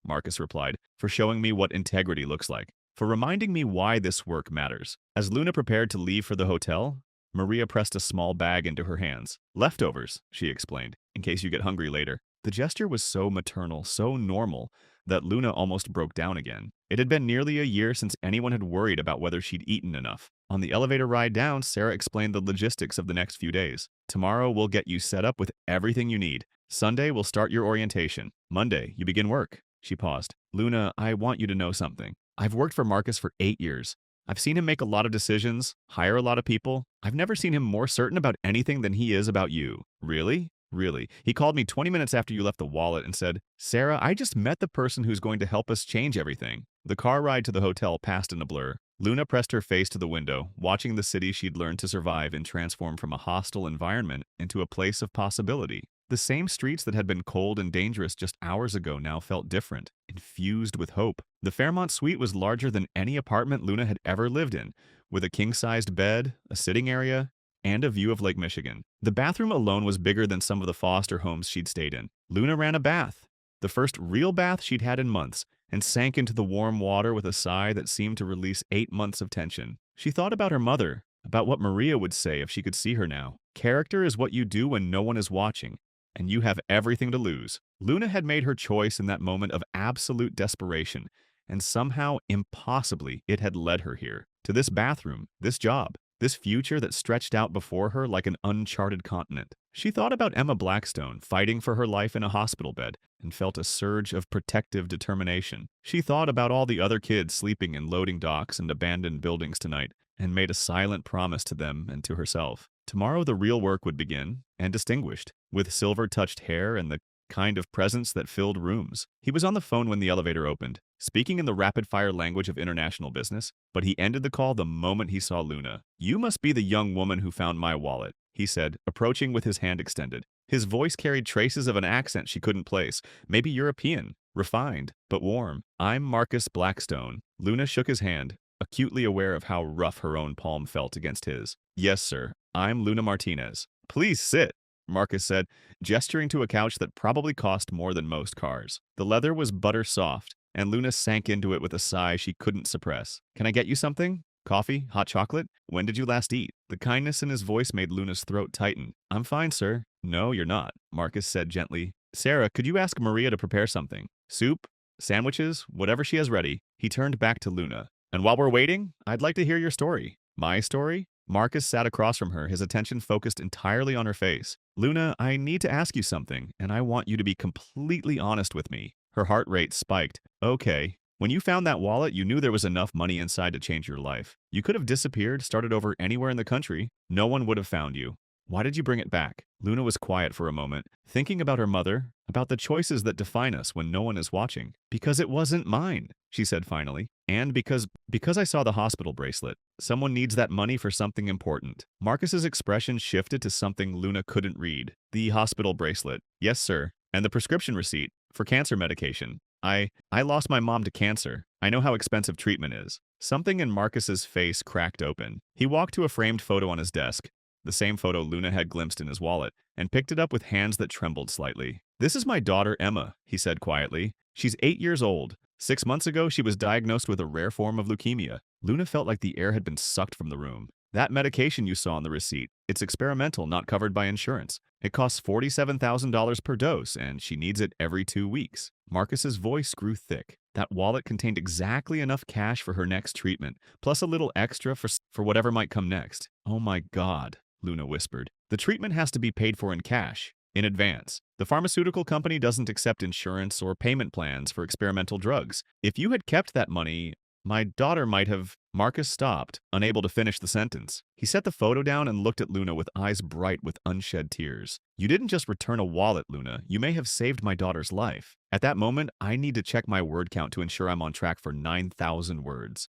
Marcus replied, "for showing me what integrity looks like, for reminding me why this work matters." As Luna prepared to leave for the hotel, Maria pressed a small bag into her hands. "Leftovers," she explained, "in case you get hungry later." The gesture was so maternal, so normal, that Luna almost broke down again. It had been nearly a year since anyone had worried about whether she'd eaten enough. On the elevator ride down, Sarah explained the logistics of the next few days. "Tomorrow we'll get you set up with everything you need. Sunday we'll start your orientation. Monday you begin work." She paused. "Luna, I want you to know something. I've worked for Marcus for 8 years. I've seen him make a lot of decisions, hire a lot of people. I've never seen him more certain about anything than he is about you." "Really?" "Really. He called me 20 minutes after you left the wallet and said, 'Sarah, I just met the person who's going to help us change everything.'" The car ride to the hotel passed in a blur. Luna pressed her face to the window, watching the city she'd learned to survive and transform from a hostile environment into a place of possibility. The same streets that had been cold and dangerous just hours ago now felt different, infused with hope. The Fairmont suite was larger than any apartment Luna had ever lived in, with a king-sized bed, a sitting area, and a view of Lake Michigan. The bathroom alone was bigger than some of the foster homes she'd stayed in. Luna ran a bath, the first real bath she'd had in months, and sank into the warm water with a sigh that seemed to release 8 months of tension. She thought about her mother, about what Maria would say if she could see her now. Character is what you do when no one is watching, and you have everything to lose. Luna had made her choice in that moment of absolute desperation, and somehow, impossibly, it had led her here, to this bathroom, this job, this future that stretched out before her like an uncharted continent. She thought about Emma Blackstone fighting for her life in a hospital bed and felt a surge of protective determination. She thought about all the other kids sleeping in loading docks and abandoned buildings tonight and made a silent promise to them and to herself. Tomorrow the real work would begin, and distinguished, with silver-touched hair and the kind of presence that filled rooms. He was on the phone when the elevator opened, speaking in the rapid-fire language of international business, but he ended the call the moment he saw Luna. "You must be the young woman who found my wallet," he said, approaching with his hand extended. His voice carried traces of an accent she couldn't place, maybe European, refined, but warm. "I'm Marcus Blackstone." Luna shook his hand, acutely aware of how rough her own palm felt against his. "Yes, sir. I'm Luna Martinez." "Please sit," Marcus said, gesturing to a couch that probably cost more than most cars. The leather was butter soft, and Luna sank into it with a sigh she couldn't suppress. "Can I get you something? Coffee? Hot chocolate? When did you last eat?" The kindness in his voice made Luna's throat tighten. "I'm fine, sir." "No, you're not," Marcus said gently. "Sarah, could you ask Maria to prepare something? Soup? Sandwiches? Whatever she has ready." He turned back to Luna. "And while we're waiting, I'd like to hear your story." "My story?" Marcus sat across from her, his attention focused entirely on her face. "Luna, I need to ask you something, and I want you to be completely honest with me." Her heart rate spiked. "Okay. When you found that wallet, you knew there was enough money inside to change your life. You could have disappeared, started over anywhere in the country. No one would have found you. Why did you bring it back?" Luna was quiet for a moment, thinking about her mother, about the choices that define us when no one is watching. "Because it wasn't mine," she said finally. "And because I saw the hospital bracelet. Someone needs that money for something important." Marcus's expression shifted to something Luna couldn't read. "The hospital bracelet. Yes, sir. And the prescription receipt for cancer medication. I lost my mom to cancer. I know how expensive treatment is." Something in Marcus's face cracked open. He walked to a framed photo on his desk, the same photo Luna had glimpsed in his wallet, and picked it up with hands that trembled slightly. "This is my daughter, Emma," he said quietly. "She's 8 years old. 6 months ago, she was diagnosed with a rare form of leukemia." Luna felt like the air had been sucked from the room. "That medication you saw on the receipt, it's experimental, not covered by insurance. It costs $47,000 per dose, and she needs it every 2 weeks." Marcus's voice grew thick. That wallet contained exactly enough cash for her next treatment, plus a little extra for whatever might come next. "Oh my God," Luna whispered. "The treatment has to be paid for in cash, in advance. The pharmaceutical company doesn't accept insurance or payment plans for experimental drugs. If you had kept that money, my daughter might have—" Marcus stopped, unable to finish the sentence. He set the photo down and looked at Luna with eyes bright with unshed tears. "You didn't just return a wallet, Luna. You may have saved my daughter's life. At that moment, I need to check my word count to ensure I'm on track for 9,000 words."